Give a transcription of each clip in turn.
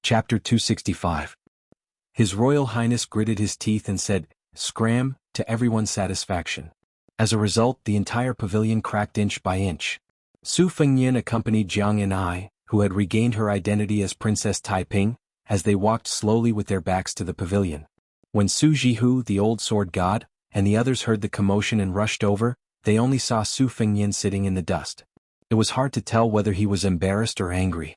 Chapter 265. His Royal Highness gritted his teeth and said, "Scram," to everyone's satisfaction. As a result, the entire pavilion cracked inch by inch. Su Fengnian accompanied Jiang and I, who had regained her identity as Princess Taiping, as they walked slowly with their backs to the pavilion. When Su Jihu, the old sword god, and the others heard the commotion and rushed over, they only saw Su Fengnian sitting in the dust. It was hard to tell whether he was embarrassed or angry.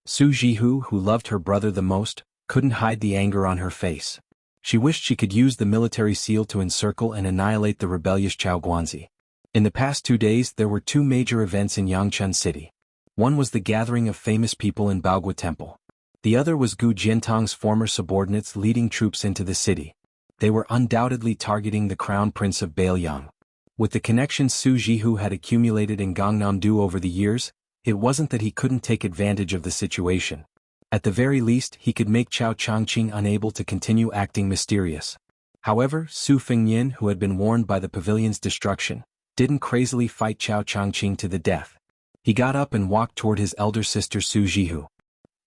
Su Jihu, who loved her brother the most, couldn't hide the anger on her face. She wished she could use the military seal to encircle and annihilate the rebellious Chao Guanzi. In the past 2 days there were 2 major events in Yangchun City. One was the gathering of famous people in Baogua Temple. The other was Gu Jiantong's former subordinates leading troops into the city. They were undoubtedly targeting the Crown Prince of Baoyang. With the connections Su Jihu had accumulated in Gangnam-do over the years, it wasn't that he couldn't take advantage of the situation. At the very least, he could make Chao Changqing unable to continue acting mysterious. However, Su Fengnian, who had been warned by the pavilion's destruction, didn't crazily fight Chao Changqing to the death. He got up and walked toward his elder sister Su Jihu.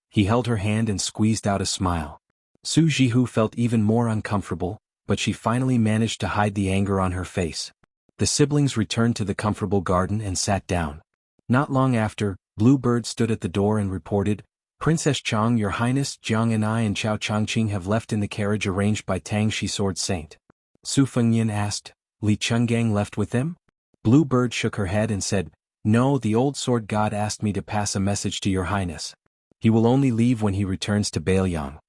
He held her hand and squeezed out a smile. Su Jihu felt even more uncomfortable, but she finally managed to hide the anger on her face. The siblings returned to the comfortable garden and sat down. Not long after, Bluebird stood at the door and reported, "Princess Chang, Your Highness, Jiang and I and Chao Changqing have left in the carriage arranged by Tang Shi Sword Saint." Su Fengnian asked, "Li Chenggang left with them?" Bluebird shook her head and said, "No, the old sword god asked me to pass a message to Your Highness. He will only leave when he returns to Baoyang."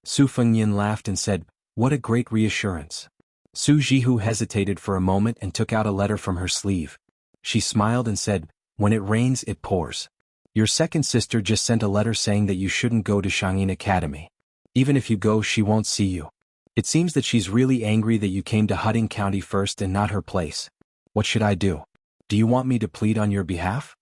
Su Fengnian laughed and said, "What a great reassurance." Su Jihu hesitated for a moment and took out a letter from her sleeve. She smiled and said, "When it rains, it pours. Your second sister just sent a letter saying that you shouldn't go to Shangyin Academy. Even if you go, she won't see you. It seems that she's really angry that you came to Huding County first and not her place. What should I do? Do you want me to plead on your behalf?"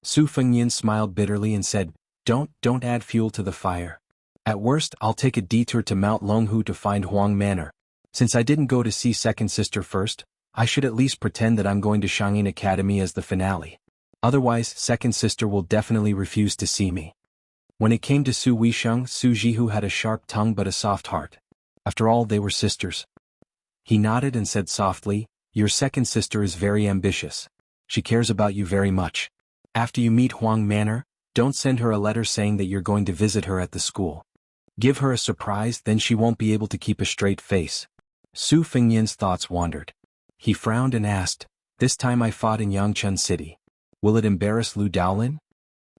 Su Fengnian smiled bitterly and said, Don't add fuel to the fire. At worst, I'll take a detour to Mount Longhu to find Huang Manor. Since I didn't go to see second sister first, I should at least pretend that I'm going to Shangyin Academy as the finale. Otherwise, second sister will definitely refuse to see me. When it came to Su Weisheng, Su Jihu had a sharp tongue but a soft heart. After all, they were sisters. He nodded and said softly, "Your second sister is very ambitious. She cares about you very much. After you meet Huang Manor, don't send her a letter saying that you're going to visit her at the school. Give her a surprise, then she won't be able to keep a straight face." Su Fengnian's thoughts wandered. He frowned and asked, "This time I fought in Yangchun City. Will it embarrass Lu Daolin?"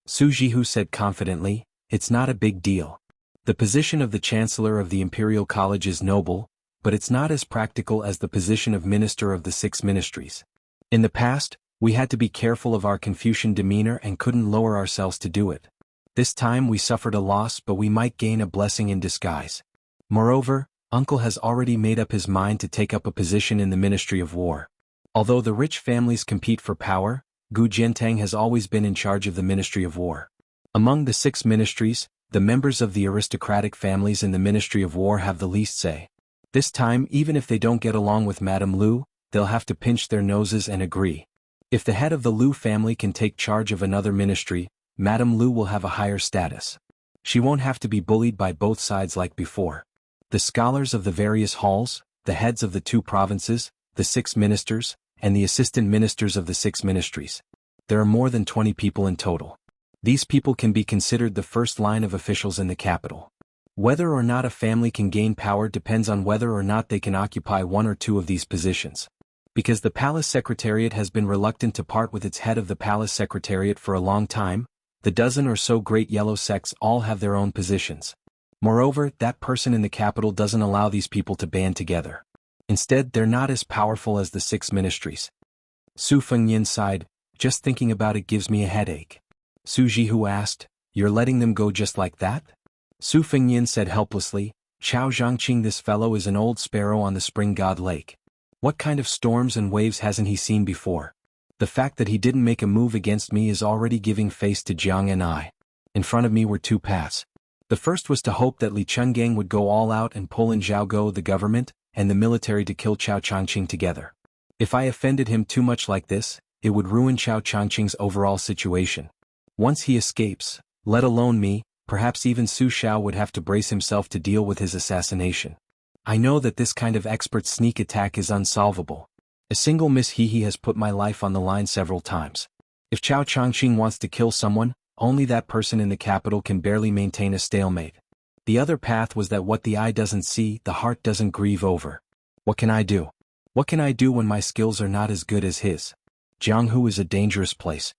Su Jihu said confidently, "It's not a big deal. The position of the Chancellor of the Imperial College is noble, but it's not as practical as the position of Minister of the 6 Ministries. In the past, we had to be careful of our Confucian demeanor and couldn't lower ourselves to do it. This time we suffered a loss, but we might gain a blessing in disguise. Moreover, Uncle has already made up his mind to take up a position in the Ministry of War. Although the rich families compete for power, Gu Jiantang has always been in charge of the Ministry of War. Among the 6 ministries, the members of the aristocratic families in the Ministry of War have the least say. This time, even if they don't get along with Madame Lu, they'll have to pinch their noses and agree. If the head of the Lu family can take charge of another ministry, Madame Lu will have a higher status. She won't have to be bullied by both sides like before. The scholars of the various halls, the heads of the 2 provinces, the 6 ministers, and the assistant ministers of the 6 ministries. There are more than 20 people in total. These people can be considered the first line of officials in the capital. Whether or not a family can gain power depends on whether or not they can occupy 1 or 2 of these positions. Because the palace secretariat has been reluctant to part with its head of the palace secretariat for a long time, the dozen or so great yellow sects all have their own positions. Moreover, that person in the capital doesn't allow these people to band together. Instead, they're not as powerful as the 6 ministries. Su Fengnian sighed, "Just thinking about it gives me a headache." Su Jihu asked, "You're letting them go just like that?" Su Fengnian said helplessly, "Chao Zhangqing, this fellow is an old sparrow on the spring god lake. What kind of storms and waves hasn't he seen before? The fact that he didn't make a move against me is already giving face to Jiang and I. In front of me were 2 paths. The first was to hope that Li Chenggang would go all out and pull in Jianghu, the government, and the military to kill Chao Changqing together. If I offended him too much like this, it would ruin Chao Changqing's overall situation. Once he escapes, let alone me, perhaps even Su Xiao would have to brace himself to deal with his assassination. I know that this kind of expert sneak attack is unsolvable. A single miss he has put my life on the line several times. If Chao Changqing wants to kill someone, only that person in the capital can barely maintain a stalemate. The other path was that what the eye doesn't see, the heart doesn't grieve over. What can I do? What can I do when my skills are not as good as his? Jianghu is a dangerous place.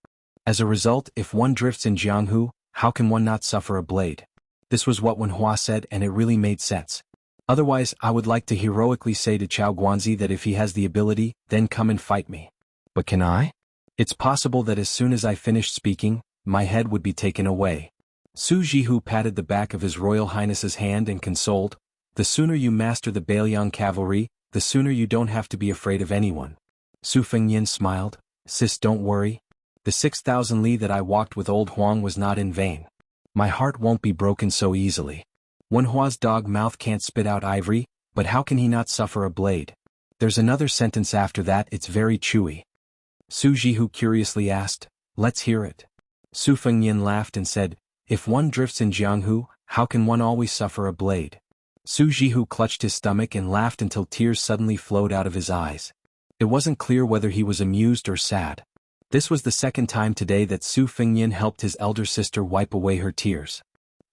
As a result, if one drifts in Jianghu, how can one not suffer a blade? This was what Wen Hua said, and it really made sense. Otherwise, I would like to heroically say to Chao Guanzi that if he has the ability, then come and fight me. But can I? It's possible that as soon as I finished speaking, my head would be taken away. Su Jihu patted the back of His Royal Highness's hand and consoled, the sooner you master the Bailiang cavalry, the sooner you don't have to be afraid of anyone. Su Fengyin smiled, sis, don't worry. The 6,000 li that I walked with old Huang was not in vain. My heart won't be broken so easily. Wen Hua's dog mouth can't spit out ivory, but how can he not suffer a blade? There's another sentence after that, it's very chewy. Su Jihu curiously asked, let's hear it. Su Fengyin laughed and said, if one drifts in Jianghu, how can one always suffer a blade? Su Jihu clutched his stomach and laughed until tears suddenly flowed out of his eyes. It wasn't clear whether he was amused or sad. This was the second time today that Su Fengyin helped his elder sister wipe away her tears.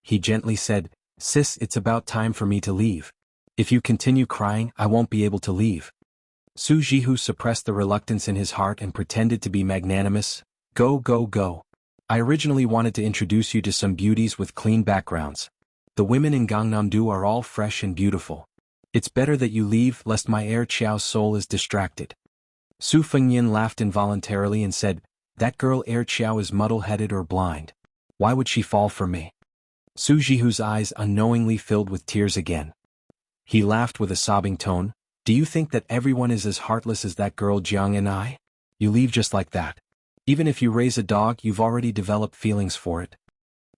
He gently said, sis, it's about time for me to leave. If you continue crying, I won't be able to leave. Su Jihu suppressed the reluctance in his heart and pretended to be magnanimous. Go, go, go. I originally wanted to introduce you to some beauties with clean backgrounds. The women in Gangnam-do are all fresh and beautiful. It's better that you leave, lest my heir Qiao's soul is distracted. Su Fengyin laughed involuntarily and said, that girl heir Qiao is muddle-headed or blind. Why would she fall for me? Su Jihu's eyes unknowingly filled with tears again. He laughed with a sobbing tone, do you think that everyone is as heartless as that girl Jiang and I? You leave just like that. Even if you raise a dog, you've already developed feelings for it.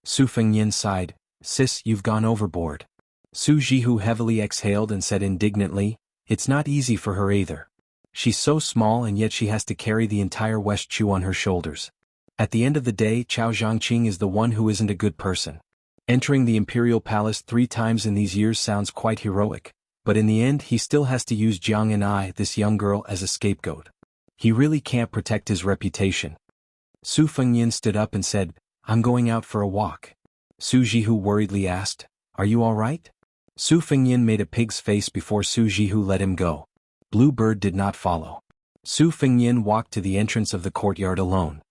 Su Fengyin sighed, sis, you've gone overboard. Su Jihu heavily exhaled and said indignantly, it's not easy for her either. She's so small and yet she has to carry the entire West Chu on her shoulders. At the end of the day, Chao Zhangqing is the one who isn't a good person. Entering the imperial palace 3 times in these years sounds quite heroic, but in the end he still has to use Jiang and I, this young girl, as a scapegoat. He really can't protect his reputation. Su Fengyin stood up and said, I'm going out for a walk. Su Jihu worriedly asked, are you all right? Su Fengyin made a pig's face before Su Jihu let him go. Blue Bird did not follow. Su Fengyin walked to the entrance of the courtyard alone.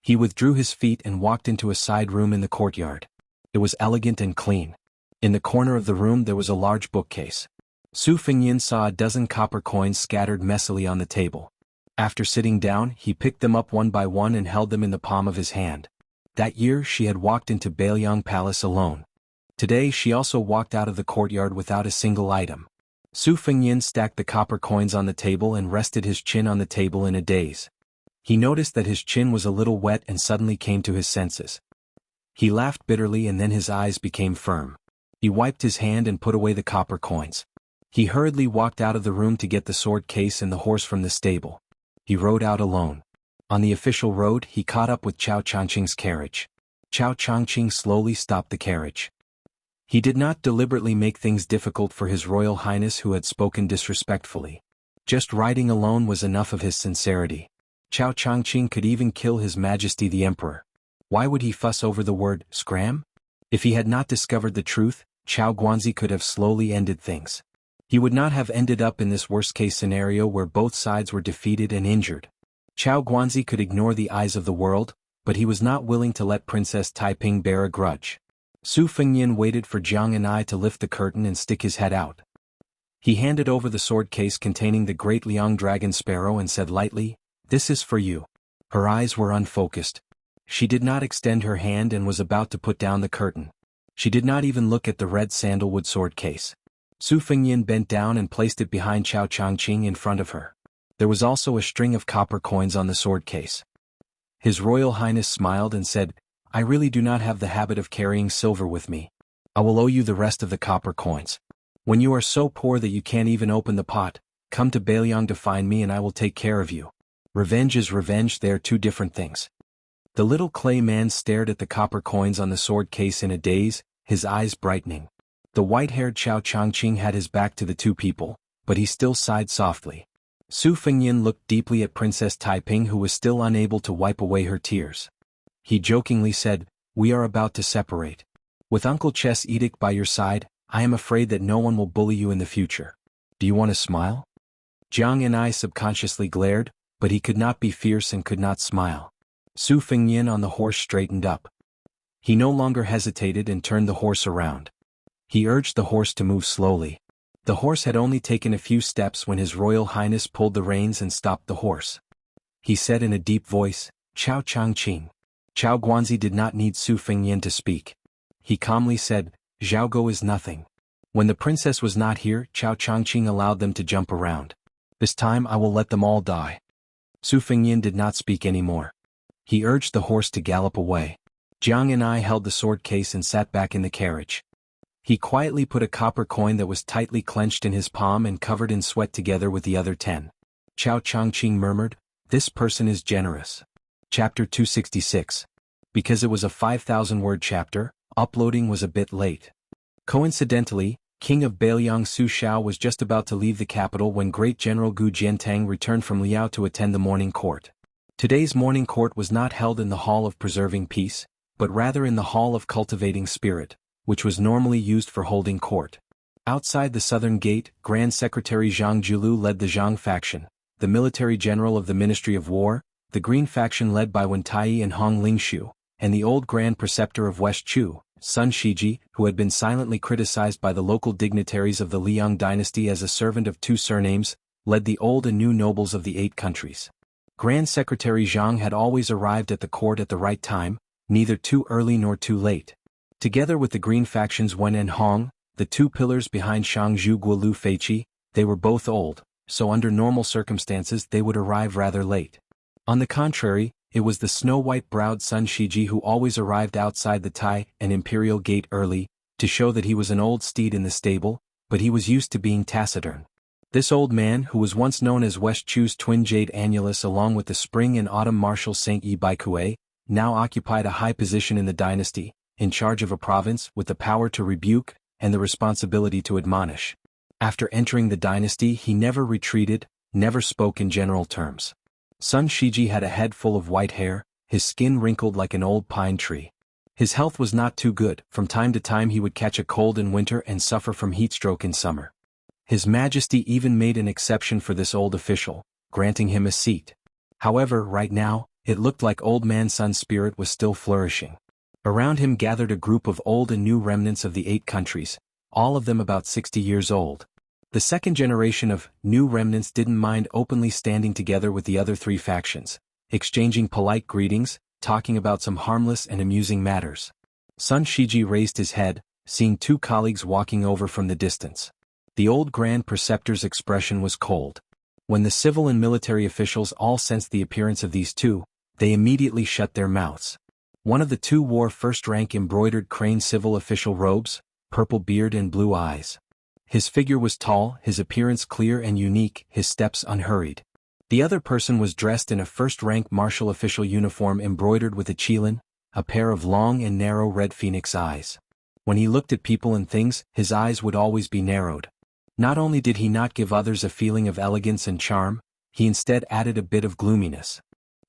He withdrew his feet and walked into a side room in the courtyard. It was elegant and clean. In the corner of the room there was a large bookcase. Su Fengyin saw a dozen copper coins scattered messily on the table. After sitting down, he picked them up one by one and held them in the palm of his hand. That year she had walked into Bailiang Palace alone. Today she also walked out of the courtyard without a single item. Su Fengyin stacked the copper coins on the table and rested his chin on the table in a daze. He noticed that his chin was a little wet and suddenly came to his senses. He laughed bitterly and then his eyes became firm. He wiped his hand and put away the copper coins. He hurriedly walked out of the room to get the sword case and the horse from the stable. He rode out alone. On the official road, he caught up with Chao Changqing's carriage. Chao Changqing slowly stopped the carriage. He did not deliberately make things difficult for His Royal Highness who had spoken disrespectfully. Just riding alone was enough of his sincerity. Chao Changqing could even kill His Majesty the Emperor. Why would he fuss over the word, scram? If he had not discovered the truth, Chao Guanzi could have slowly ended things. He would not have ended up in this worst-case scenario where both sides were defeated and injured. Chao Guanzi could ignore the eyes of the world, but he was not willing to let Princess Taiping bear a grudge. Su Fengyin waited for Jiang and I to lift the curtain and stick his head out. He handed over the sword case containing the great Liang dragon sparrow and said lightly, this is for you. Her eyes were unfocused. She did not extend her hand and was about to put down the curtain. She did not even look at the red sandalwood sword case. Su Fengyin bent down and placed it behind Chao Changqing in front of her. There was also a string of copper coins on the sword case. His Royal Highness smiled and said, I really do not have the habit of carrying silver with me. I will owe you the rest of the copper coins. When you are so poor that you can't even open the pot, come to Bailiang to find me and I will take care of you. Revenge is revenge, they are 2 different things. The little clay man stared at the copper coins on the sword case in a daze, his eyes brightening. The white-haired Chao Changqing had his back to the two people, but he still sighed softly. Su Fengyin looked deeply at Princess Taiping, who was still unable to wipe away her tears. He jokingly said, "We are about to separate. With Uncle Chess' edict by your side, I am afraid that no one will bully you in the future. Do you want to smile?" Jiang and I subconsciously glared, but he could not be fierce and could not smile. Su Fengyin on the horse straightened up. He no longer hesitated and turned the horse around. He urged the horse to move slowly. The horse had only taken a few steps when His Royal Highness pulled the reins and stopped the horse. He said in a deep voice, "Chao Changqing." Chao Guanzi did not need Su Fengyin to speak. He calmly said, "Zhaogo is nothing." When the princess was not here, Chao Changqing allowed them to jump around. "This time I will let them all die." Su Fengyin did not speak anymore. He urged the horse to gallop away. Jiang and I held the sword case and sat back in the carriage. He quietly put a copper coin that was tightly clenched in his palm and covered in sweat together with the other 10. Chao Changqing murmured, "This person is generous." Chapter 266. Because it was a 5,000-word chapter, uploading was a bit late. Coincidentally, King of Bailiang Su Xiao was just about to leave the capital when Great General Gu Jiantang returned from Liao to attend the morning court. Today's morning court was not held in the Hall of Preserving Peace, but rather in the Hall of Cultivating Spirit, which was normally used for holding court. Outside the southern gate, Grand Secretary Zhang Julu led the Zhang faction, the military general of the Ministry of War, the Green faction led by Wen Tai and Hong Lingshu, and the old Grand Preceptor of West Chu, Sun Shiji, who had been silently criticized by the local dignitaries of the Liang dynasty as a servant of two surnames, led the old and new nobles of the 8 countries. Grand Secretary Zhang had always arrived at the court at the right time, neither too early nor too late. Together with the Green factions Wen and Hong, the two pillars behind Shangzhou Guolu Feiqi, they were both old, so under normal circumstances they would arrive rather late. On the contrary, it was the snow-white-browed Sun Shiji who always arrived outside the Tai and Imperial Gate early, to show that he was an old steed in the stable, but he was used to being taciturn. This old man, who was once known as West Chu's twin Jade Annulus along with the spring and autumn Marshal Saint Yi Baikue, now occupied a high position in the dynasty, in charge of a province with the power to rebuke and the responsibility to admonish. After entering the dynasty he never retreated, never spoke in general terms. Sun Shiji had a head full of white hair, his skin wrinkled like an old pine tree. His health was not too good, from time to time he would catch a cold in winter and suffer from heatstroke in summer. His Majesty even made an exception for this old official, granting him a seat. However, right now, it looked like Old Man Sun's spirit was still flourishing. Around him gathered a group of old and new remnants of the 8 countries, all of them about 60 years old. The second generation of new remnants didn't mind openly standing together with the other 3 factions, exchanging polite greetings, talking about some harmless and amusing matters. Sun Shiji raised his head, seeing 2 colleagues walking over from the distance. The old Grand Preceptor's expression was cold. When the civil and military officials all sensed the appearance of these 2, they immediately shut their mouths. One of the 2 wore first-rank embroidered crane civil official robes, purple beard and blue eyes. His figure was tall, his appearance clear and unique, his steps unhurried. The other person was dressed in a first-rank martial official uniform embroidered with a qilin, a pair of long and narrow red phoenix eyes. When he looked at people and things, his eyes would always be narrowed. Not only did he not give others a feeling of elegance and charm, he instead added a bit of gloominess.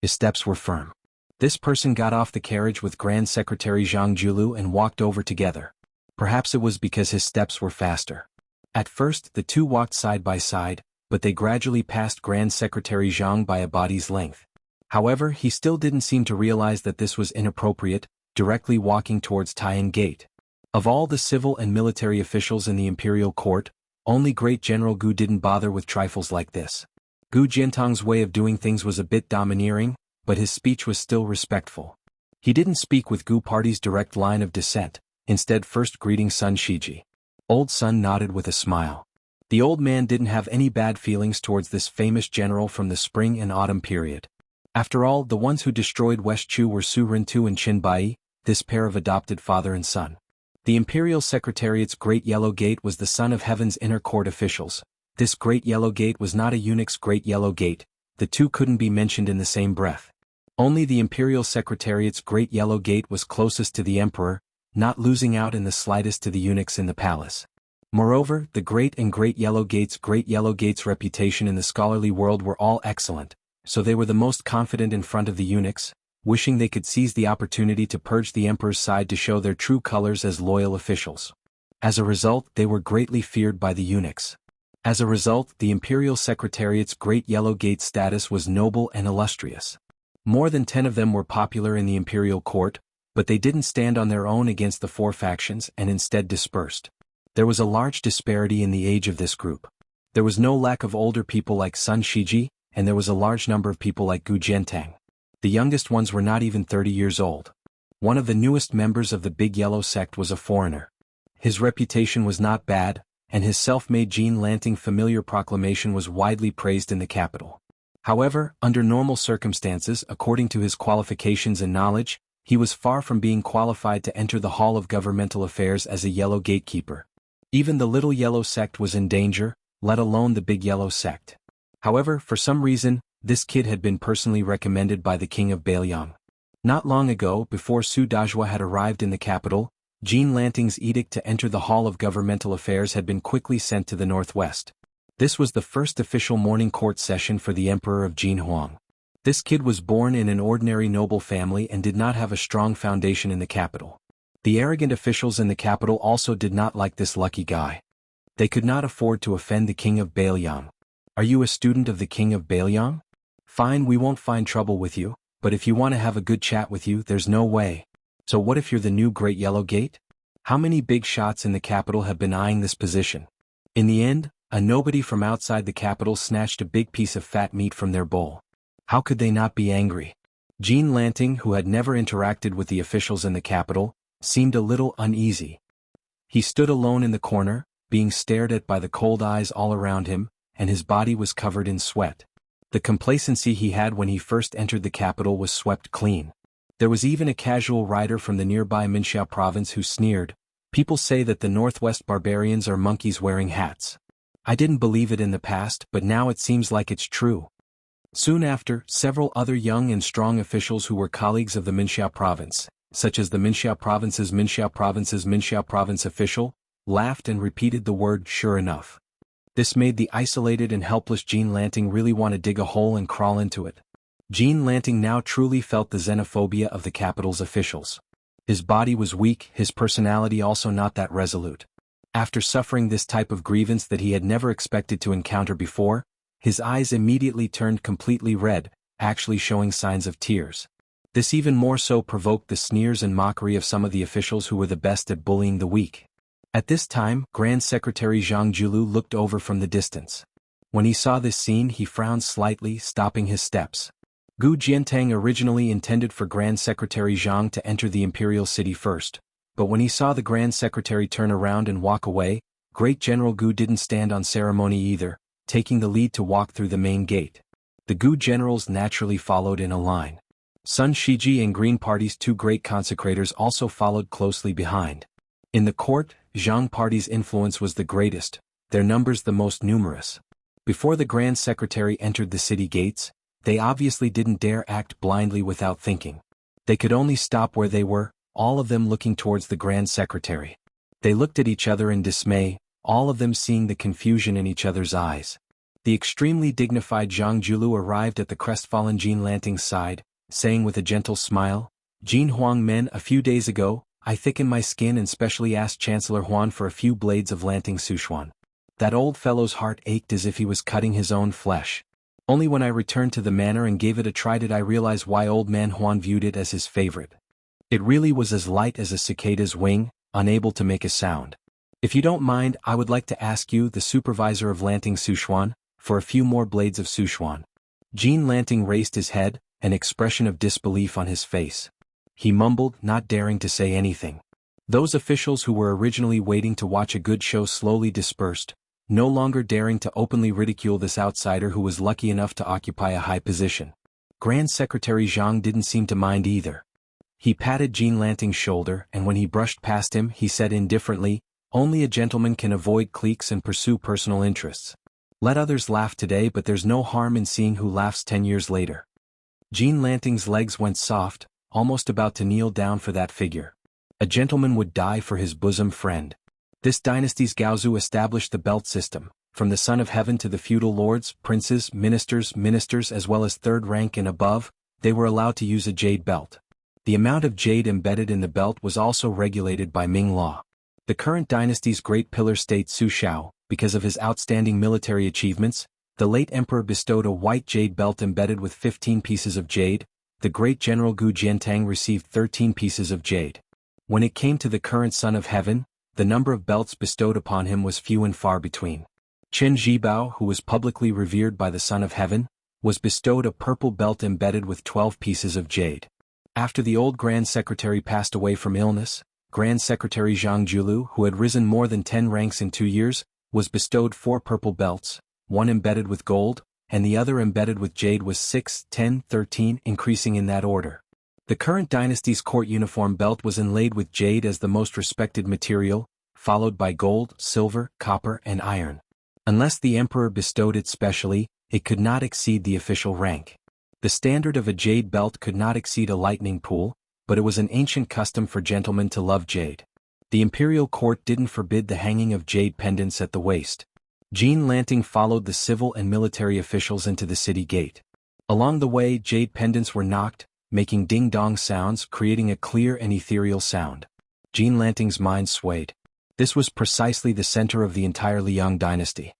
His steps were firm. This person got off the carriage with Grand Secretary Zhang Julu and walked over together. Perhaps it was because his steps were faster. At first the 2 walked side by side, but they gradually passed Grand Secretary Zhang by a body's length. However, he still didn't seem to realize that this was inappropriate, directly walking towards Taiyan Gate. Of all the civil and military officials in the imperial court, only Great General Gu didn't bother with trifles like this. Gu Jiantang's way of doing things was a bit domineering, but his speech was still respectful. He didn't speak with Gu Party's direct line of descent, instead first greeting Sun Shiji. Old Sun nodded with a smile. The old man didn't have any bad feelings towards this famous general from the spring and autumn period. After all, the ones who destroyed West Chu were Su Rintu and Qin Bai, this pair of adopted father and son. The Imperial Secretariat's Great Yellow Gate was the son of Heaven's inner court officials. This Great Yellow Gate was not a eunuch's Great Yellow Gate, the 2 couldn't be mentioned in the same breath. Only the Imperial Secretariat's Great Yellow Gate was closest to the Emperor, not losing out in the slightest to the eunuchs in the palace. Moreover, the Great Yellow Gate's reputation in the scholarly world were all excellent, so they were the most confident in front of the eunuchs, wishing they could seize the opportunity to purge the Emperor's side to show their true colors as loyal officials. As a result, they were greatly feared by the eunuchs. As a result, the Imperial Secretariat's Great Yellow Gate status was noble and illustrious. More than 10 of them were popular in the imperial court, but they didn't stand on their own against the 4 factions and instead dispersed. There was a large disparity in the age of this group. There was no lack of older people like Sun Shiji, and there was a large number of people like Gu Jiantang. The youngest ones were not even 30 years old. One of the newest members of the Big Yellow sect was a foreigner. His reputation was not bad, and his self-made Jean Lanting familiar proclamation was widely praised in the capital. However, under normal circumstances, according to his qualifications and knowledge, he was far from being qualified to enter the Hall of Governmental Affairs as a Yellow Gatekeeper. Even the Little Yellow sect was in danger, let alone the Big Yellow sect. However, for some reason, this kid had been personally recommended by the King of Bailiang. Not long ago, before Su Dajua had arrived in the capital, Jean Lanting's edict to enter the Hall of Governmental Affairs had been quickly sent to the northwest. This was the first official morning court session for the Emperor of Jinhuang. This kid was born in an ordinary noble family and did not have a strong foundation in the capital. The arrogant officials in the capital also did not like this lucky guy. They could not afford to offend the King of Bailiang. Are you a student of the King of Bailiang? Fine, we won't find trouble with you, but if you want to have a good chat with you, there's no way. So what if you're the new Great Yellow Gate? How many big shots in the capital have been eyeing this position? In the end, a nobody from outside the capital snatched a big piece of fat meat from their bowl. How could they not be angry? Jean Lanting, who had never interacted with the officials in the capital, seemed a little uneasy. He stood alone in the corner, being stared at by the cold eyes all around him, and his body was covered in sweat. The complacency he had when he first entered the capital was swept clean. There was even a casual rider from the nearby Minxiao province who sneered, "People say that the Northwest barbarians are monkeys wearing hats. I didn't believe it in the past, but now it seems like it's true." Soon after, several other young and strong officials who were colleagues of the Minxiao province, such as the Minxiao province official, laughed and repeated the word "sure enough." This made the isolated and helpless Jean Lanting really want to dig a hole and crawl into it. Jean Lanting now truly felt the xenophobia of the capital's officials. His body was weak, his personality also not that resolute. After suffering this type of grievance that he had never expected to encounter before, his eyes immediately turned completely red, actually showing signs of tears. This even more so provoked the sneers and mockery of some of the officials who were the best at bullying the weak. At this time, Grand Secretary Zhang Julu looked over from the distance. When he saw this scene, he frowned slightly, stopping his steps. Gu Jiantang originally intended for Grand Secretary Zhang to enter the imperial city first, but when he saw the Grand Secretary turn around and walk away, Great General Gu didn't stand on ceremony either, taking the lead to walk through the main gate. The Gu generals naturally followed in a line. Sun Shiji and Green Party's 2 great consecrators also followed closely behind. In the court, Zhang Party's influence was the greatest, their numbers the most numerous. Before the Grand Secretary entered the city gates, they obviously didn't dare act blindly without thinking. They could only stop where they were, all of them looking towards the Grand Secretary. They looked at each other in dismay, all of them seeing the confusion in each other's eyes. The extremely dignified Zhang Julu arrived at the crestfallen Jean Lanting's side, saying with a gentle smile, "Jean Huang men, a few days ago, I thickened my skin and specially asked Chancellor Huan for a few blades of Lanting Suchuan. That old fellow's heart ached as if he was cutting his own flesh. Only when I returned to the manor and gave it a try did I realize why old man Huan viewed it as his favorite. It really was as light as a cicada's wing, unable to make a sound. If you don't mind, I would like to ask you, the supervisor of Lanting Suchuan, for a few more blades of Suchuan." Jean Lanting raised his head, an expression of disbelief on his face. He mumbled, not daring to say anything. Those officials who were originally waiting to watch a good show slowly dispersed, no longer daring to openly ridicule this outsider who was lucky enough to occupy a high position. Grand Secretary Zhang didn't seem to mind either. He patted Jean Lanting's shoulder, and when he brushed past him, he said indifferently, "Only a gentleman can avoid cliques and pursue personal interests. Let others laugh today, but there's no harm in seeing who laughs 10 years later." Jean Lanting's legs went soft, almost about to kneel down for that figure. A gentleman would die for his bosom friend. This dynasty's Gaozu established the belt system, from the Son of Heaven to the feudal lords, princes, ministers as well as third rank and above, they were allowed to use a jade belt. The amount of jade embedded in the belt was also regulated by Ming law. The current dynasty's great pillar state Su Xiao, because of his outstanding military achievements, the late emperor bestowed a white jade belt embedded with 15 pieces of jade. The great general Gu Jiantang received 13 pieces of jade. When it came to the current Son of Heaven, the number of belts bestowed upon him was few and far between. Qin Zhibao, who was publicly revered by the Son of Heaven, was bestowed a purple belt embedded with 12 pieces of jade. After the old Grand Secretary passed away from illness, Grand Secretary Jianghu, who had risen more than 10 ranks in 2 years, was bestowed 4 purple belts, one embedded with gold, and the other embedded with jade was 6, 10, 13, increasing in that order. The current dynasty's court uniform belt was inlaid with jade as the most respected material, followed by gold, silver, copper, and iron. Unless the emperor bestowed it specially, it could not exceed the official rank. The standard of a jade belt could not exceed a lightning pool, but it was an ancient custom for gentlemen to love jade. The imperial court didn't forbid the hanging of jade pendants at the waist. Jean Lanting followed the civil and military officials into the city gate. Along the way, jade pendants were knocked, making ding-dong sounds, creating a clear and ethereal sound. Jean Lanting's mind swayed. This was precisely the center of the entire Liang dynasty.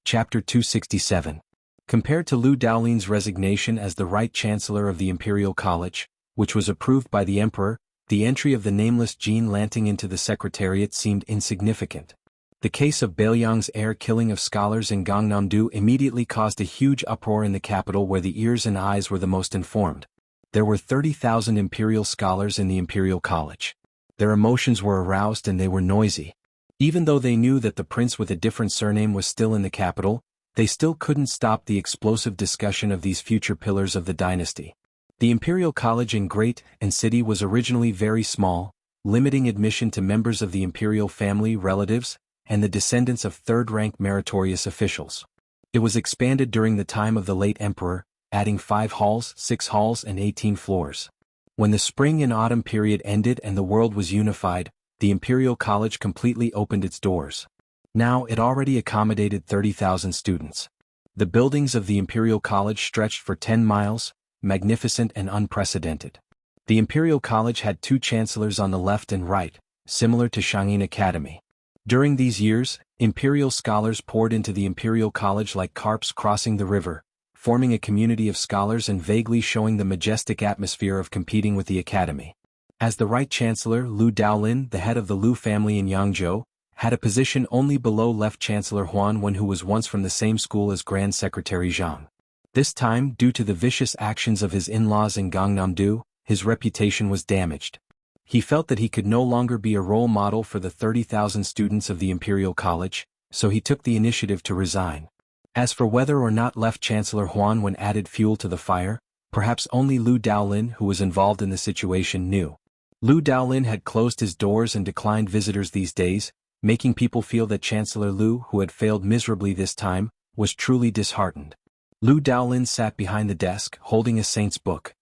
Chapter 267. Compared to Lu Daolin's resignation as the Right Chancellor of the Imperial College, which was approved by the Emperor, the entry of the nameless Jean Lanting into the Secretariat seemed insignificant. The case of Bailiang's heir killing of scholars in Gangnam-do immediately caused a huge uproar in the capital where the ears and eyes were the most informed. There were 30,000 imperial scholars in the Imperial College. Their emotions were aroused and they were noisy. Even though they knew that the prince with a different surname was still in the capital, they still couldn't stop the explosive discussion of these future pillars of the dynasty. The Imperial College in Great and City was originally very small, limiting admission to members of the imperial family, relatives, and the descendants of third-rank meritorious officials. It was expanded during the time of the late emperor, adding 5 halls, 6 halls and 18 floors. When the spring and autumn period ended and the world was unified, the Imperial College completely opened its doors. Now it already accommodated 30,000 students. The buildings of the Imperial College stretched for 10 miles, magnificent and unprecedented. The Imperial College had 2 chancellors on the left and right, similar to Xianxia Academy. During these years, imperial scholars poured into the Imperial College like carps crossing the river, forming a community of scholars and vaguely showing the majestic atmosphere of competing with the academy. As the Right Chancellor, Lu Daolin, the head of the Lu family in Yangzhou, had a position only below Left Chancellor Huan Wen, who was once from the same school as Grand Secretary Zhang. This time, due to the vicious actions of his in-laws in Gangnam-do, his reputation was damaged. He felt that he could no longer be a role model for the 30,000 students of the Imperial College, so he took the initiative to resign. As for whether or not Left Chancellor Huan Wen added fuel to the fire, perhaps only Lu Daolin, who was involved in the situation, knew. Lu Daolin had closed his doors and declined visitors these days, making people feel that Chancellor Lu, who had failed miserably this time, was truly disheartened. Lu Daolin sat behind the desk, holding a saint's book.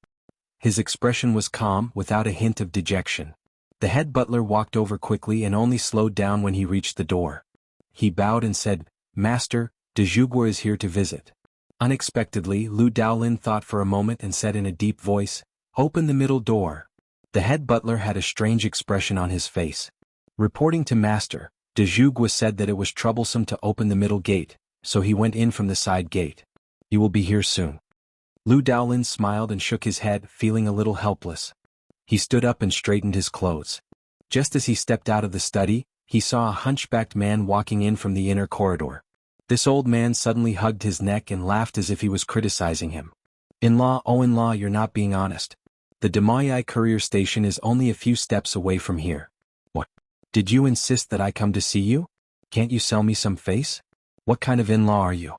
His expression was calm, without a hint of dejection. The head butler walked over quickly and only slowed down when he reached the door. He bowed and said, "Master, de Zhuguo is here to visit." Unexpectedly, Lu Daolin thought for a moment and said in a deep voice, "Open the middle door." The head butler had a strange expression on his face. Reporting to Master, de Zhuguo said that it was troublesome to open the middle gate, so he went in from the side gate. "You will be here soon." Lu Daolin smiled and shook his head, feeling a little helpless. He stood up and straightened his clothes. Just as he stepped out of the study, he saw a hunchbacked man walking in from the inner corridor. This old man suddenly hugged his neck and laughed as if he was criticizing him. "In-law, oh in-law, you're not being honest. The Demayai courier station is only a few steps away from here." "What? Did you insist that I come to see you? Can't you sell me some face? What kind of in-law are you?"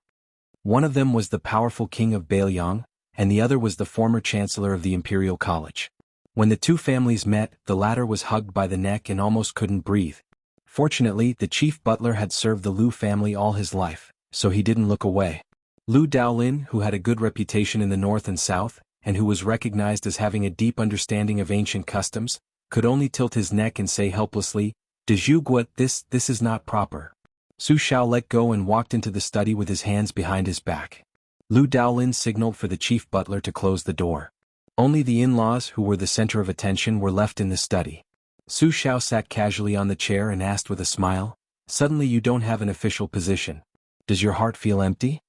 One of them was the powerful king of Bailiang, and the other was the former chancellor of the Imperial College. When the two families met, the latter was hugged by the neck and almost couldn't breathe. Fortunately, the chief butler had served the Lu family all his life, so he didn't look away. Lu Daolin, who had a good reputation in the north and south, and who was recognized as having a deep understanding of ancient customs, could only tilt his neck and say helplessly, "De Zhuguo, this is not proper." Su Xiao let go and walked into the study with his hands behind his back. Lu Daolin signaled for the chief butler to close the door. Only the in-laws, who were the center of attention, were left in the study. Su Xiao sat casually on the chair and asked with a smile, "Suddenly you don't have an official position. Does your heart feel empty?"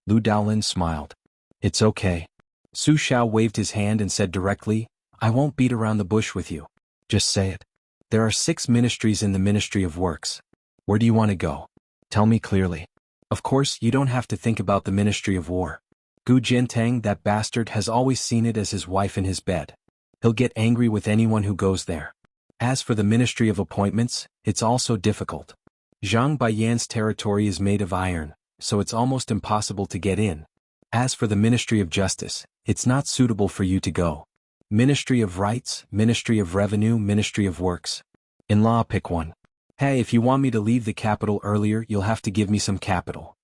Lu Daolin smiled. "It's okay." Su Xiao waved his hand and said directly, "I won't beat around the bush with you. Just say it. There are 6 ministries in the Ministry of Works. Where do you want to go? Tell me clearly. Of course, you don't have to think about the Ministry of War. Gu Jiantang, that bastard, has always seen it as his wife in his bed. He'll get angry with anyone who goes there. As for the Ministry of Appointments, it's also difficult. Zhang Baiyan's territory is made of iron, so it's almost impossible to get in. As for the Ministry of Justice, it's not suitable for you to go. Ministry of Rights, Ministry of Revenue, Ministry of Works. In-law, pick one. Hey, if you want me to leave the capital earlier, you'll have to give me some capital."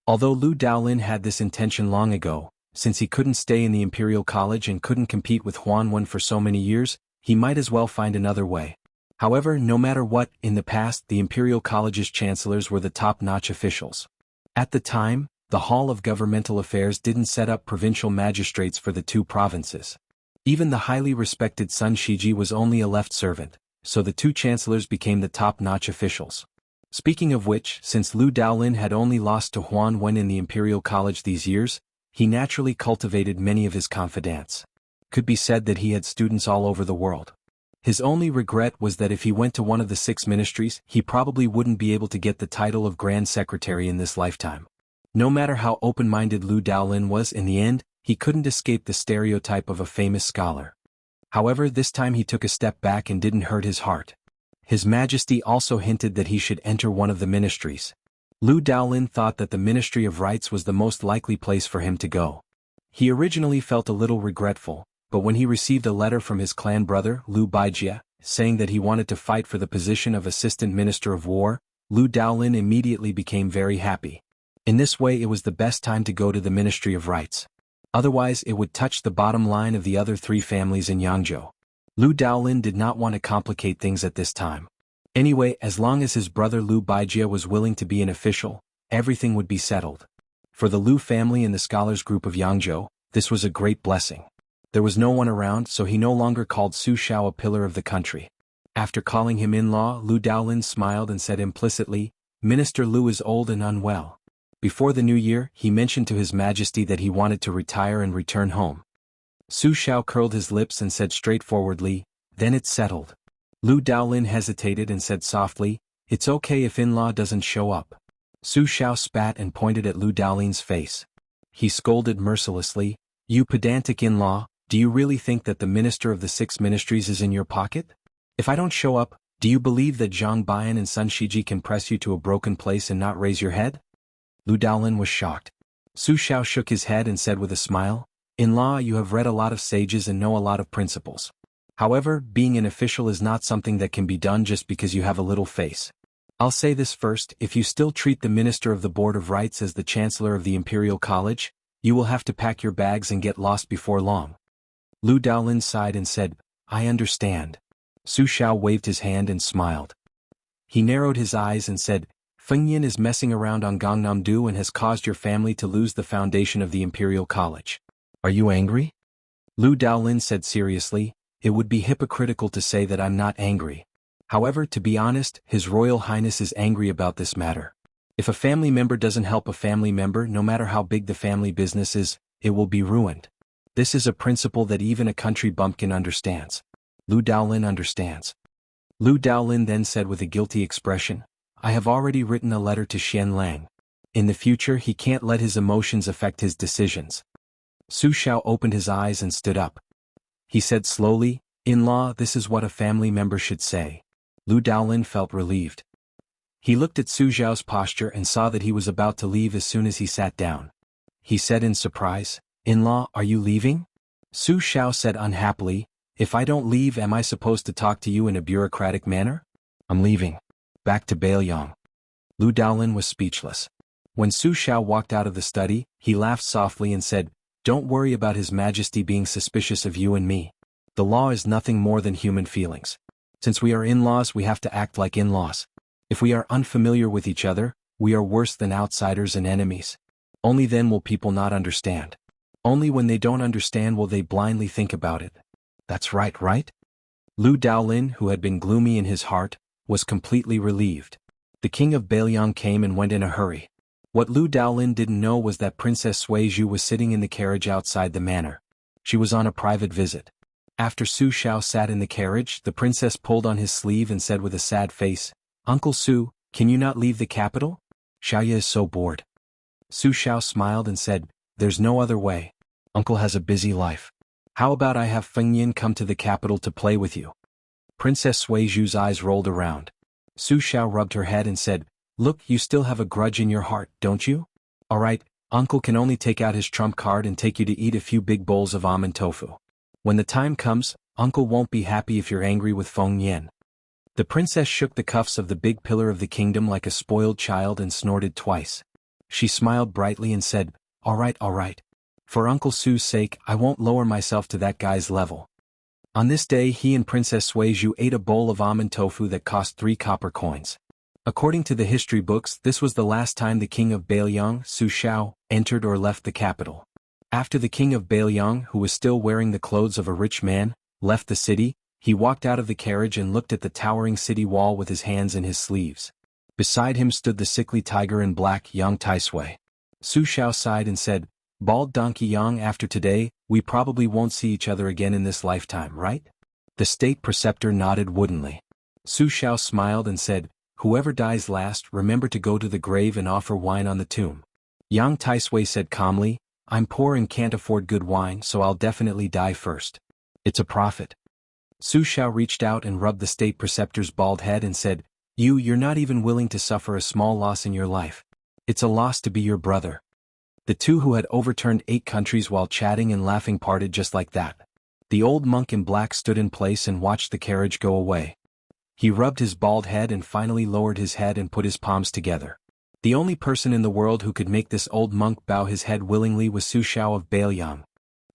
Although Lu Daolin had this intention long ago, since he couldn't stay in the Imperial College and couldn't compete with Huan Wen for so many years, he might as well find another way. However, no matter what, in the past the Imperial College's chancellors were the top-notch officials. At the time, the Hall of Governmental Affairs didn't set up provincial magistrates for the 2 provinces. Even the highly respected Sun Shiji was only a left servant, so the 2 chancellors became the top-notch officials. Speaking of which, since Lu Daolin had only lost to Huan Wen in the Imperial College these years, he naturally cultivated many of his confidants. Could be said that he had students all over the world. His only regret was that if he went to one of the 6 ministries, he probably wouldn't be able to get the title of Grand Secretary in this lifetime. No matter how open-minded Lu Daolin was, in the end, he couldn't escape the stereotype of a famous scholar. However, this time he took a step back and didn't hurt his heart. His Majesty also hinted that he should enter one of the ministries. Lu Daolin thought that the Ministry of Rights was the most likely place for him to go. He originally felt a little regretful, but when he received a letter from his clan brother, Lu Baijia, saying that he wanted to fight for the position of Assistant Minister of War, Lu Daolin immediately became very happy. In this way, it was the best time to go to the Ministry of Rights. Otherwise, it would touch the bottom line of the other 3 families in Jianghu. Lu Daolin did not want to complicate things at this time. Anyway, as long as his brother Lu Baijia was willing to be an official, everything would be settled. For the Lu family and the scholars group of Jianghu, this was a great blessing. There was no one around, so he no longer called Su Xiao a pillar of the country. After calling him in-law, Lu Daolin smiled and said implicitly, "Minister Lu is old and unwell." Before the new year, he mentioned to His Majesty that he wanted to retire and return home. Su Xiao curled his lips and said straightforwardly, "Then it's settled." Lu Daolin hesitated and said softly, "It's okay if in-law doesn't show up." Su Xiao spat and pointed at Lu Daolin's face. He scolded mercilessly, "You pedantic in-law, do you really think that the minister of the 6 ministries is in your pocket? If I don't show up, do you believe that Zhang Baiyan and Sun Shiji can press you to a broken place and not raise your head?" Lu Daolin was shocked. Su Xiao shook his head and said with a smile, "In-law, you have read a lot of sages and know a lot of principles. However, being an official is not something that can be done just because you have a little face. I'll say this first, if you still treat the Minister of the Board of Rights as the Chancellor of the Imperial College, you will have to pack your bags and get lost before long." Lu Daolin sighed and said, "I understand." Su Xiao waved his hand and smiled. He narrowed his eyes and said, "Feng Yin is messing around on Gangnam-do and has caused your family to lose the foundation of the Imperial College. Are you angry?" Lu Daolin said seriously, "It would be hypocritical to say that I'm not angry. However, to be honest, His Royal Highness is angry about this matter. If a family member doesn't help a family member, no matter how big the family business is, it will be ruined. This is a principle that even a country bumpkin understands." Lu Daolin understands. Lu Daolin then said with a guilty expression, "I have already written a letter to Xian Lang. In the future, he can't let his emotions affect his decisions." Su Xiao opened his eyes and stood up. He said slowly, "In-law, this is what a family member should say." Lu Daolin felt relieved. He looked at Su Xiao's posture and saw that he was about to leave as soon as he sat down. He said in surprise, "In-law, are you leaving?" Su Xiao said unhappily, "If I don't leave, am I supposed to talk to you in a bureaucratic manner? I'm leaving. Back to Baiyang." Lu Daolin was speechless. When Su Xiao walked out of the study, he laughed softly and said, Don't worry about His Majesty being suspicious of you and me. The law is nothing more than human feelings. Since we are in-laws, we have to act like in-laws. If we are unfamiliar with each other, we are worse than outsiders and enemies. Only then will people not understand. Only when they don't understand will they blindly think about it. That's right, right? Lu Daolin, who had been gloomy in his heart, was completely relieved. The king of Bailiang came and went in a hurry. What Lu Daolin didn't know was that Princess Suizhu was sitting in the carriage outside the manor. She was on a private visit. After Su Xiao sat in the carriage, the princess pulled on his sleeve and said with a sad face, "Uncle Su, can you not leave the capital? Xiaoya is so bored." Su Xiao smiled and said, "There's no other way. Uncle has a busy life. How about I have Feng Yin come to the capital to play with you?" Princess Suizhu's eyes rolled around. Su Xiao rubbed her head and said, "Look, you still have a grudge in your heart, don't you? All right, Uncle can only take out his trump card and take you to eat a few big bowls of almond tofu. When the time comes, Uncle won't be happy if you're angry with Feng Yin." The princess shook the cuffs of the big pillar of the kingdom like a spoiled child and snorted twice. She smiled brightly and said, all right. For Uncle Su's sake, I won't lower myself to that guy's level." On this day he and Princess Suizhu ate a bowl of almond tofu that cost 3 copper coins. According to the history books, this was the last time the king of Bailiang, Su Xiao, entered or left the capital. After the king of Bailiang, who was still wearing the clothes of a rich man, left the city, he walked out of the carriage and looked at the towering city wall with his hands in his sleeves. Beside him stood the sickly tiger in black, Yang Taisui. Su Xiao sighed and said, "Bald donkey Yang, after today, we probably won't see each other again in this lifetime, right?" The state preceptor nodded woodenly. Su Xiao smiled and said, "Whoever dies last, remember to go to the grave and offer wine on the tomb." Yang Taisui said calmly, "I'm poor and can't afford good wine, so I'll definitely die first. It's a profit." Su Xiao reached out and rubbed the state preceptor's bald head and said, You're not even willing to suffer a small loss in your life. It's a loss to be your brother." The two who had overturned 8 countries while chatting and laughing parted just like that. The old monk in black stood in place and watched the carriage go away. He rubbed his bald head and finally lowered his head and put his palms together. The only person in the world who could make this old monk bow his head willingly was Su Xiao of Bailiang.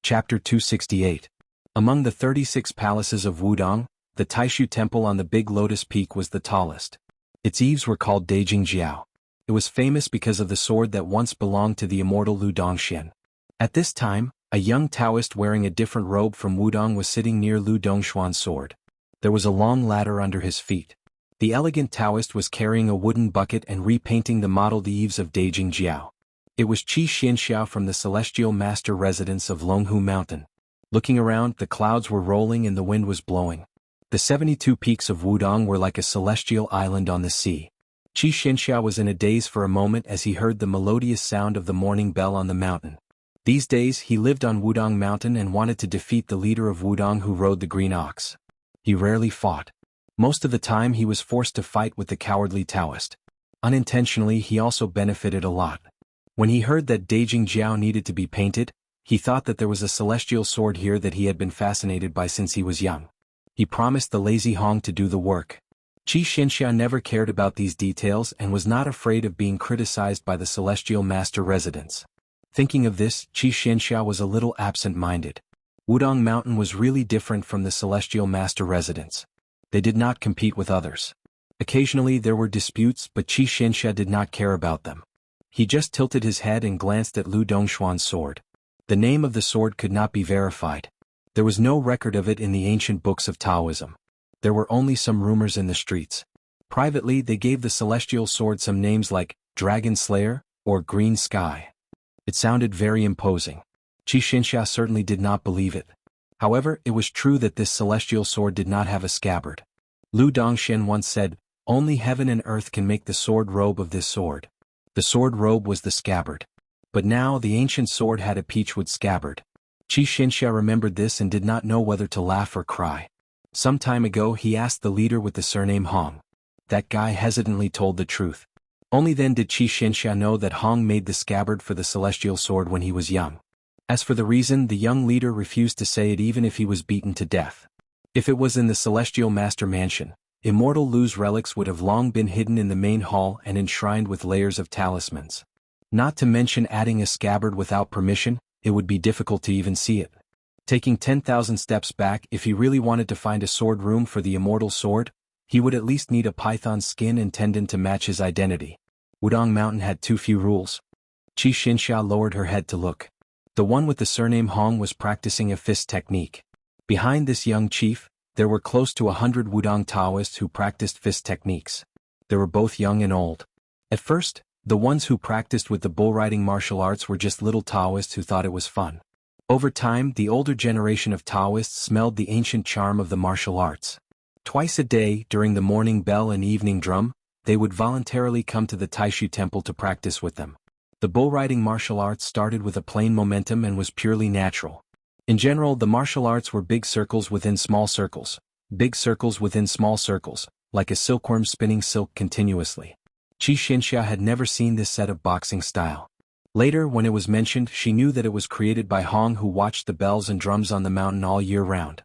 Chapter 268. Among the 36 palaces of Wudong, the Taishu Temple on the Big Lotus Peak was the tallest. Its eaves were called Dejingjiao. It was famous because of the sword that once belonged to the immortal Lu Dongxian. At this time, a young Taoist wearing a different robe from Wudong was sitting near Lu Dongshuan's sword. There was a long ladder under his feet. The elegant Taoist was carrying a wooden bucket and repainting the mottled eaves of Dejingjiao. It was Xianxia from the celestial master residence of Longhu Mountain. Looking around, the clouds were rolling and the wind was blowing. The 72 peaks of Wudong were like a celestial island on the sea. Xianxia was in a daze for a moment as he heard the melodious sound of the morning bell on the mountain. These days he lived on Wudong Mountain and wanted to defeat the leader of Wudong who rode the green ox. He rarely fought. Most of the time he was forced to fight with the cowardly Taoist. Unintentionally he also benefited a lot. When he heard that Dejingjiao needed to be painted, he thought that there was a celestial sword here that he had been fascinated by since he was young. He promised the lazy Hong to do the work. Xianxia never cared about these details and was not afraid of being criticized by the celestial master residents. Thinking of this, Xianxia was a little absent-minded. Wudong Mountain was really different from the celestial master residence. They did not compete with others. Occasionally there were disputes, but Xianxia did not care about them. He just tilted his head and glanced at Lu Dongshuan's sword. The name of the sword could not be verified. There was no record of it in the ancient books of Taoism. There were only some rumors in the streets. Privately they gave the celestial sword some names like Dragon Slayer or Green Sky. It sounded very imposing. Xianxia certainly did not believe it. However, it was true that this celestial sword did not have a scabbard. Lu Dongxian once said, "Only heaven and earth can make the sword robe of this sword." The sword robe was the scabbard. But now the ancient sword had a peachwood scabbard. Xianxia remembered this and did not know whether to laugh or cry. Some time ago he asked the leader with the surname Hong. That guy hesitantly told the truth. Only then did Xianxia know that Hong made the scabbard for the celestial sword when he was young. As for the reason, the young leader refused to say it even if he was beaten to death. If it was in the celestial master mansion, Immortal Lu's relics would have long been hidden in the main hall and enshrined with layers of talismans. Not to mention adding a scabbard without permission, it would be difficult to even see it. Taking 10,000 steps back, if he really wanted to find a sword room for the immortal sword, he would at least need a python's skin and tendon to match his identity. Wudong Mountain had too few rules. Xianxia lowered her head to look. The one with the surname Hong was practicing a fist technique. Behind this young chief, there were close to 100 Wudong Taoists who practiced fist techniques. They were both young and old. At first, the ones who practiced with the bull-riding martial arts were just little Taoists who thought it was fun. Over time, the older generation of Taoists smelled the ancient charm of the martial arts. Twice a day, during the morning bell and evening drum, they would voluntarily come to the Taishu temple to practice with them. The bull-riding martial arts started with a plain momentum and was purely natural. In general, the martial arts were big circles within small circles, big circles within small circles, like a silkworm spinning silk continuously. Xianxia had never seen this set of boxing style. Later, when it was mentioned, she knew that it was created by Hong, who watched the bells and drums on the mountain all year round.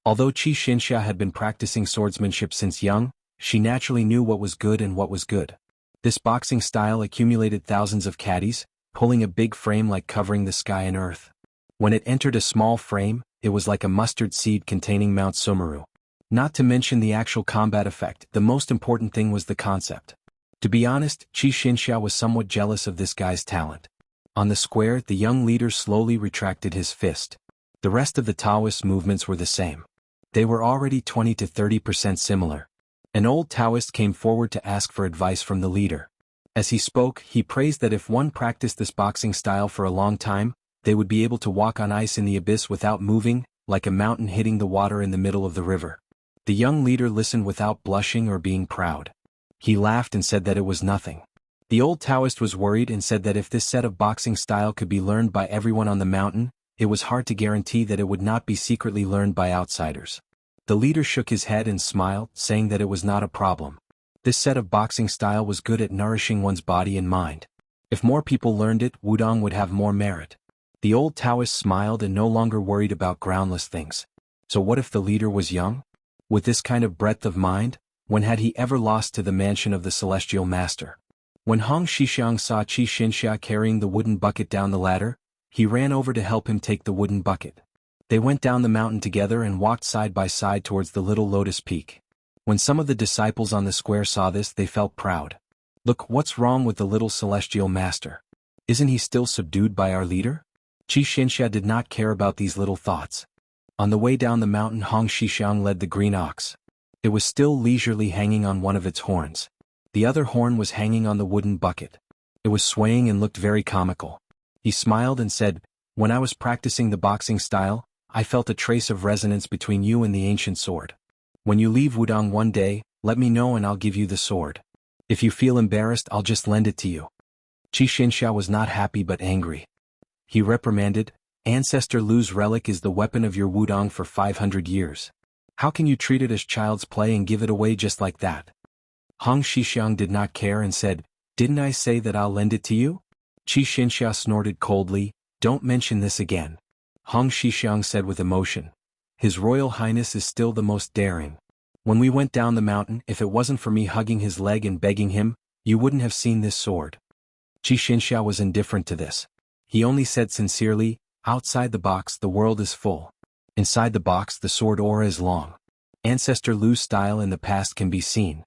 Although Xianxia had been practicing swordsmanship since young, she naturally knew what was good and what was good. This boxing style accumulated thousands of caddies, pulling a big frame like covering the sky and earth. When it entered a small frame, it was like a mustard seed containing Mount Sumeru. Not to mention the actual combat effect, the most important thing was the concept. To be honest, Xianxia was somewhat jealous of this guy's talent. On the square, the young leader slowly retracted his fist. The rest of the Taoist movements were the same. They were already 20 to 30% similar. An old Taoist came forward to ask for advice from the leader. As he spoke, he praised that if one practiced this boxing style for a long time, they would be able to walk on ice in the abyss without moving, like a mountain hitting the water in the middle of the river. The young leader listened without blushing or being proud. He laughed and said that it was nothing. The old Taoist was worried and said that if this set of boxing style could be learned by everyone on the mountain, it was hard to guarantee that it would not be secretly learned by outsiders. The leader shook his head and smiled, saying that it was not a problem. This set of boxing style was good at nourishing one's body and mind. If more people learned it, Wudong would have more merit. The old Taoist smiled and no longer worried about groundless things. So what if the leader was young? With this kind of breadth of mind, when had he ever lost to the mansion of the celestial master? When Hong Xixiang saw Xianxia carrying the wooden bucket down the ladder, he ran over to help him take the wooden bucket. They went down the mountain together and walked side by side towards the little lotus peak. When some of the disciples on the square saw this, they felt proud. Look, what's wrong with the little celestial master? Isn't he still subdued by our leader? Xianxia did not care about these little thoughts. On the way down the mountain, Hong Xixiang led the green ox. It was still leisurely hanging on one of its horns. The other horn was hanging on the wooden bucket. It was swaying and looked very comical. He smiled and said, "When I was practicing the boxing style, I felt a trace of resonance between you and the ancient sword. When you leave Wudong one day, let me know and I'll give you the sword. If you feel embarrassed, I'll just lend it to you." Xianxia was not happy but angry. He reprimanded, "Ancestor Lu's relic is the weapon of your Wudong for 500 years. How can you treat it as child's play and give it away just like that?" Hong Xixiang did not care and said, "Didn't I say that I'll lend it to you?" Xianxia snorted coldly, "Don't mention this again." Hong Xixiang said with emotion, "His Royal Highness is still the most daring. When we went down the mountain, if it wasn't for me hugging his leg and begging him, you wouldn't have seen this sword." Xianxia was indifferent to this. He only said sincerely, "Outside the box the world is full. Inside the box the sword aura is long. Ancestor Lu's style in the past can be seen."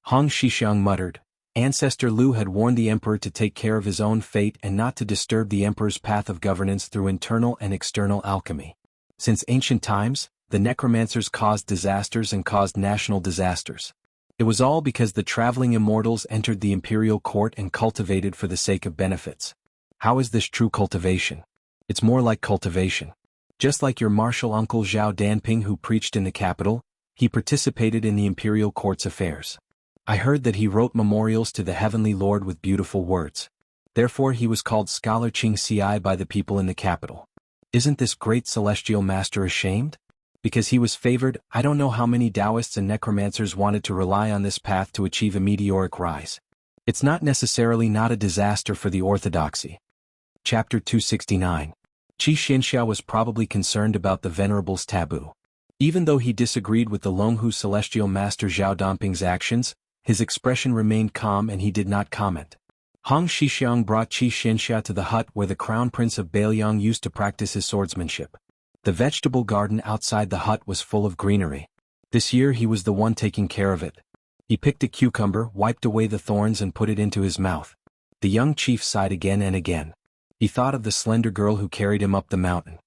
Hong Xixiang muttered. Ancestor Lu had warned the emperor to take care of his own fate and not to disturb the emperor's path of governance through internal and external alchemy. Since ancient times, the necromancers caused disasters and caused national disasters. It was all because the traveling immortals entered the imperial court and cultivated for the sake of benefits. How is this true cultivation? It's more like cultivation. Just like your martial uncle Zhao Danping who preached in the capital, he participated in the imperial court's affairs. I heard that he wrote memorials to the Heavenly Lord with beautiful words. Therefore he was called Scholar Xianxia by the people in the capital. Isn't this great celestial master ashamed? Because he was favored, I don't know how many Taoists and necromancers wanted to rely on this path to achieve a meteoric rise. It's not necessarily not a disaster for the orthodoxy. Chapter 269. Xianxia was probably concerned about the Venerable's taboo. Even though he disagreed with the Longhu celestial master Zhao Danping's actions, his expression remained calm and he did not comment. Hong Xixiang brought Xianxia to the hut where the crown prince of Beiliang used to practice his swordsmanship. The vegetable garden outside the hut was full of greenery. This year he was the one taking care of it. He picked a cucumber, wiped away the thorns and put it into his mouth. The young chief sighed again and again. He thought of the slender girl who carried him up the mountain.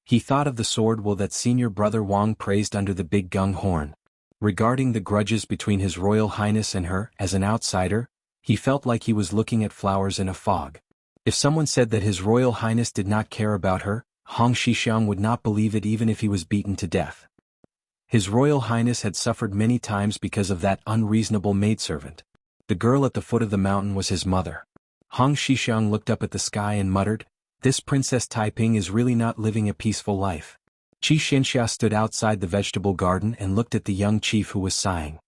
He thought of the sword will that senior brother Wang praised under the big gung horn. Regarding the grudges between His Royal Highness and her, as an outsider, he felt like he was looking at flowers in a fog. If someone said that His Royal Highness did not care about her, Hong Xixiang would not believe it even if he was beaten to death. His Royal Highness had suffered many times because of that unreasonable maidservant. The girl at the foot of the mountain was his mother. Hong Xixiang looked up at the sky and muttered, "This Princess Taiping is really not living a peaceful life." Xianxia stood outside the vegetable garden and looked at the young chief who was sighing.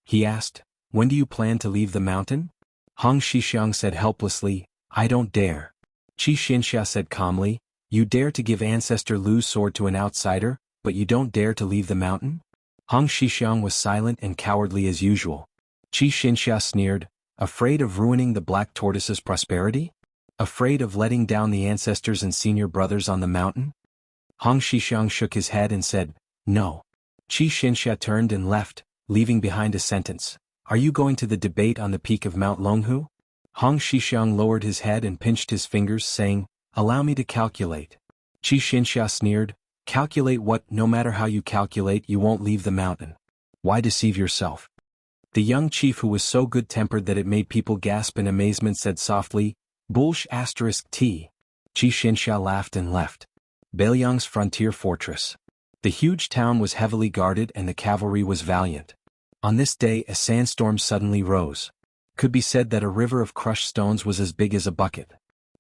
He asked, "When do you plan to leave the mountain?" Hong Xixiang said helplessly, "I don't dare." Xianxia said calmly, "You dare to give Ancestor Lu's sword to an outsider, but you don't dare to leave the mountain?" Hong Xixiang was silent and cowardly as usual. Xianxia sneered, "Afraid of ruining the Black Tortoise's prosperity? Afraid of letting down the ancestors and senior brothers on the mountain?" Hong Xixiang shook his head and said, "No." Xianxia turned and left, leaving behind a sentence, "Are you going to the debate on the peak of Mount Longhu?" Hong Xixiang lowered his head and pinched his fingers, saying, "Allow me to calculate." Xianxia sneered, "Calculate what? No matter how you calculate, you won't leave the mountain. Why deceive yourself?" The young chief, who was so good-tempered that it made people gasp in amazement, said softly, "Bullsh *t." Xianxia laughed and left. Beiliang's frontier fortress. The huge town was heavily guarded and the cavalry was valiant. On this day a sandstorm suddenly rose. Could be said that a river of crushed stones was as big as a bucket.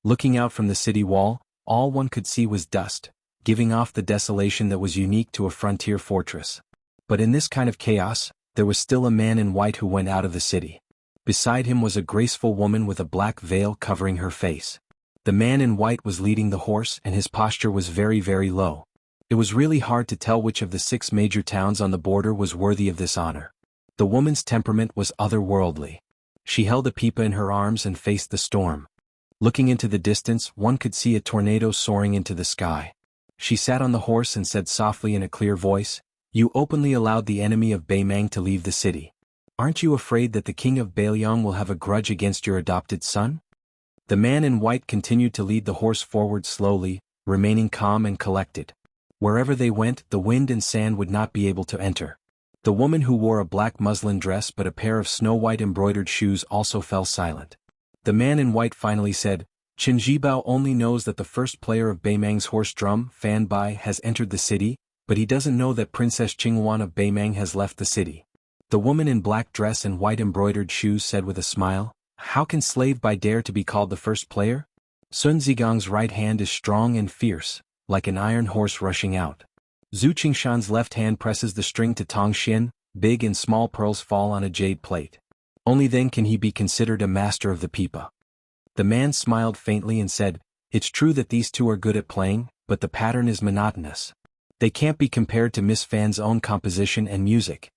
Looking out from the city wall, all one could see was dust, giving off the desolation that was unique to a frontier fortress. But in this kind of chaos, there was still a man in white who went out of the city. Beside him was a graceful woman with a black veil covering her face. The man in white was leading the horse and his posture was very, very low. It was really hard to tell which of the 6 major towns on the border was worthy of this honor. The woman's temperament was otherworldly. She held a pipa in her arms and faced the storm. Looking into the distance, one could see a tornado soaring into the sky. She sat on the horse and said softly in a clear voice, "You openly allowed the enemy of Beimang to leave the city. Aren't you afraid that the king of Beiliang will have a grudge against your adopted son?" The man in white continued to lead the horse forward slowly, remaining calm and collected. Wherever they went, the wind and sand would not be able to enter. The woman, who wore a black muslin dress but a pair of snow-white embroidered shoes, also fell silent. The man in white finally said, "Chen Zhibao only knows that the first player of Beimang's horse drum, Fan Bai, has entered the city, but he doesn't know that Princess Qingwan of Beimang has left the city." The woman in black dress and white embroidered shoes said with a smile, "How can Slave Bai dare to be called the first player? Sun Zigang's right hand is strong and fierce, like an iron horse rushing out. Zhu Qingshan's left hand presses the string to Tong Xin, big and small pearls fall on a jade plate. Only then can he be considered a master of the pipa." The man smiled faintly and said, "It's true that these two are good at playing, but the pattern is monotonous. They can't be compared to Miss Fan's own composition and music."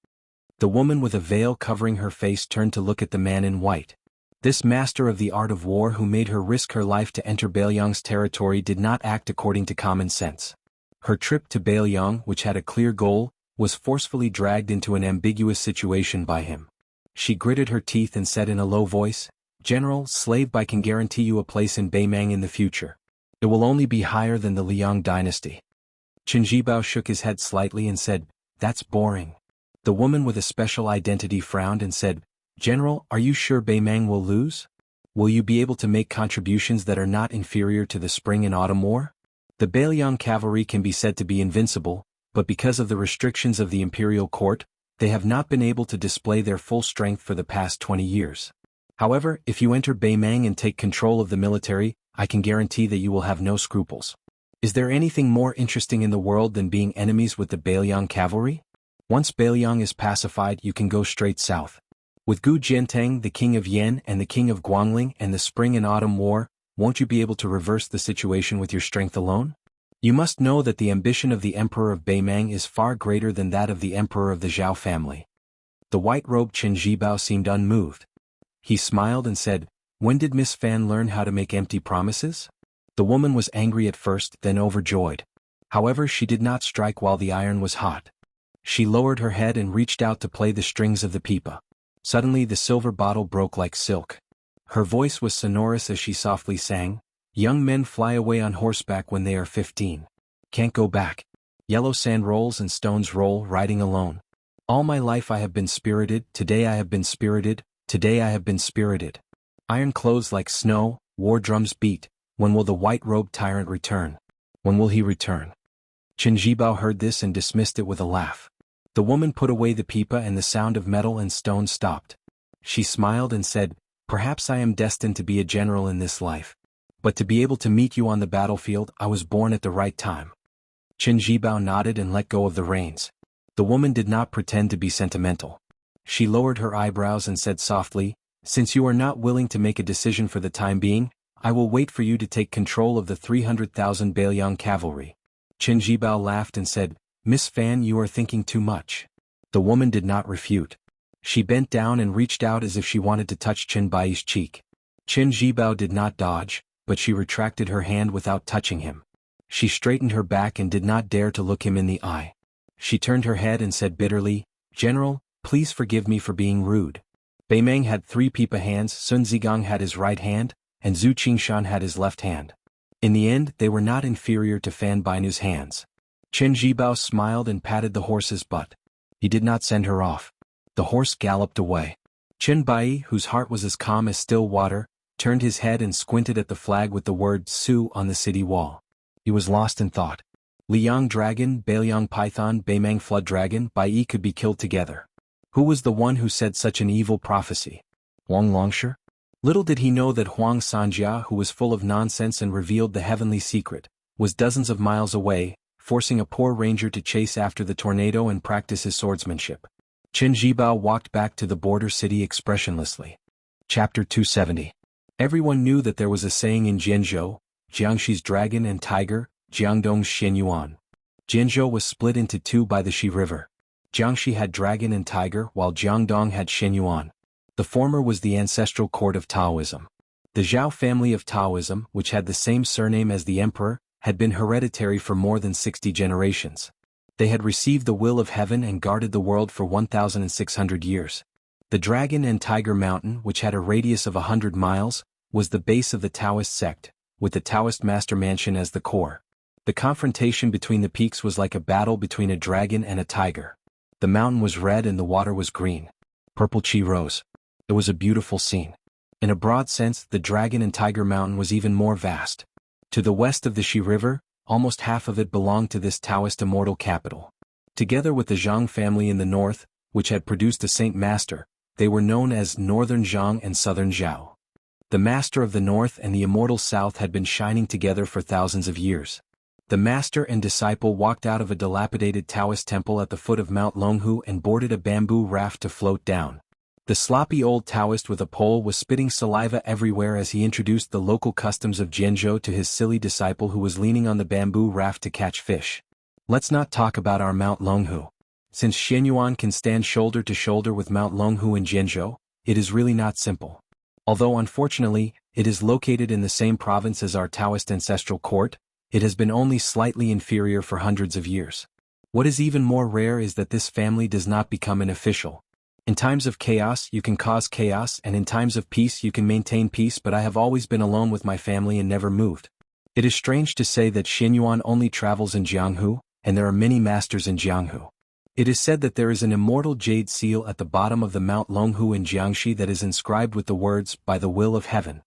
The woman with a veil covering her face turned to look at the man in white. This master of the art of war who made her risk her life to enter Beiliang's territory did not act according to common sense. Her trip to Beiliang, which had a clear goal, was forcefully dragged into an ambiguous situation by him. She gritted her teeth and said in a low voice, "General, Slave Bai can guarantee you a place in Beimang in the future. It will only be higher than the Liang dynasty." Chen Zhibao shook his head slightly and said, "That's boring." The woman with a special identity frowned and said, "General, are you sure Beimang will lose? Will you be able to make contributions that are not inferior to the spring and autumn war? The Beiliang cavalry can be said to be invincible, but because of the restrictions of the imperial court, they have not been able to display their full strength for the past 20 years. However, if you enter Beimang and take control of the military, I can guarantee that you will have no scruples. Is there anything more interesting in the world than being enemies with the Beiliang cavalry? Once Beiliang is pacified, you can go straight south. With Gu Jianteng, the king of Yan, and the king of Guangling, and the spring and autumn war, won't you be able to reverse the situation with your strength alone? You must know that the ambition of the emperor of Beimang is far greater than that of the emperor of the Zhao family." The white-robed Chen Zhibao seemed unmoved. He smiled and said, When did Miss Fan learn how to make empty promises? The woman was angry at first, then overjoyed. However, she did not strike while the iron was hot. She lowered her head and reached out to play the strings of the pipa. Suddenly the silver bottle broke like silk. Her voice was sonorous as she softly sang, "Young men fly away on horseback when they are 15. Can't go back. Yellow sand rolls and stones roll, riding alone. All my life I have been spirited, today I have been spirited, today I have been spirited. Iron clothes like snow, war drums beat, when will the white-robed tyrant return? When will he return?" Qin Zhibao heard this and dismissed it with a laugh. The woman put away the pipa and the sound of metal and stone stopped. She smiled and said, "Perhaps I am destined to be a general in this life. But to be able to meet you on the battlefield, I was born at the right time." Qin Zhibao nodded and let go of the reins. The woman did not pretend to be sentimental. She lowered her eyebrows and said softly, "Since you are not willing to make a decision for the time being, I will wait for you to take control of the 300,000 Bailiang cavalry." Qin Zhibao laughed and said, "Miss Fan, you are thinking too much." The woman did not refute. She bent down and reached out as if she wanted to touch Qin Bai's cheek. Qin Zhibao did not dodge, but she retracted her hand without touching him. She straightened her back and did not dare to look him in the eye. She turned her head and said bitterly, "General, please forgive me for being rude." Beimeng had 3 pipa hands, Sun Zigang had his right hand, and Zhu Qingshan had his left hand. In the end, they were not inferior to Fan Bainu's hands. Qin Zhibao smiled and patted the horse's butt. He did not send her off. The horse galloped away. Qin Bai, whose heart was as calm as still water, turned his head and squinted at the flag with the word Su on the city wall. He was lost in thought. Liang Dragon, Bailiang Python, Beimeng Flood Dragon, Bai could be killed together. Who was the one who said such an evil prophecy? Huang Longshi? Little did he know that Huang Sanjia, who was full of nonsense and revealed the heavenly secret, was dozens of miles away, forcing a poor ranger to chase after the tornado and practice his swordsmanship. Qin Zhibao walked back to the border city expressionlessly. Chapter 270. Everyone knew that there was a saying in Jianghu, Jiangxi's dragon and tiger, Jiangdong's Xianyuan. Jianghu was split into 2 by the Xi River. Jiangxi had dragon and tiger while Jiangdong had Xianyuan. The former was the ancestral court of Taoism. The Zhao family of Taoism, which had the same surname as the emperor, had been hereditary for more than 60 generations. They had received the will of heaven and guarded the world for 1,600 years. The Dragon and Tiger Mountain, which had a radius of 100 miles, was the base of the Taoist sect, with the Taoist master mansion as the core. The confrontation between the peaks was like a battle between a dragon and a tiger. The mountain was red and the water was green. Purple chi rose. It was a beautiful scene. In a broad sense, the Dragon and Tiger Mountain was even more vast. To the west of the Xi River, almost half of it belonged to this Taoist immortal capital. Together with the Zhang family in the north, which had produced a saint master, they were known as Northern Zhang and Southern Zhao. The master of the north and the immortal south had been shining together for thousands of years. The master and disciple walked out of a dilapidated Taoist temple at the foot of Mount Longhu and boarded a bamboo raft to float down. The sloppy old Taoist with a pole was spitting saliva everywhere as he introduced the local customs of Jianghu to his silly disciple who was leaning on the bamboo raft to catch fish. "Let's not talk about our Mount Longhu. Since Xianyuan can stand shoulder to shoulder with Mount Longhu in Jianghu, it is really not simple. Although unfortunately, it is located in the same province as our Taoist ancestral court, it has been only slightly inferior for hundreds of years. What is even more rare is that this family does not become an official. In times of chaos you can cause chaos and in times of peace you can maintain peace, but I have always been alone with my family and never moved. It is strange to say that Xianyuan only travels in Jianghu, and there are many masters in Jianghu. It is said that there is an immortal jade seal at the bottom of the Mount Longhu in Jiangxi that is inscribed with the words, "By the will of heaven."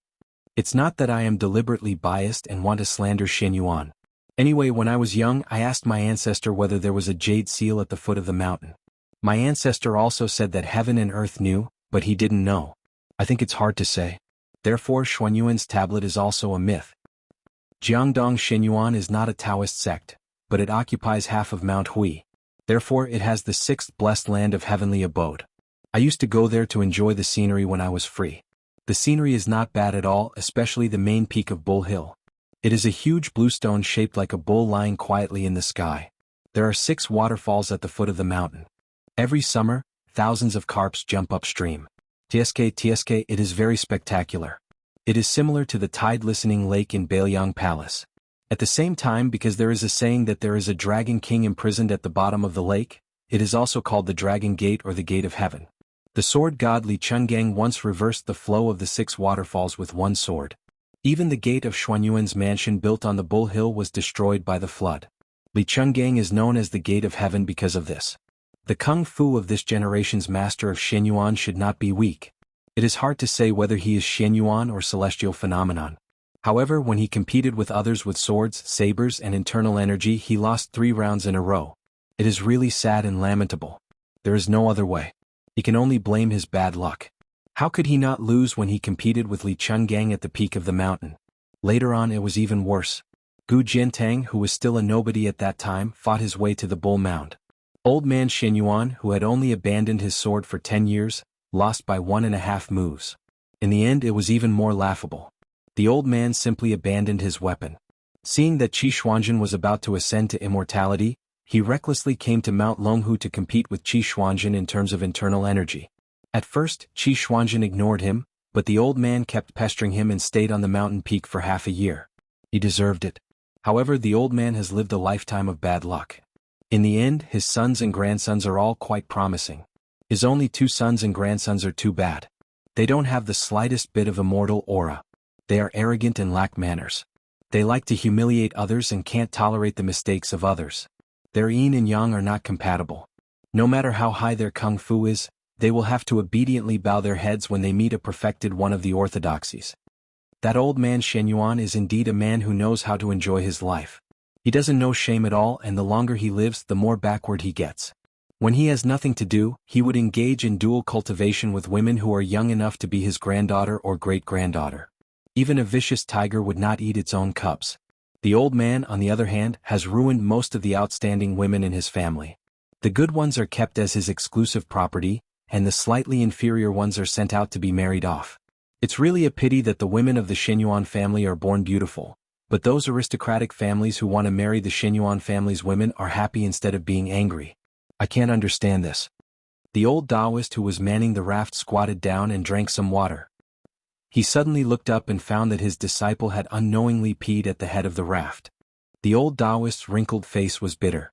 It's not that I am deliberately biased and want to slander Xianyuan. Anyway, when I was young I asked my ancestor whether there was a jade seal at the foot of the mountain. My ancestor also said that heaven and earth knew, but he didn't know. I think it's hard to say. Therefore Xuanyuan's tablet is also a myth. Jiangdong Xianyuan is not a Taoist sect, but it occupies half of Mount Hui. Therefore it has the 6th blessed land of heavenly abode. I used to go there to enjoy the scenery when I was free. The scenery is not bad at all, especially the main peak of Bull Hill. It is a huge blue stone shaped like a bull lying quietly in the sky. There are 6 waterfalls at the foot of the mountain. Every summer, thousands of carps jump upstream. TSK, it is very spectacular. It is similar to the tide-listening lake in Bailiang Palace. At the same time, because there is a saying that there is a dragon king imprisoned at the bottom of the lake, it is also called the Dragon Gate or the Gate of Heaven. The sword god Li Chungang once reversed the flow of the 6 waterfalls with one sword. Even the gate of Xuanyuan's mansion built on the Bull Hill was destroyed by the flood. Li Chungang is known as the Gate of Heaven because of this. The kung fu of this generation's master of Xianyuan should not be weak. It is hard to say whether he is Xianyuan or celestial phenomenon. However, when he competed with others with swords, sabers and internal energy, he lost 3 rounds in a row. It is really sad and lamentable. There is no other way. He can only blame his bad luck. How could he not lose when he competed with Li Chungang at the peak of the mountain? Later on it was even worse. Gu Jiantang, who was still a nobody at that time, fought his way to the Bull Mound. Old man Xianyuan, who had only abandoned his sword for 10 years, lost by 1.5 moves. In the end it was even more laughable. The old man simply abandoned his weapon. Seeing that Qi Xuanzhen was about to ascend to immortality, he recklessly came to Mount Longhu to compete with Qi Xuanzhen in terms of internal energy. At first, Qi Xuanzhen ignored him, but the old man kept pestering him and stayed on the mountain peak for half a year. He deserved it. However, the old man has lived a lifetime of bad luck. In the end, his sons and grandsons are all quite promising. His only 2 sons and grandsons are too bad. They don't have the slightest bit of immortal aura. They are arrogant and lack manners. They like to humiliate others and can't tolerate the mistakes of others. Their yin and yang are not compatible. No matter how high their kung fu is, they will have to obediently bow their heads when they meet a perfected one of the orthodoxies. That old man Xianyuan is indeed a man who knows how to enjoy his life. He doesn't know shame at all, and the longer he lives, the more backward he gets. When he has nothing to do, he would engage in dual cultivation with women who are young enough to be his granddaughter or great-granddaughter. Even a vicious tiger would not eat its own cubs. The old man, on the other hand, has ruined most of the outstanding women in his family. The good ones are kept as his exclusive property, and the slightly inferior ones are sent out to be married off. It's really a pity that the women of the Xianyuan family are born beautiful, but those aristocratic families who want to marry the Xianyuan family's women are happy instead of being angry. I can't understand this. The old Taoist who was manning the raft squatted down and drank some water. He suddenly looked up and found that his disciple had unknowingly peed at the head of the raft. The old Taoist's wrinkled face was bitter.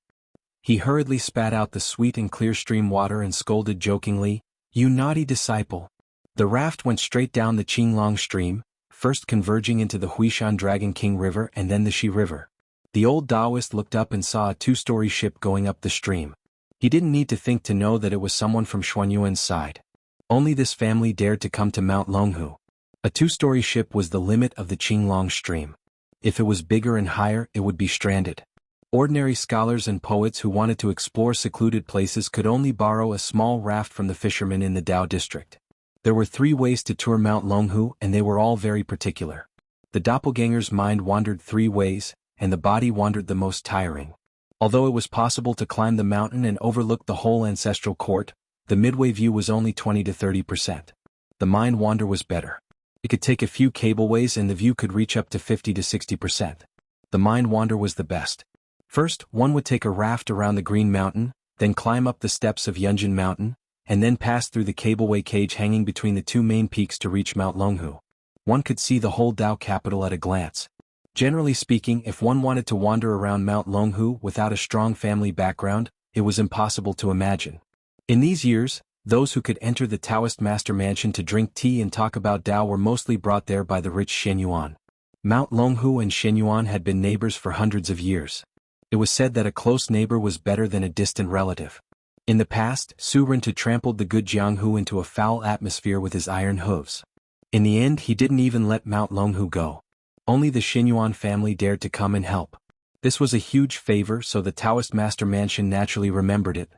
He hurriedly spat out the sweet and clear stream water and scolded jokingly, "You naughty disciple." The raft went straight down the Qinglong stream, first converging into the Huishan Dragon King River and then the Shi River. The old Taoist looked up and saw a 2-story ship going up the stream. He didn't need to think to know that it was someone from Xuanyuan's side. Only this family dared to come to Mount Longhu. A 2-story ship was the limit of the Qinglong stream. If it was bigger and higher, it would be stranded. Ordinary scholars and poets who wanted to explore secluded places could only borrow a small raft from the fishermen in the Dao district. There were 3 ways to tour Mount Longhu, and they were all very particular. The doppelganger's mind wandered 3 ways, and the body wandered the most tiring. Although it was possible to climb the mountain and overlook the whole ancestral court, the midway view was only 20 to 30%. The mind wander was better. It could take a few cableways and the view could reach up to 50 to 60%. The mind wander was the best. First, one would take a raft around the Green Mountain, then climb up the steps of Yunjin Mountain, and then pass through the cableway cage hanging between the 2 main peaks to reach Mount Longhu. One could see the whole Dao capital at a glance. Generally speaking, if one wanted to wander around Mount Longhu without a strong family background, it was impossible to imagine. In these years, those who could enter the Taoist master mansion to drink tea and talk about Dao were mostly brought there by the rich Xianyuan. Mount Longhu and Xianyuan had been neighbors for hundreds of years. It was said that a close neighbor was better than a distant relative. In the past, Su Rintu trampled the good Jianghu into a foul atmosphere with his iron hooves. In the end, he didn't even let Mount Longhu go. Only the Xianyuan family dared to come and help. This was a huge favor, so the Taoist master mansion naturally remembered it.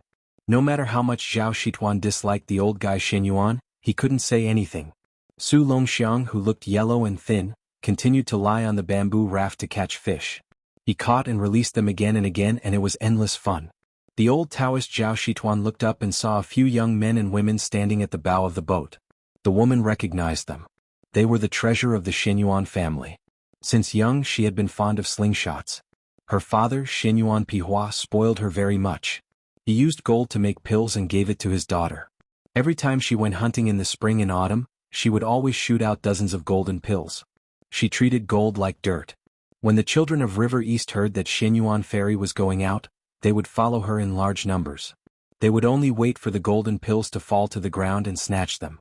No matter how much Zhao Shituan disliked the old guy Xianyuan, he couldn't say anything. Su Longxiang, who looked yellow and thin, continued to lie on the bamboo raft to catch fish. He caught and released them again and again, and it was endless fun. The old Taoist Zhao Shituan looked up and saw a few young men and women standing at the bow of the boat. The woman recognized them. They were the treasure of the Xianyuan family. Since young, she had been fond of slingshots. Her father, Xianyuan Pihua, spoiled her very much. He used gold to make pills and gave it to his daughter. Every time she went hunting in the spring and autumn, she would always shoot out dozens of golden pills. She treated gold like dirt. When the children of River East heard that Xianyuan Fairy was going out, they would follow her in large numbers. They would only wait for the golden pills to fall to the ground and snatch them.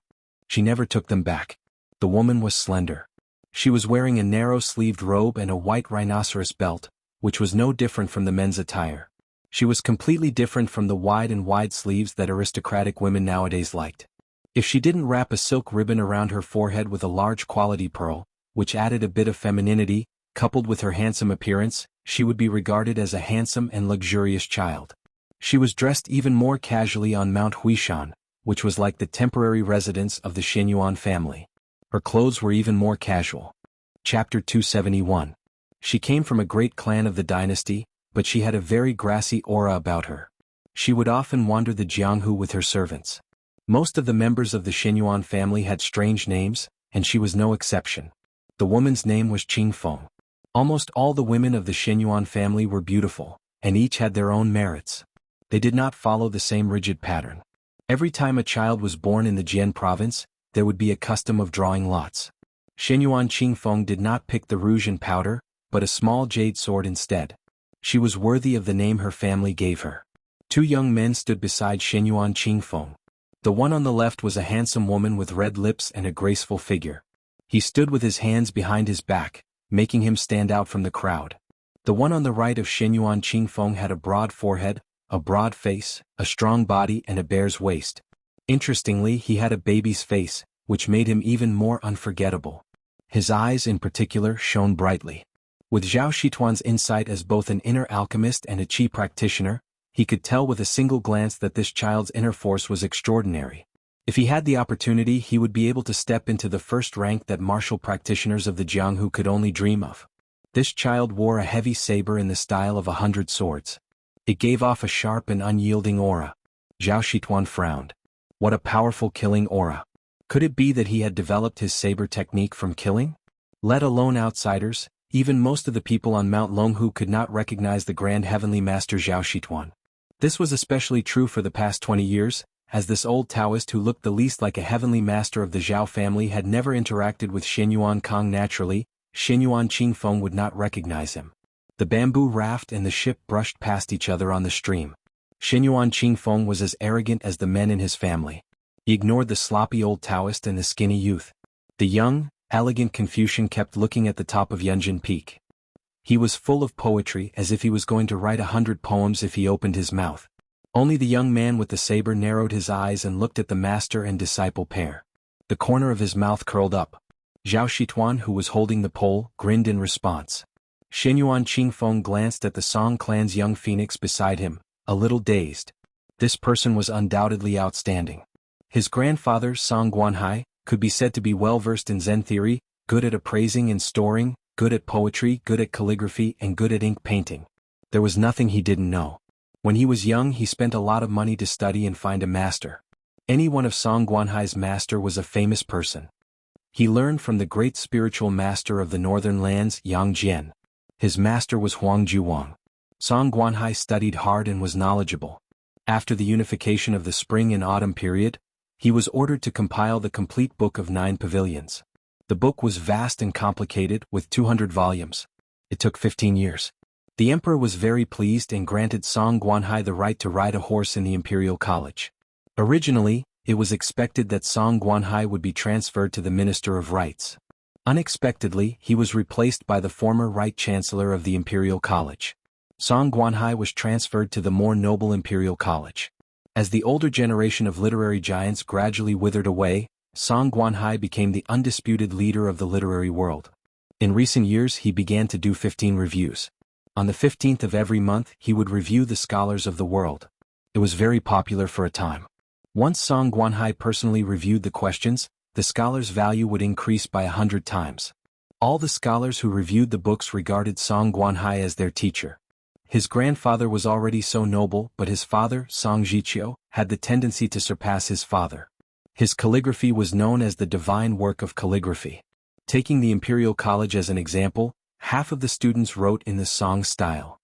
She never took them back. The woman was slender. She was wearing a narrow-sleeved robe and a white rhinoceros belt, which was no different from the men's attire. She was completely different from the wide sleeves that aristocratic women nowadays liked. If she didn't wrap a silk ribbon around her forehead with a large quality pearl, which added a bit of femininity, coupled with her handsome appearance, she would be regarded as a handsome and luxurious child. She was dressed even more casually on Mount Huishan, which was like the temporary residence of the Xianyuan family. Her clothes were even more casual. Chapter 271. She came from a great clan of the dynasty, but she had a very grassy aura about her. She would often wander the Jianghu with her servants. Most of the members of the Xianyuan family had strange names, and she was no exception. The woman's name was Qingfeng. Almost all the women of the Xianyuan family were beautiful, and each had their own merits. They did not follow the same rigid pattern. Every time a child was born in the Jian province, there would be a custom of drawing lots. Xianyuan Qingfeng did not pick the rouge and powder, but a small jade sword instead. She was worthy of the name her family gave her. Two young men stood beside Xianyuan Qingfeng. The one on the left was a handsome woman with red lips and a graceful figure. He stood with his hands behind his back, making him stand out from the crowd. The one on the right of Xianyuan Qingfeng had a broad forehead, a broad face, a strong body and a bear's waist. Interestingly, he had a baby's face, which made him even more unforgettable. His eyes in particular shone brightly. With Zhao Shituan's insight as both an inner alchemist and a chi practitioner, he could tell with a single glance that this child's inner force was extraordinary. If he had the opportunity, he would be able to step into the first rank that martial practitioners of the Jianghu could only dream of. This child wore a heavy saber in the style of 100 swords. It gave off a sharp and unyielding aura. Zhao Shituan frowned. What a powerful killing aura. Could it be that he had developed his saber technique from killing? Let alone outsiders, even most of the people on Mount Longhu could not recognize the Grand Heavenly Master Zhao Shituan. This was especially true for the past 20 years, as this old Taoist who looked the least like a heavenly master of the Zhao family had never interacted with Xianyuan Kong naturally. Xianyuan Qingfeng would not recognize him. The bamboo raft and the ship brushed past each other on the stream. Xianyuan Qingfeng was as arrogant as the men in his family. He ignored the sloppy old Taoist and the skinny youth. The young, elegant Confucian kept looking at the top of Yunjin Peak. He was full of poetry, as if he was going to write 100 poems if he opened his mouth. Only the young man with the saber narrowed his eyes and looked at the master and disciple pair. The corner of his mouth curled up. Zhao Shituan, who was holding the pole, grinned in response. Xianyuan Qingfeng glanced at the Song clan's young phoenix beside him, a little dazed. This person was undoubtedly outstanding. His grandfather, Song Guanhai, could be said to be well-versed in Zen theory, good at appraising and storing, good at poetry, good at calligraphy, and good at ink painting. There was nothing he didn't know. When he was young, he spent a lot of money to study and find a master. Any one of Song Guanhai's master was a famous person. He learned from the great spiritual master of the northern lands, Yang Jian. His master was Huang Juwang. Song Guanhai studied hard and was knowledgeable. After the unification of the spring and autumn period, he was ordered to compile the complete book of 9 pavilions. The book was vast and complicated, with 200 volumes. It took 15 years. The emperor was very pleased and granted Song Guanhai the right to ride a horse in the imperial college. Originally, it was expected that Song Guanhai would be transferred to the Minister of Rites. Unexpectedly, he was replaced by the former Right Chancellor of the Imperial College. Song Guanhai was transferred to the more noble Imperial College. As the older generation of literary giants gradually withered away, Song Guanhai became the undisputed leader of the literary world. In recent years, he began to do 15 reviews. On the 15th of every month, he would review the scholars of the world. It was very popular for a time. Once Song Guanhai personally reviewed the questions, the scholar's value would increase by 100 times. All the scholars who reviewed the books regarded Song Guanhai as their teacher. His grandfather was already so noble, but his father, Song Zhiqiu, had the tendency to surpass his father. His calligraphy was known as the divine work of calligraphy. Taking the Imperial College as an example, half of the students wrote in the Song style.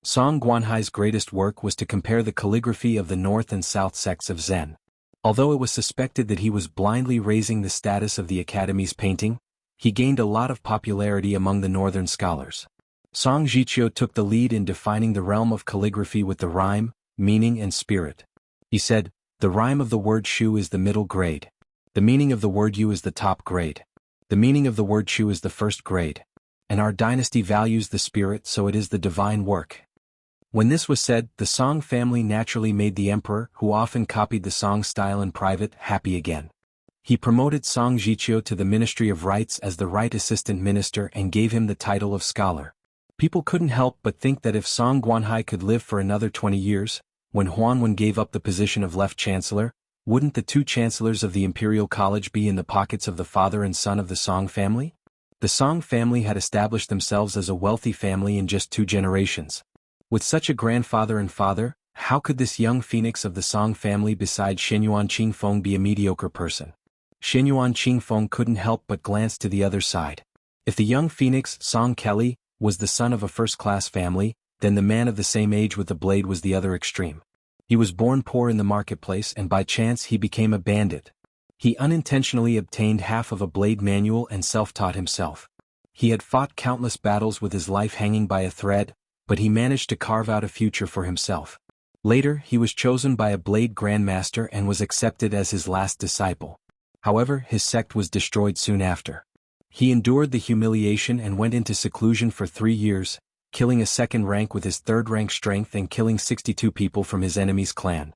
Song Guanhai's greatest work was to compare the calligraphy of the North and South sects of Zen. Although it was suspected that he was blindly raising the status of the Academy's painting, he gained a lot of popularity among the northern scholars. Song Jiqiu took the lead in defining the realm of calligraphy with the rhyme, meaning and spirit. He said, "The rhyme of the word shu is the middle grade. The meaning of the word yu is the top grade. The meaning of the word chu is the first grade. And our dynasty values the spirit, so it is the divine work." When this was said, the Song family naturally made the emperor, who often copied the Song style in private, happy again. He promoted Song Jiqiu to the Ministry of Rites as the Right Assistant Minister and gave him the title of scholar. People couldn't help but think that if Song Guanhai could live for another 20 years, when Huanwen gave up the position of left chancellor, wouldn't the two chancellors of the Imperial College be in the pockets of the father and son of the Song family? The Song family had established themselves as a wealthy family in just 2 generations. With such a grandfather and father, how could this young phoenix of the Song family besides Shenyuan Qingfeng be a mediocre person? Shenyuan Qingfeng couldn't help but glance to the other side. If the young phoenix, Song Kelly, was the son of a first-class family, then the man of the same age with the blade was the other extreme. He was born poor in the marketplace and by chance he became a bandit. He unintentionally obtained half of a blade manual and self-taught himself. He had fought countless battles with his life hanging by a thread, but he managed to carve out a future for himself. Later, he was chosen by a blade grandmaster and was accepted as his last disciple. However, his sect was destroyed soon after. He endured the humiliation and went into seclusion for 3 years, killing a second rank with his third rank strength and killing 62 people from his enemy's clan.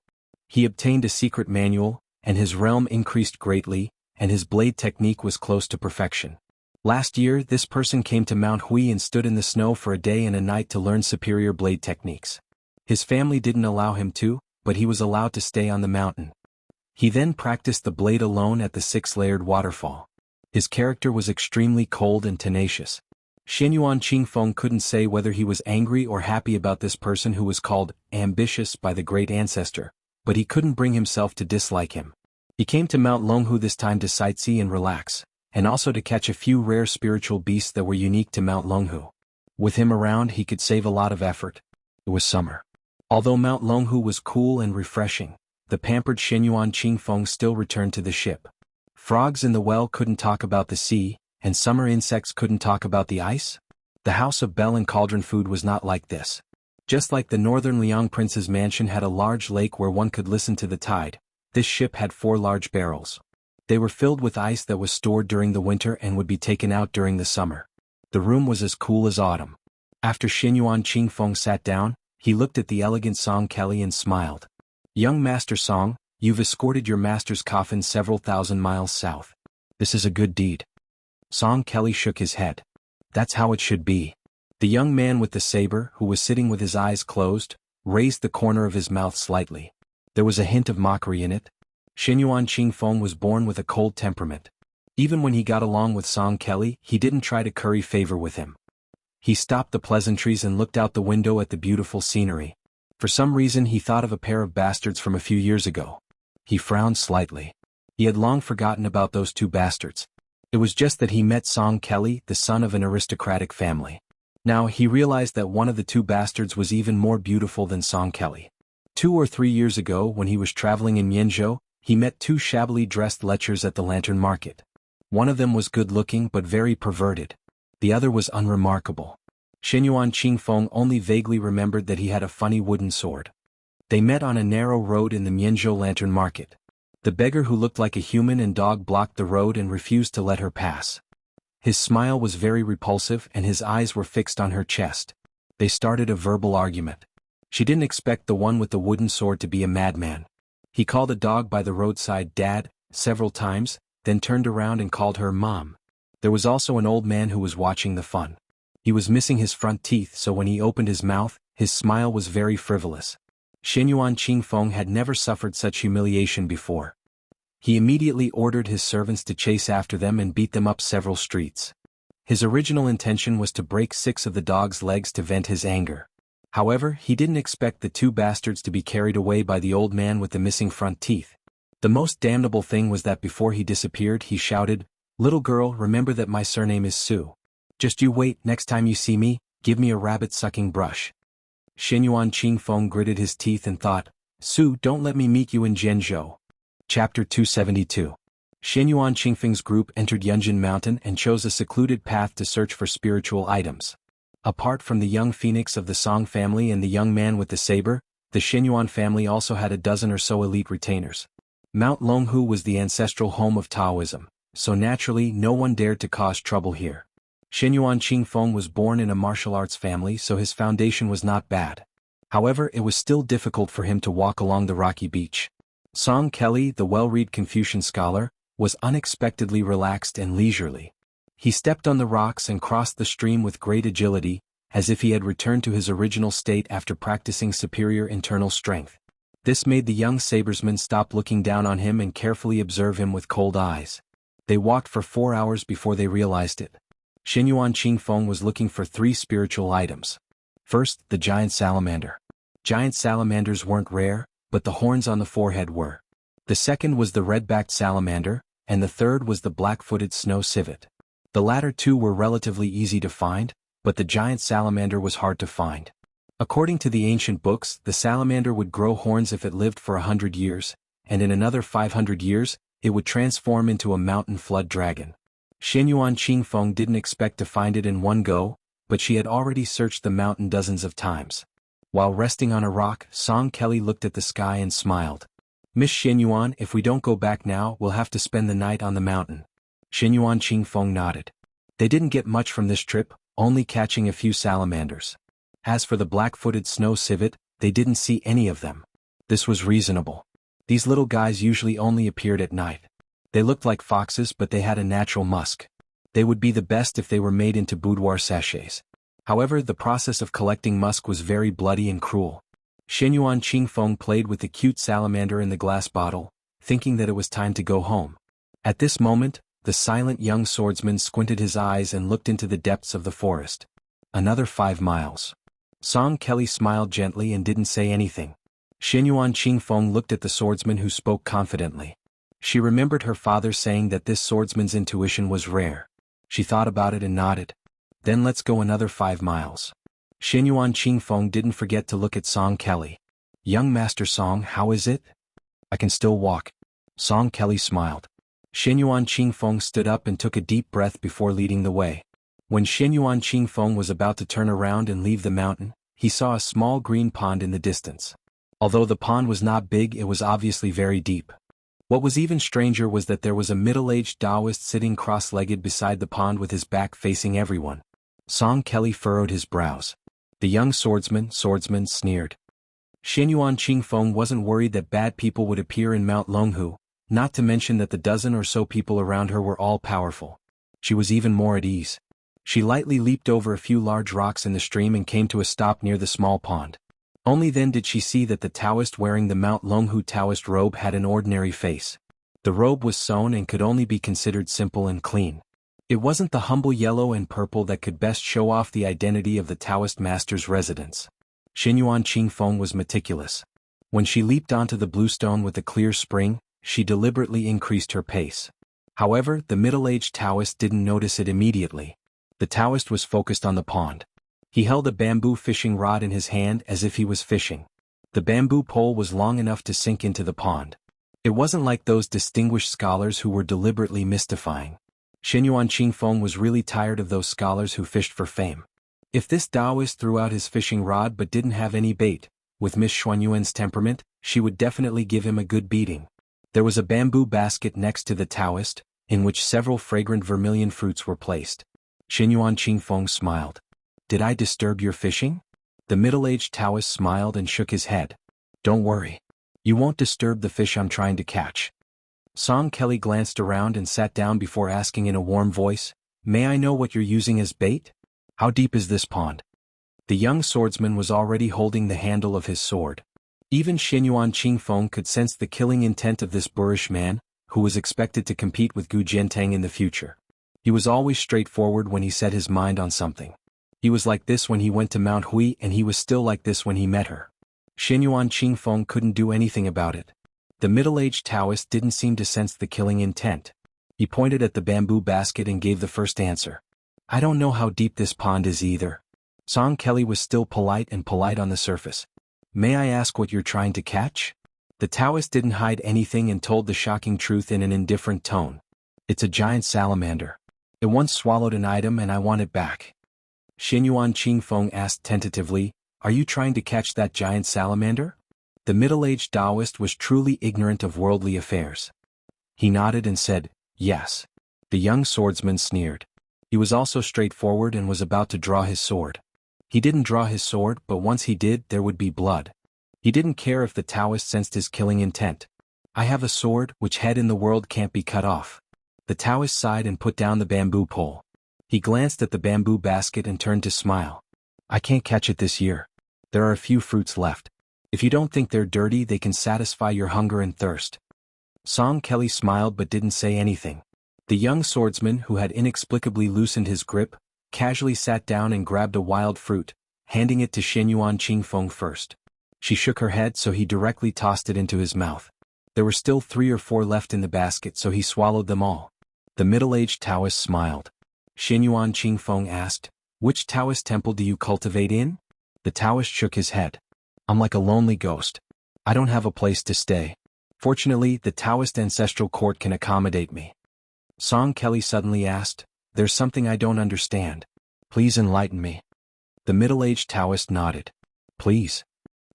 He obtained a secret manual, and his realm increased greatly, and his blade technique was close to perfection. Last year, this person came to Mount Hui and stood in the snow for a day and a night to learn superior blade techniques. His family didn't allow him to, but he was allowed to stay on the mountain. He then practiced the blade alone at the 6-layered waterfall. His character was extremely cold and tenacious. Shenyuan Qingfeng couldn't say whether he was angry or happy about this person who was called ambitious by the great ancestor, but he couldn't bring himself to dislike him. He came to Mount Longhu this time to sightsee and relax, and also to catch a few rare spiritual beasts that were unique to Mount Longhu. With him around he could save a lot of effort. It was summer. Although Mount Longhu was cool and refreshing, the pampered Shenyuan Qingfeng still returned to the ship. Frogs in the well couldn't talk about the sea, and summer insects couldn't talk about the ice? The House of Bell and Cauldron food was not like this. Just like the northern Liang prince's mansion had a large lake where one could listen to the tide, this ship had 4 large barrels. They were filled with ice that was stored during the winter and would be taken out during the summer. The room was as cool as autumn. After Shenyuan Qingfeng sat down, he looked at the elegant Song Kelly and smiled. "Young Master Song, you've escorted your master's coffin several thousand miles south. This is a good deed." Song Kelly shook his head. "That's how it should be." The young man with the saber, who was sitting with his eyes closed, raised the corner of his mouth slightly. There was a hint of mockery in it. Shenyuan Qingfeng was born with a cold temperament. Even when he got along with Song Kelly, he didn't try to curry favor with him. He stopped the pleasantries and looked out the window at the beautiful scenery. For some reason he thought of a pair of bastards from a few years ago. He frowned slightly. He had long forgotten about those 2 bastards. It was just that he met Song Kelly, the son of an aristocratic family. Now he realized that one of the 2 bastards was even more beautiful than Song Kelly. 2 or 3 years ago, when he was traveling in Mianzhou, he met 2 shabbily dressed lechers at the lantern market. One of them was good-looking but very perverted. The other was unremarkable. Shenyuan Qingfeng only vaguely remembered that he had a funny wooden sword. They met on a narrow road in the Mianzhou lantern market. The beggar who looked like a human and dog blocked the road and refused to let her pass. His smile was very repulsive and his eyes were fixed on her chest. They started a verbal argument. She didn't expect the one with the wooden sword to be a madman. He called a dog by the roadside "Dad" several times, then turned around and called her "Mom." There was also an old man who was watching the fun. He was missing his front teeth, so when he opened his mouth, his smile was very frivolous. Shenyuan Qingfeng had never suffered such humiliation before. He immediately ordered his servants to chase after them and beat them up several streets. His original intention was to break 6 of the dog's legs to vent his anger. However, he didn't expect the 2 bastards to be carried away by the old man with the missing front teeth. The most damnable thing was that before he disappeared he shouted, "Little girl, remember that my surname is Su. Just you wait, next time you see me, give me a rabbit-sucking brush." Shenyuan Qingfeng gritted his teeth and thought, "Su, don't let me meet you in Jianghu." Chapter 272. Xianyuan Qingfeng's group entered Yunjin Mountain and chose a secluded path to search for spiritual items. Apart from the young phoenix of the Song family and the young man with the saber, the Xianyuan family also had a dozen or so elite retainers. Mount Longhu was the ancestral home of Taoism, so naturally no one dared to cause trouble here. Xianyuan Qingfeng was born in a martial arts family, so his foundation was not bad. However, it was still difficult for him to walk along the rocky beach. Song Kelly, the well-read Confucian scholar, was unexpectedly relaxed and leisurely. He stepped on the rocks and crossed the stream with great agility, as if he had returned to his original state after practicing superior internal strength. This made the young sabersmen stop looking down on him and carefully observe him with cold eyes. They walked for 4 hours before they realized it. Xianyuan Qingfeng was looking for 3 spiritual items. First, the giant salamander. Giant salamanders weren't rare, but the horns on the forehead were. The second was the red-backed salamander, and the third was the black-footed snow civet. The latter two were relatively easy to find, but the giant salamander was hard to find. According to the ancient books, the salamander would grow horns if it lived for 100 years, and in another 500 years, it would transform into a mountain flood dragon. Xianyuan Qingfeng didn't expect to find it in one go, but she had already searched the mountain dozens of times. While resting on a rock, Song Kelly looked at the sky and smiled. "Miss Xianyuan, if we don't go back now, we'll have to spend the night on the mountain." Xianyuan Qingfeng nodded. They didn't get much from this trip, only catching a few salamanders. As for the black-footed snow civet, they didn't see any of them. This was reasonable. These little guys usually only appeared at night. They looked like foxes, but they had a natural musk. They would be the best if they were made into boudoir sachets. However, the process of collecting musk was very bloody and cruel. Xianyuan Qingfeng played with the cute salamander in the glass bottle, thinking that it was time to go home. At this moment, the silent young swordsman squinted his eyes and looked into the depths of the forest. Another 5 miles. Song Kelly smiled gently and didn't say anything. Xianyuan Qingfeng looked at the swordsman who spoke confidently. She remembered her father saying that this swordsman's intuition was rare. She thought about it and nodded. "Then let's go another 5 miles. Xianyuan Qingfeng didn't forget to look at Song Kelly. "Young Master Song, how is it?" "I can still walk." Song Kelly smiled. Xianyuan Qingfeng stood up and took a deep breath before leading the way. When Xianyuan Qingfeng was about to turn around and leave the mountain, he saw a small green pond in the distance. Although the pond was not big, it was obviously very deep. What was even stranger was that there was a middle-aged Taoist sitting cross-legged beside the pond with his back facing everyone. Song Kelly furrowed his brows. The young swordsman sneered. Xianyuan Qingfeng wasn't worried that bad people would appear in Mount Longhu, not to mention that the dozen or so people around her were all powerful. She was even more at ease. She lightly leaped over a few large rocks in the stream and came to a stop near the small pond. Only then did she see that the Taoist wearing the Mount Longhu Taoist robe had an ordinary face. The robe was sewn and could only be considered simple and clean. It wasn't the humble yellow and purple that could best show off the identity of the Taoist master's residence. Xianyuan Qingfeng was meticulous. When she leaped onto the bluestone with a clear spring, she deliberately increased her pace. However, the middle-aged Taoist didn't notice it immediately. The Taoist was focused on the pond. He held a bamboo fishing rod in his hand as if he was fishing. The bamboo pole was long enough to sink into the pond. It wasn't like those distinguished scholars who were deliberately mystifying. Xianyuan Qingfeng was really tired of those scholars who fished for fame. If this Taoist threw out his fishing rod but didn't have any bait, with Miss Xuanyuan's temperament, she would definitely give him a good beating. There was a bamboo basket next to the Taoist, in which several fragrant vermilion fruits were placed. Xianyuan Qingfeng smiled. "Did I disturb your fishing?" The middle-aged Taoist smiled and shook his head. "Don't worry. You won't disturb the fish I'm trying to catch." Song Kelly glanced around and sat down before asking in a warm voice, "May I know what you're using as bait? How deep is this pond?" The young swordsman was already holding the handle of his sword. Even Xianyuan Qingfeng could sense the killing intent of this boorish man, who was expected to compete with Gu Jiantang in the future. He was always straightforward when he set his mind on something. He was like this when he went to Mount Hui, and he was still like this when he met her. Xianyuan Qingfeng couldn't do anything about it. The middle-aged Taoist didn't seem to sense the killing intent. He pointed at the bamboo basket and gave the first answer. "I don't know how deep this pond is either." Song Kelly was still polite on the surface. "May I ask what you're trying to catch?" The Taoist didn't hide anything and told the shocking truth in an indifferent tone. It's a giant salamander. It once swallowed an item and I want it back. Xinyuan Qingfeng asked tentatively, "Are you trying to catch that giant salamander?" The middle-aged Taoist was truly ignorant of worldly affairs. He nodded and said, "Yes." The young swordsman sneered. He was also straightforward and was about to draw his sword. He didn't draw his sword, but once he did, there would be blood. He didn't care if the Taoist sensed his killing intent. "I have a sword, which head in the world can't be cut off." The Taoist sighed and put down the bamboo pole. He glanced at the bamboo basket and turned to smile. "I can't catch it this year. There are a few fruits left. If you don't think they're dirty, they can satisfy your hunger and thirst." Song Kelly smiled but didn't say anything. The young swordsman, who had inexplicably loosened his grip, casually sat down and grabbed a wild fruit, handing it to Xinyuan Qingfeng first. She shook her head, so he directly tossed it into his mouth. There were still 3 or 4 left in the basket, so he swallowed them all. The middle-aged Taoist smiled. Xinyuan Qingfeng asked, "Which Taoist temple do you cultivate in?" The Taoist shook his head. "I'm like a lonely ghost. I don't have a place to stay. Fortunately, the Taoist ancestral court can accommodate me." Song Kelly suddenly asked, "There's something I don't understand. Please enlighten me." The middle-aged Taoist nodded. "Please."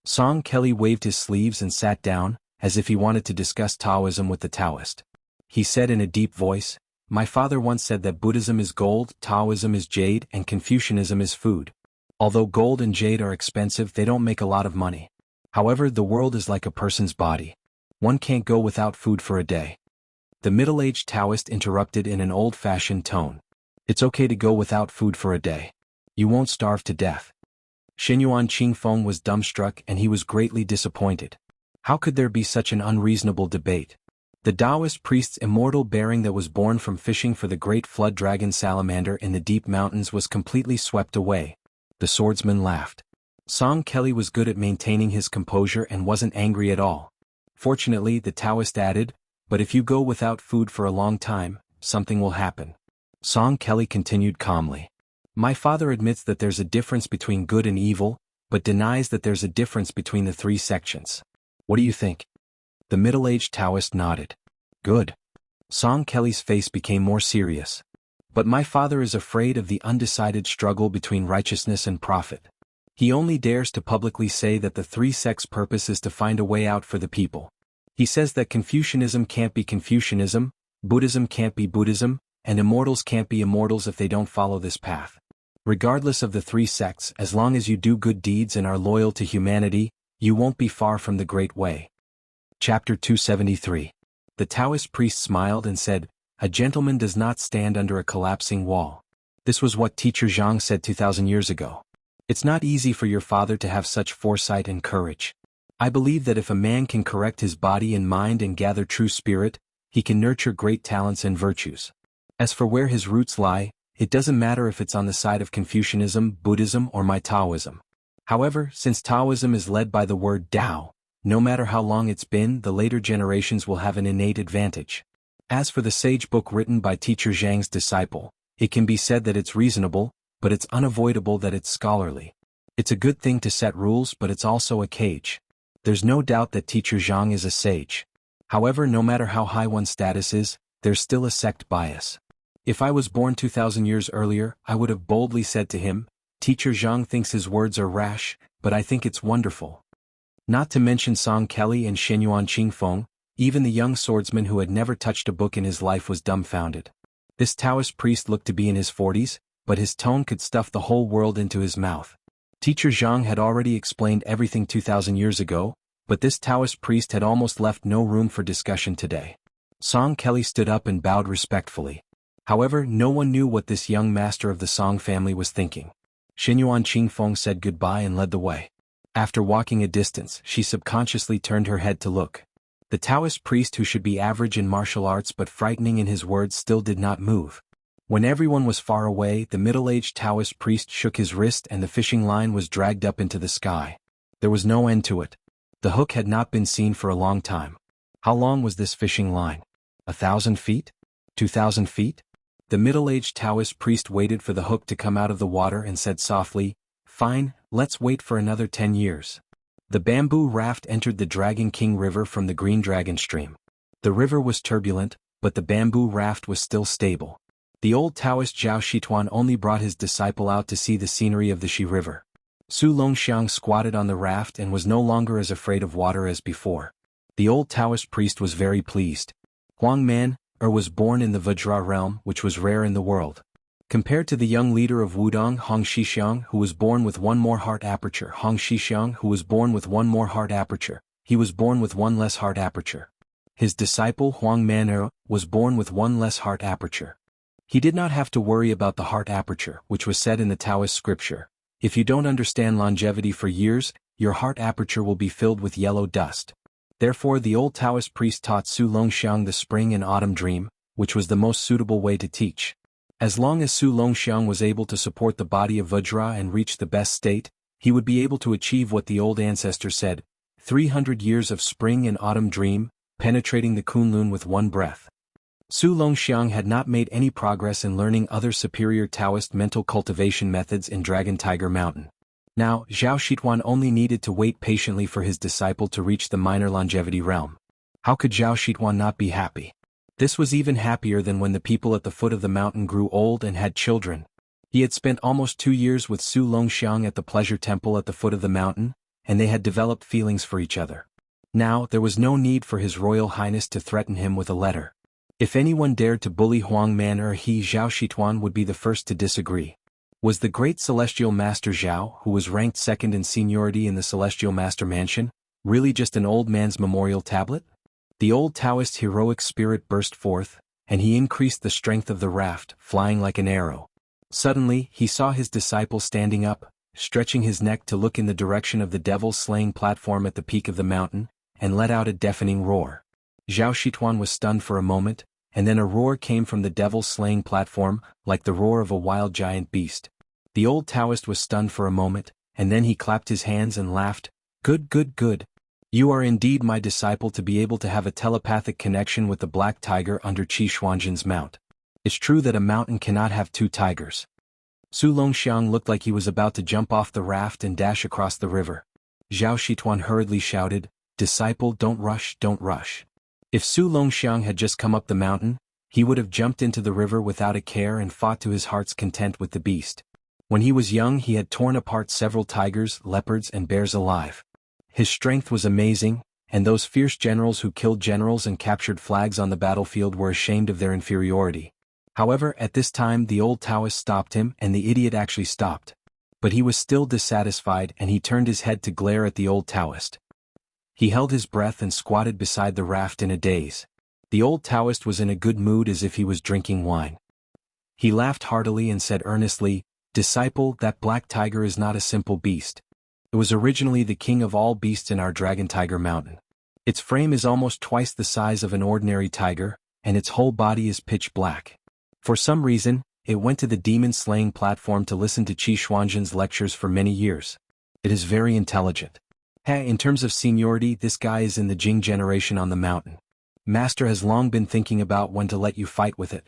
Song Kelly waved his sleeves and sat down, as if he wanted to discuss Taoism with the Taoist. He said in a deep voice, "My father once said that Buddhism is gold, Taoism is jade, and Confucianism is food. Although gold and jade are expensive, they don't make a lot of money. However, the world is like a person's body. One can't go without food for a day." The middle-aged Taoist interrupted in an old-fashioned tone. "It's okay to go without food for a day. You won't starve to death." Xinyuan Qingfeng was dumbstruck and he was greatly disappointed. How could there be such an unreasonable debate? The Taoist priest's immortal bearing that was born from fishing for the great flood dragon salamander in the deep mountains was completely swept away. The swordsman laughed. Song Kelly was good at maintaining his composure and wasn't angry at all. Fortunately, the Taoist added, "But if you go without food for a long time, something will happen." Song Kelly continued calmly. "My father admits that there's a difference between good and evil, but denies that there's a difference between the 3 sections. What do you think?" The middle-aged Taoist nodded. "Good." Song Kelly's face became more serious. "But my father is afraid of the undecided struggle between righteousness and profit. He only dares to publicly say that the 3 sects' purpose is to find a way out for the people. He says that Confucianism can't be Confucianism, Buddhism can't be Buddhism, and immortals can't be immortals if they don't follow this path. Regardless of the 3 sects, as long as you do good deeds and are loyal to humanity, you won't be far from the Great Way." Chapter 273. The Taoist priest smiled and said, "A gentleman does not stand under a collapsing wall." This was what teacher Jianghu said 2,000 years ago. It's not easy for your father to have such foresight and courage. I believe that if a man can correct his body and mind and gather true spirit, he can nurture great talents and virtues. As for where his roots lie, it doesn't matter if it's on the side of Confucianism, Buddhism, or my Taoism. However, since Taoism is led by the word Tao, no matter how long it's been, the later generations will have an innate advantage. As for the sage book written by teacher Zhang's disciple, it can be said that it's reasonable, but it's unavoidable that it's scholarly. It's a good thing to set rules, but it's also a cage. There's no doubt that teacher Jianghu is a sage. However, no matter how high one's status is, there's still a sect bias. If I was born 2,000 years earlier, I would have boldly said to him, "Teacher Jianghu thinks his words are rash, but I think it's wonderful." Not to mention Song Kelly and Xinyuan Qingfeng, even the young swordsman who had never touched a book in his life was dumbfounded. This Taoist priest looked to be in his 40s, but his tone could stuff the whole world into his mouth. Teacher Jianghu had already explained everything 2,000 years ago, but this Taoist priest had almost left no room for discussion today. Song Kelly stood up and bowed respectfully. However, no one knew what this young master of the Song family was thinking. Xinyuan Qingfeng said goodbye and led the way. After walking a distance, she subconsciously turned her head to look. The Taoist priest, who should be average in martial arts but frightening in his words, still did not move. When everyone was far away, the middle-aged Taoist priest shook his wrist and the fishing line was dragged up into the sky. There was no end to it. The hook had not been seen for a long time. How long was this fishing line? 1,000 feet? 2,000 feet? The middle-aged Taoist priest waited for the hook to come out of the water and said softly, "Fine, let's wait for another 10 years. The bamboo raft entered the Dragon King River from the Green Dragon Stream. The river was turbulent, but the bamboo raft was still stable. The old Taoist Zhao Shituan only brought his disciple out to see the scenery of the Shi River. Su Longxiang squatted on the raft and was no longer as afraid of water as before. The old Taoist priest was very pleased. Huang Man was born in the Vajra realm, which was rare in the world. Compared to the young leader of Wudong, Hong Shixiang, who was born with one more heart aperture, he was born with one less heart aperture. His disciple Huang Man was born with one less heart aperture. He did not have to worry about the heart aperture, which was said in the Taoist scripture. If you don't understand longevity for years, your heart aperture will be filled with yellow dust. Therefore the old Taoist priest taught Su Longxiang the spring and autumn dream, which was the most suitable way to teach. As long as Su Longxiang was able to support the body of Vajra and reach the best state, he would be able to achieve what the old ancestor said, 300 years of spring and autumn dream, penetrating the Kunlun with one breath. Su Longxiang had not made any progress in learning other superior Taoist mental cultivation methods in Dragon Tiger Mountain. Now, Zhao Shituan only needed to wait patiently for his disciple to reach the minor longevity realm. How could Zhao Shituan not be happy? This was even happier than when the people at the foot of the mountain grew old and had children. He had spent almost 2 years with Su Longxiang at the pleasure temple at the foot of the mountain, and they had developed feelings for each other. Now, there was no need for His Royal Highness to threaten him with a letter. If anyone dared to bully Huang Man Zhao Shituan would be the first to disagree. Was the great Celestial Master Zhao, who was ranked second in seniority in the Celestial Master Mansion, really just an old man's memorial tablet? The old Taoist heroic spirit burst forth, and he increased the strength of the raft, flying like an arrow. Suddenly, he saw his disciple standing up, stretching his neck to look in the direction of the devil-slaying platform at the peak of the mountain, and let out a deafening roar. Zhao Shituan was stunned for a moment, and then a roar came from the devil-slaying platform, like the roar of a wild giant beast. The old Taoist was stunned for a moment, and then he clapped his hands and laughed, "Good, good, good. You are indeed my disciple to be able to have a telepathic connection with the black tiger under Qi Xuanjin's mount. It's true that a mountain cannot have 2 tigers." Su Longxiang looked like he was about to jump off the raft and dash across the river. Zhao Shituan hurriedly shouted, "Disciple, don't rush, don't rush." If Su Longxiang had just come up the mountain, he would have jumped into the river without a care and fought to his heart's content with the beast. When he was young he had torn apart several tigers, leopards and bears alive. His strength was amazing, and those fierce generals who killed generals and captured flags on the battlefield were ashamed of their inferiority. However, at this time the old Taoist stopped him and the idiot actually stopped. But he was still dissatisfied and he turned his head to glare at the old Taoist. He held his breath and squatted beside the raft in a daze. The old Taoist was in a good mood as if he was drinking wine. He laughed heartily and said earnestly, "Disciple, that black tiger is not a simple beast. It was originally the king of all beasts in our Dragon Tiger Mountain. Its frame is almost twice the size of an ordinary tiger, and its whole body is pitch black. For some reason, it went to the demon-slaying platform to listen to Qi Xuanjin's lectures for many years. It is very intelligent. In terms of seniority, this guy is in the Jing generation on the mountain. Master has long been thinking about when to let you fight with it.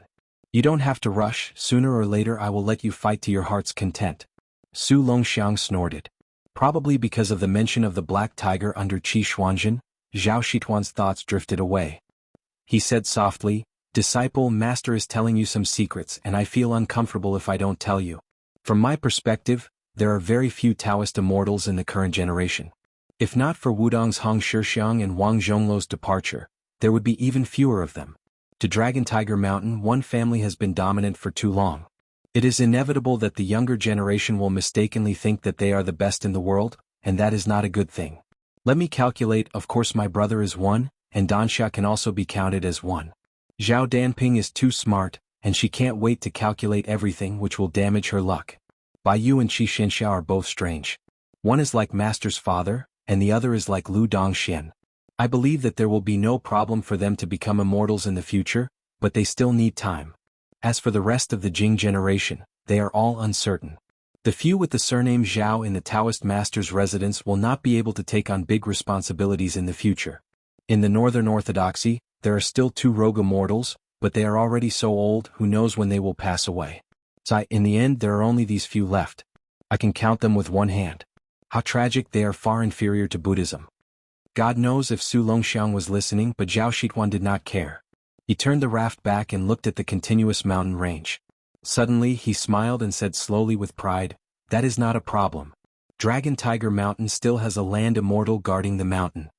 You don't have to rush, sooner or later I will let you fight to your heart's content." Su Longxiang snorted. Probably because of the mention of the black tiger under Qi Xuanjin, Zhao Shituan's thoughts drifted away. He said softly, "Disciple, Master is telling you some secrets and I feel uncomfortable if I don't tell you. From my perspective, there are very few Taoist immortals in the current generation. If not for Wudong's Hong Shixiang and Wang Zhongluo's departure, there would be even fewer of them. To Dragon Tiger Mountain, one family has been dominant for too long. It is inevitable that the younger generation will mistakenly think that they are the best in the world, and that is not a good thing. Let me calculate, of course my brother is 1, and Danxia can also be counted as 1. Zhao Danping is too smart, and she can't wait to calculate everything which will damage her luck. Bai Yu and Xianxia are both strange. One is like Master's father, and the other is like Lu Dongxian. I believe that there will be no problem for them to become immortals in the future, but they still need time. As for the rest of the Jing generation, they are all uncertain. The few with the surname Zhao in the Taoist master's residence will not be able to take on big responsibilities in the future. In the Northern Orthodoxy, there are still 2 rogue immortals, but they are already so old who knows when they will pass away. So in the end there are only these few left. I can count them with one hand. How tragic, they are far inferior to Buddhism. God knows if Su Longxiang was listening, but Zhao Shituan did not care. He turned the raft back and looked at the continuous mountain range. Suddenly he smiled and said slowly with pride, "That is not a problem. Dragon Tiger Mountain still has a land immortal guarding the mountain."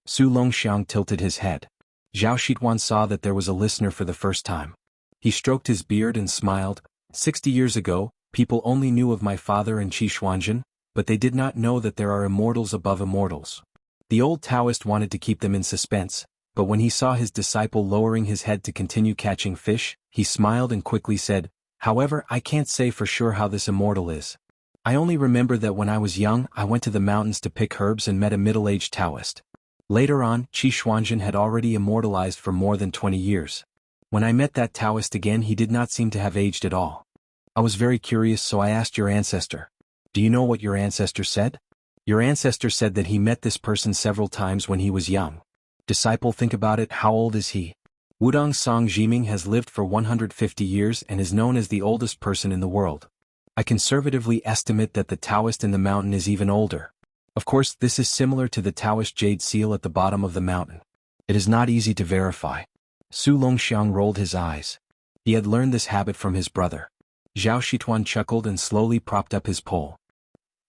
Su Longxiang tilted his head. Zhao Shituan saw that there was a listener for the first time. He stroked his beard and smiled. 60 years ago, people only knew of my father and Qi Xuanzhen, but they did not know that there are immortals above immortals. The old Taoist wanted to keep them in suspense, but when he saw his disciple lowering his head to continue catching fish, he smiled and quickly said, "However, I can't say for sure how this immortal is. I only remember that when I was young I went to the mountains to pick herbs and met a middle-aged Taoist. Later on, Qi Xuanzhen had already immortalized for more than 20 years. When I met that Taoist again, he did not seem to have aged at all. I was very curious, so I asked your ancestor. Do you know what your ancestor said?" "Your ancestor said that he met this person several times when he was young." "Disciple, think about it, how old is he?" "Wudong Song Jiming has lived for 150 years and is known as the oldest person in the world. I conservatively estimate that the Taoist in the mountain is even older. Of course, this is similar to the Taoist jade seal at the bottom of the mountain. It is not easy to verify." Su Longxiang rolled his eyes. He had learned this habit from his brother. Zhao Shituan chuckled and slowly propped up his pole.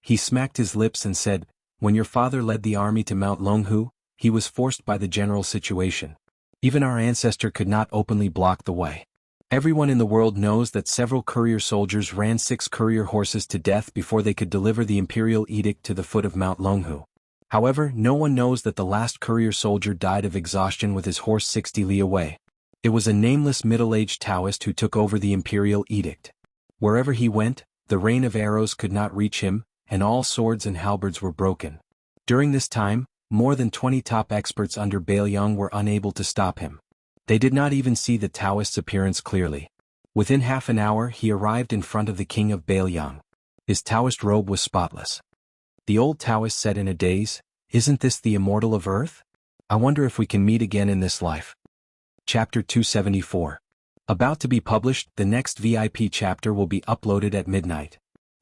He smacked his lips and said, "When your father led the army to Mount Longhu, he was forced by the general situation. Even our ancestor could not openly block the way. Everyone in the world knows that several courier soldiers ran 6 courier horses to death before they could deliver the imperial edict to the foot of Mount Longhu. However, no one knows that the last courier soldier died of exhaustion with his horse 60 li away. It was a nameless middle-aged Taoist who took over the imperial edict. Wherever he went, the rain of arrows could not reach him, and all swords and halberds were broken. During this time, more than 20 top experts under Bailiang were unable to stop him. They did not even see the Taoist's appearance clearly. Within half an hour he arrived in front of the king of Bailiang. His Taoist robe was spotless. The old Taoist said in a daze, "Isn't this the immortal of earth? I wonder if we can meet again in this life." Chapter 274. About to be published, the next VIP chapter will be uploaded at midnight.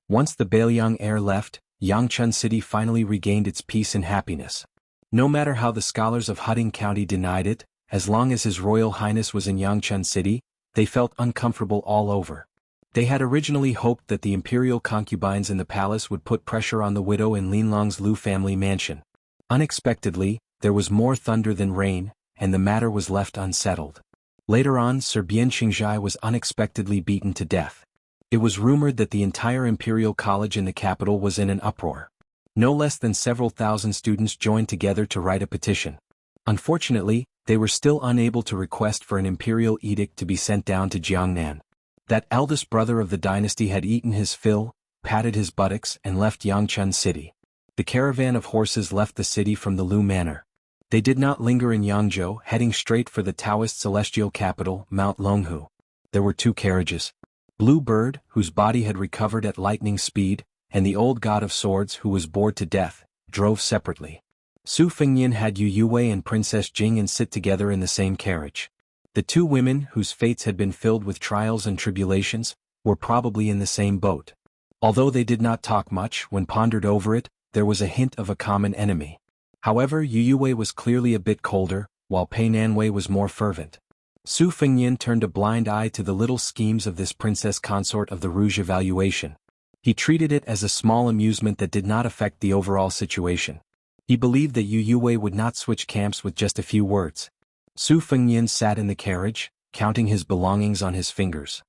Once the Bailiang heir left, Yangchun City finally regained its peace and happiness. No matter how the scholars of Huding County denied it, as long as His Royal Highness was in Yangchun City, they felt uncomfortable all over. They had originally hoped that the imperial concubines in the palace would put pressure on the widow in Linlong's Lu family mansion. Unexpectedly, there was more thunder than rain, and the matter was left unsettled. Later on, Sir Bian Qingzhai was unexpectedly beaten to death. It was rumored that the entire imperial college in the capital was in an uproar. No less than several thousand students joined together to write a petition. Unfortunately, they were still unable to request for an imperial edict to be sent down to Jiangnan. That eldest brother of the dynasty had eaten his fill, patted his buttocks, and left Yangchun City. The caravan of horses left the city from the Lu Manor. They did not linger in Yangzhou, heading straight for the Taoist celestial capital, Mount Longhu. There were 2 carriages. Blue Bird, whose body had recovered at lightning speed, and the old god of swords, who was bored to death, drove separately. Su Fengnian had Yu Yue and Princess Jing'an sit together in the same carriage. The 2 women, whose fates had been filled with trials and tribulations, were probably in the same boat. Although they did not talk much, when pondered over it, there was a hint of a common enemy. However, Yu Yue was clearly a bit colder, while Pei Nanwei was more fervent. Su Fengnian turned a blind eye to the little schemes of this princess consort of the Rouge evaluation. He treated it as a small amusement that did not affect the overall situation. He believed that Yu Yue would not switch camps with just a few words. Su Fengnian sat in the carriage, counting his belongings on his fingers.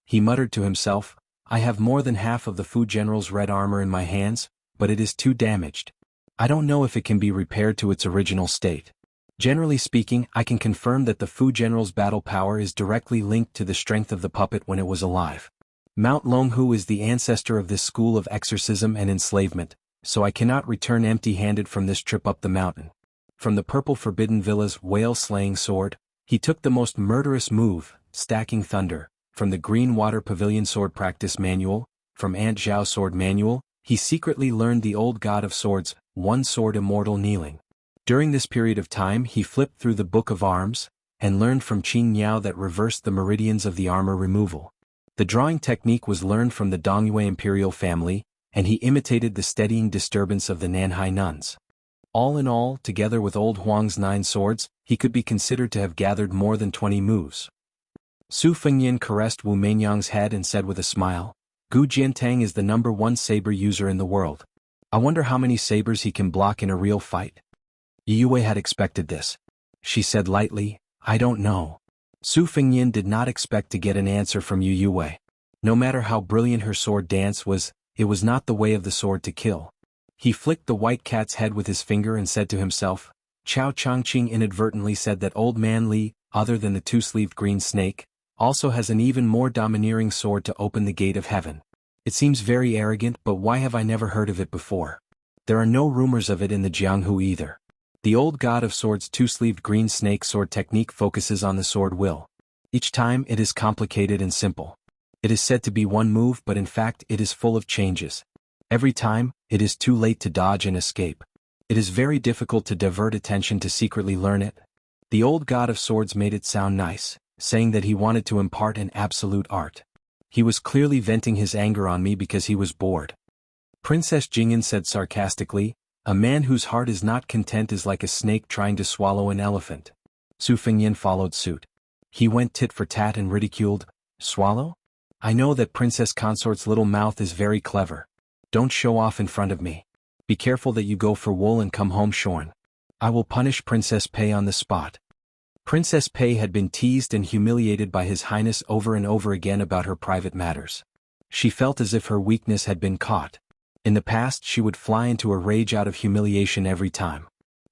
He muttered to himself, "I have more than half of the Fu General's red armor in my hands, but it is too damaged. I don't know if it can be repaired to its original state. Generally speaking, I can confirm that the Fu General's battle power is directly linked to the strength of the puppet when it was alive. Mount Longhu is the ancestor of this school of exorcism and enslavement, so I cannot return empty-handed from this trip up the mountain." From the Purple Forbidden Villa's whale-slaying sword, he took the most murderous move, Stacking Thunder. From the Green Water Pavilion Sword Practice Manual, from Ant Zhao Sword Manual, he secretly learned the old god of swords, One Sword Immortal Kneeling. During this period of time he flipped through the Book of Arms, and learned from Qing Niao that reversed the meridians of the armor removal. The drawing technique was learned from the Dongyue imperial family, and he imitated the steadying disturbance of the Nanhai nuns. All in all, together with old Huang's 9 swords, he could be considered to have gathered more than 20 moves. Su Fengyan caressed Wu Meinyang's head and said with a smile, Gu Jiantang is the #1 saber user in the world. I wonder how many sabers he can block in a real fight. Yue had expected this. She said lightly, I don't know. Su Fengyan did not expect to get an answer from Yue. No matter how brilliant her sword dance was, it was not the way of the sword to kill. He flicked the white cat's head with his finger and said to himself, Chao Changqing inadvertently said that old man Li, other than the 2-sleeved green snake, also has an even more domineering sword to open the gate of heaven. It seems very arrogant, but why have I never heard of it before? There are no rumors of it in the Jianghu either. The old god of swords 2-sleeved green snake sword technique focuses on the sword will. Each time it is complicated and simple. It is said to be one move, but in fact it is full of changes. Every time, it is too late to dodge and escape. It is very difficult to divert attention to secretly learn it. The old god of swords made it sound nice, saying that he wanted to impart an absolute art. He was clearly venting his anger on me because he was bored. Princess Jing'an said sarcastically, a man whose heart is not content is like a snake trying to swallow an elephant. Su Fengyan followed suit. He went tit for tat and ridiculed, swallow? I know that Princess Consort's little mouth is very clever. Don't show off in front of me. Be careful that you go for wool and come home shorn. I will punish Princess Pei on the spot. Princess Pei had been teased and humiliated by His Highness over and over again about her private matters. She felt as if her weakness had been caught. In the past she would fly into a rage out of humiliation every time.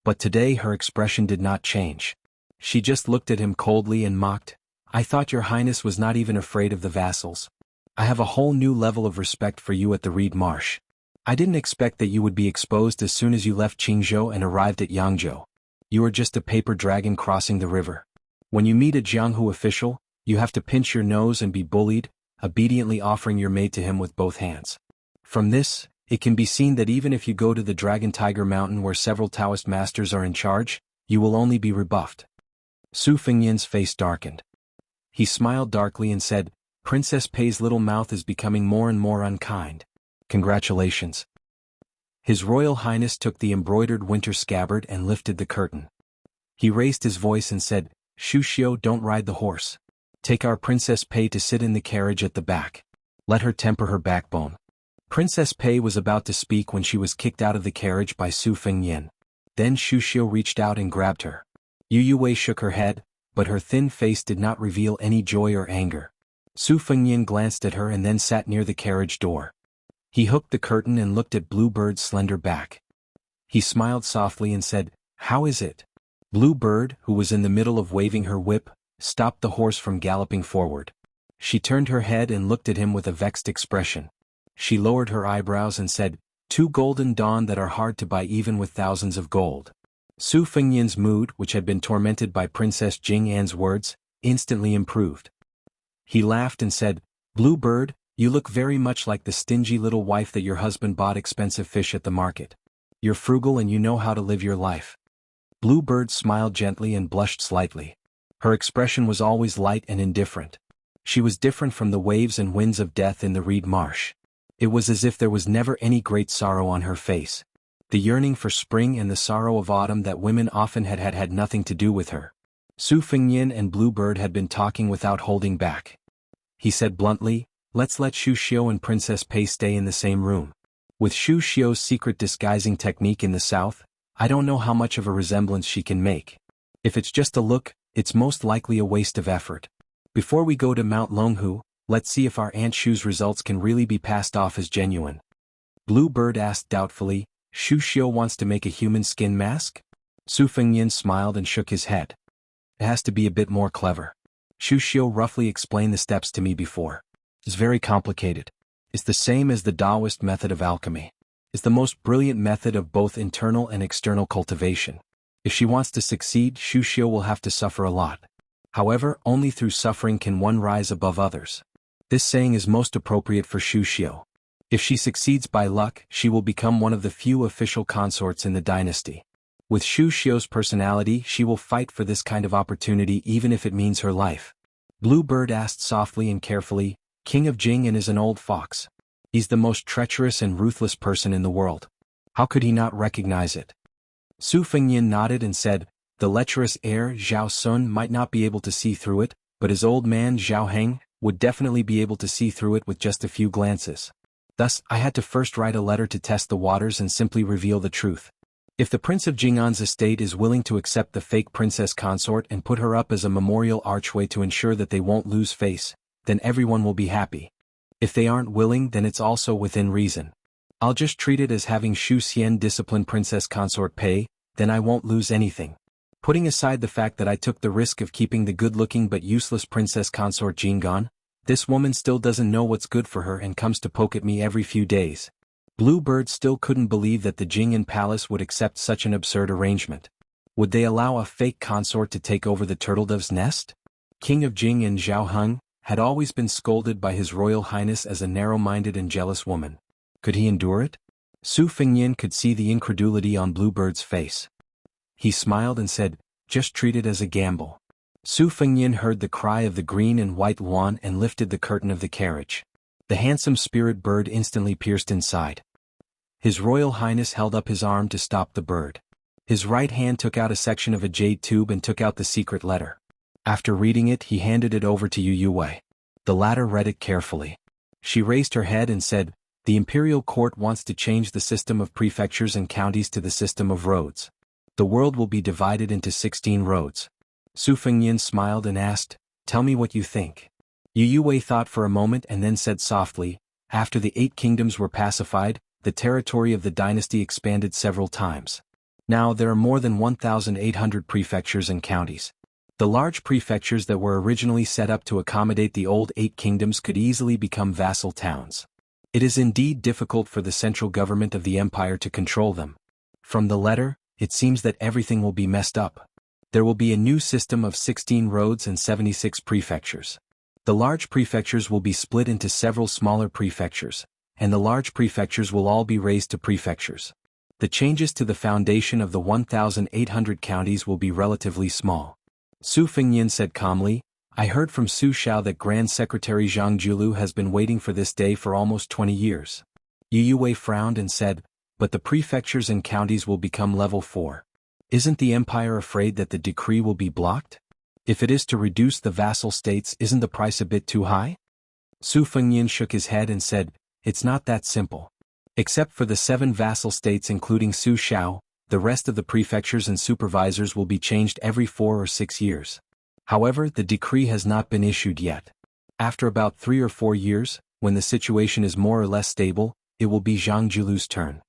But today her expression did not change. She just looked at him coldly and mocked, I thought your highness was not even afraid of the vassals. I have a whole new level of respect for you at the Reed Marsh. I didn't expect that you would be exposed as soon as you left Qingzhou and arrived at Yangzhou. You are just a paper dragon crossing the river. When you meet a Jianghu official, you have to pinch your nose and be bullied, obediently offering your maid to him with both hands. From this, it can be seen that even if you go to the Dragon Tiger Mountain where several Taoist masters are in charge, you will only be rebuffed. Su Fengyan's face darkened. He smiled darkly and said, Princess Pei's little mouth is becoming more and more unkind. Congratulations. His Royal Highness took the embroidered winter scabbard and lifted the curtain. He raised his voice and said, Shu Xiao, don't ride the horse. Take our Princess Pei to sit in the carriage at the back. Let her temper her backbone. Princess Pei was about to speak when she was kicked out of the carriage by Su Fengyan. Then Shu Xiao reached out and grabbed her. Yue shook her head, but her thin face did not reveal any joy or anger. Su Fengyan glanced at her and then sat near the carriage door. He hooked the curtain and looked at Bluebird's slender back. He smiled softly and said, How is it? Bluebird, who was in the middle of waving her whip, stopped the horse from galloping forward. She turned her head and looked at him with a vexed expression. She lowered her eyebrows and said, 2 golden dawn that are hard to buy even with thousands of gold. Su Fengyan's mood, which had been tormented by Princess Jing'an's words, instantly improved. He laughed and said, Bluebird, you look very much like the stingy little wife that your husband bought expensive fish at the market. You're frugal and you know how to live your life. Bluebird smiled gently and blushed slightly. Her expression was always light and indifferent. She was different from the waves and winds of death in the reed marsh. It was as if there was never any great sorrow on her face. The yearning for spring and the sorrow of autumn that women often had nothing to do with her. Su Fengyan and Bluebird had been talking without holding back. He said bluntly, Let's let Shu Xiao and Princess Pei stay in the same room. With Shu Xiao's secret disguising technique in the south, I don't know how much of a resemblance she can make. If it's just a look, it's most likely a waste of effort. Before we go to Mount Longhu, let's see if our Aunt Shu's results can really be passed off as genuine. Bluebird asked doubtfully, Shu Xiao wants to make a human skin mask? Su Fengyan smiled and shook his head. It has to be a bit more clever. Shu Xiao roughly explained the steps to me before. It's very complicated. It's the same as the Taoist method of alchemy. It's the most brilliant method of both internal and external cultivation. If she wants to succeed, Shu Xiao will have to suffer a lot. However, only through suffering can one rise above others. This saying is most appropriate for Shu Xiao. If she succeeds by luck, she will become one of the few official consorts in the dynasty. With Shu Xiao's personality, she will fight for this kind of opportunity even if it means her life. Bluebird asked softly and carefully, King of Jing'an is an old fox. He's the most treacherous and ruthless person in the world. How could he not recognize it? Su Fengnian nodded and said, the lecherous heir Zhao Sun might not be able to see through it, but his old man Zhao Heng would definitely be able to see through it with just a few glances. Thus, I had to first write a letter to test the waters and simply reveal the truth. If the Prince of Jing'an's estate is willing to accept the fake princess consort and put her up as a memorial archway to ensure that they won't lose face, then everyone will be happy. If they aren't willing, then it's also within reason. I'll just treat it as having Shu Xian discipline princess consort pay, then I won't lose anything. Putting aside the fact that I took the risk of keeping the good-looking but useless princess consort Jing'an, this woman still doesn't know what's good for her and comes to poke at me every few days. Bluebird still couldn't believe that the Jing'an palace would accept such an absurd arrangement. Would they allow a fake consort to take over the turtledove's nest? King of Jing and Zhao Heng had always been scolded by His Royal Highness as a narrow-minded and jealous woman. Could he endure it? Su Fengnian could see the incredulity on Bluebird's face. He smiled and said, just treat it as a gamble. Su Fengnian heard the cry of the green and white Luan and lifted the curtain of the carriage. The handsome spirit bird instantly pierced inside. His Royal Highness held up his arm to stop the bird. His right hand took out a section of a jade tube and took out the secret letter. After reading it, he handed it over to Yu Wei. The latter read it carefully. She raised her head and said, the Imperial Court wants to change the system of prefectures and counties to the system of roads. The world will be divided into 16 roads. Su Fengnian smiled and asked, tell me what you think. Yu Wei thought for a moment and then said softly, after the 8 kingdoms were pacified, the territory of the dynasty expanded several times. Now there are more than 1,800 prefectures and counties. The large prefectures that were originally set up to accommodate the old 8 kingdoms could easily become vassal towns. It is indeed difficult for the central government of the empire to control them. From the letter, it seems that everything will be messed up. There will be a new system of 16 roads and 76 prefectures. The large prefectures will be split into several smaller prefectures, and the large prefectures will all be raised to prefectures. The changes to the foundation of the 1,800 counties will be relatively small. Su Fengnian said calmly, I heard from Su Xiao that Grand Secretary Zhang Julu has been waiting for this day for almost 20 years. Yu Wei frowned and said, but the prefectures and counties will become level 4. Isn't the empire afraid that the decree will be blocked? If it is to reduce the vassal states, isn't the price a bit too high? Su Fengnian shook his head and said, it's not that simple. Except for the 7 vassal states including Su Xiao, the rest of the prefectures and supervisors will be changed every 4 or 6 years. However, the decree has not been issued yet. After about 3 or 4 years, when the situation is more or less stable, it will be Zhang Julu's turn.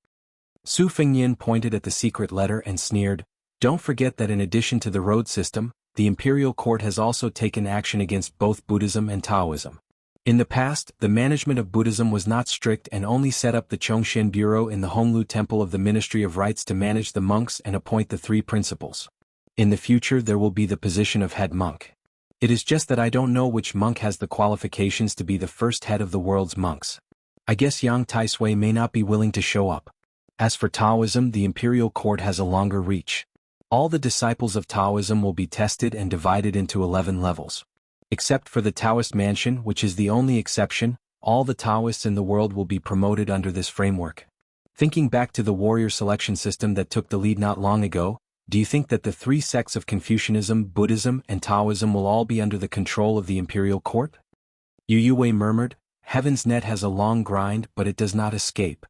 Su Fengnian pointed at the secret letter and sneered, don't forget that in addition to the road system, the imperial court has also taken action against both Buddhism and Taoism. In the past, the management of Buddhism was not strict and only set up the Chongshen Bureau in the Honglu Temple of the Ministry of Rites to manage the monks and appoint the 3 principals. In the future there will be the position of head monk. It is just that I don't know which monk has the qualifications to be the first head of the world's monks. I guess Yang Taisui may not be willing to show up. As for Taoism, the imperial court has a longer reach. All the disciples of Taoism will be tested and divided into 11 levels. Except for the Taoist mansion, which is the only exception, all the Taoists in the world will be promoted under this framework. Thinking back to the warrior selection system that took the lead not long ago, do you think that the 3 sects of Confucianism, Buddhism, and Taoism will all be under the control of the imperial court? Yu Wei murmured, Heaven's net has a long grind but it does not escape.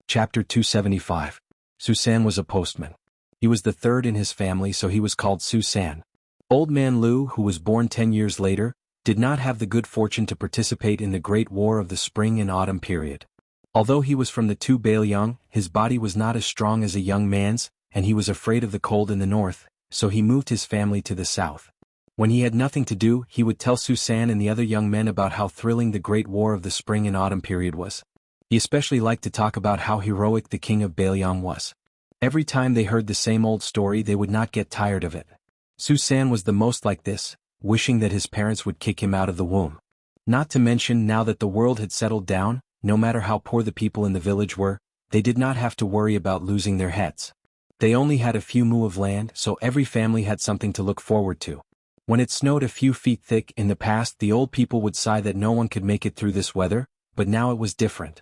Chapter 275. Susan was a postman. He was the 3rd in his family, so he was called Susan. Old Man Lu, who was born 10 years later, did not have the good fortune to participate in the Great War of the Spring and Autumn period. Although he was from the Tu Bailiang, his body was not as strong as a young man's, and he was afraid of the cold in the north, so he moved his family to the south. When he had nothing to do, he would tell Susan and the other young men about how thrilling the Great War of the Spring and Autumn period was. He especially liked to talk about how heroic the king of Bailiang was. Every time they heard the same old story, they would not get tired of it. Susan was the most like this, wishing that his parents would kick him out of the womb. Not to mention, now that the world had settled down, no matter how poor the people in the village were, they did not have to worry about losing their heads. They only had a few mu of land, so every family had something to look forward to. When it snowed a few feet thick in the past, the old people would sigh that no one could make it through this weather, but now it was different.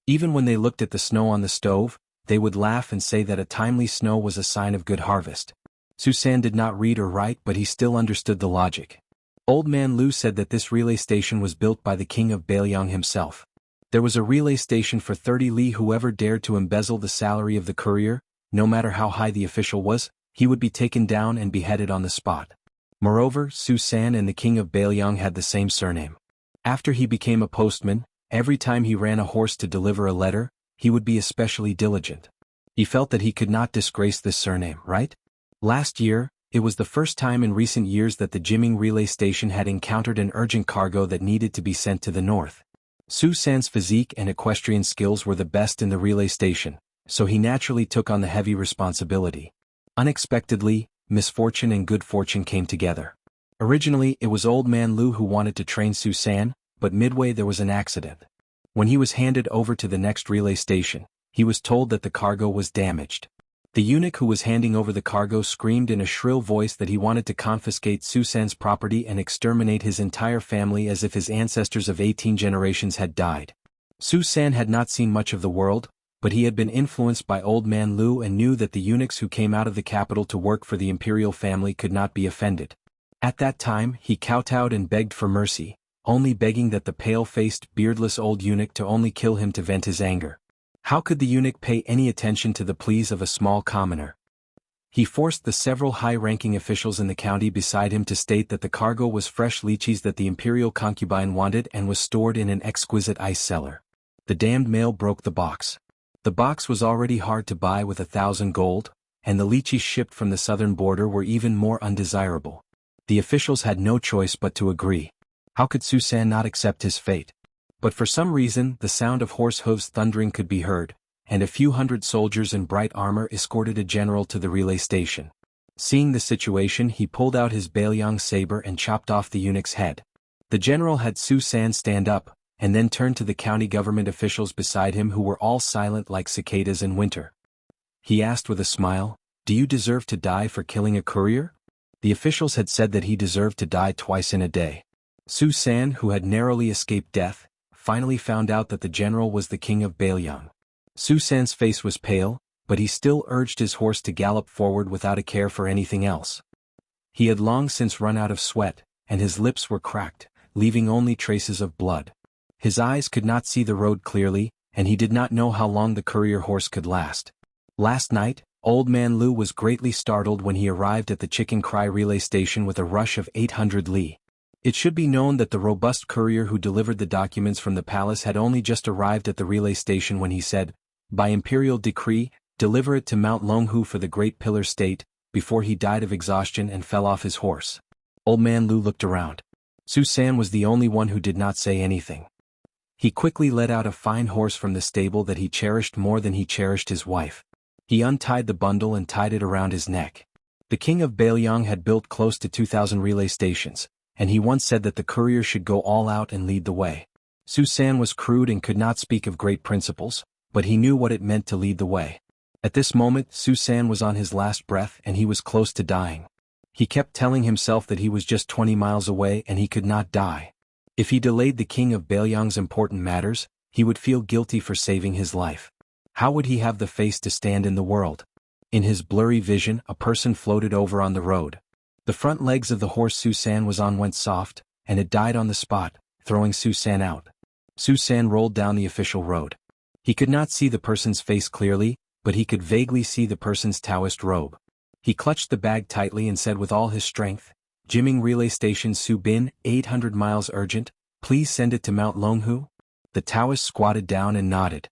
Even when they looked at the snow on the stove, they would laugh and say that a timely snow was a sign of good harvest. Su San did not read or write, but he still understood the logic. Old Man Lu said that this relay station was built by the king of Beiliang himself. There was a relay station for 30 li. Whoever dared to embezzle the salary of the courier, no matter how high the official was, he would be taken down and beheaded on the spot. Moreover, Su San and the king of Beiliang had the same surname. After he became a postman, every time he ran a horse to deliver a letter, he would be especially diligent. He felt that he could not disgrace this surname, right? Last year, it was the first time in recent years that the Jianghu relay station had encountered an urgent cargo that needed to be sent to the north. Su San's physique and equestrian skills were the best in the relay station, so he naturally took on the heavy responsibility. Unexpectedly, misfortune and good fortune came together. Originally, it was Old Man Lu who wanted to train Su San, but midway there was an accident. When he was handed over to the next relay station, he was told that the cargo was damaged. The eunuch who was handing over the cargo screamed in a shrill voice that he wanted to confiscate Su San's property and exterminate his entire family as if his ancestors of 18 generations had died. Su San had not seen much of the world, but he had been influenced by Old Man Lu and knew that the eunuchs who came out of the capital to work for the imperial family could not be offended. At that time, he kowtowed and begged for mercy, only begging that the pale-faced, beardless old eunuch to only kill him to vent his anger. How could the eunuch pay any attention to the pleas of a small commoner? He forced the several high-ranking officials in the county beside him to state that the cargo was fresh lychees that the imperial concubine wanted and was stored in an exquisite ice cellar. The damned male broke the box. The box was already hard to buy with 1,000 gold, and the lychees shipped from the southern border were even more undesirable. The officials had no choice but to agree. How could Su San not accept his fate? But for some reason, the sound of horse hooves thundering could be heard, and a few hundred soldiers in bright armor escorted a general to the relay station. Seeing the situation, he pulled out his Beiliang saber and chopped off the eunuch's head. The general had Su San stand up, and then turned to the county government officials beside him who were all silent like cicadas in winter. He asked with a smile, "Do you deserve to die for killing a courier?" The officials had said that he deserved to die twice in a day. Su San, who had narrowly escaped death, finally found out that the general was the king of Beiliang. Su San's face was pale, but he still urged his horse to gallop forward without a care for anything else. He had long since run out of sweat, and his lips were cracked, leaving only traces of blood. His eyes could not see the road clearly, and he did not know how long the courier horse could last. Last night, Old Man Lu was greatly startled when he arrived at the Chicken Cry relay station with a rush of 800 li. It should be known that the robust courier who delivered the documents from the palace had only just arrived at the relay station when he said, "By imperial decree, deliver it to Mount Longhu for the Great Pillar State," before he died of exhaustion and fell off his horse. Old Man Lu looked around. Su San was the only one who did not say anything. He quickly led out a fine horse from the stable that he cherished more than he cherished his wife. He untied the bundle and tied it around his neck. The king of Beiliang had built close to 2,000 relay stations, and he once said that the courier should go all out and lead the way. Su San was crude and could not speak of great principles, but he knew what it meant to lead the way. At this moment, Su San was on his last breath and he was close to dying. He kept telling himself that he was just 20 miles away and he could not die. If he delayed the king of Beiliang's important matters, he would feel guilty for saving his life. How would he have the face to stand in the world? In his blurry vision, a person floated over on the road. The front legs of the horse Su San was on went soft, and it died on the spot, throwing Su San out. Su San rolled down the official road. He could not see the person's face clearly, but he could vaguely see the person's Taoist robe. He clutched the bag tightly and said with all his strength, "Jianghu Relay Station Su Bin, 800 miles urgent, please send it to Mount Longhu." The Taoist squatted down and nodded.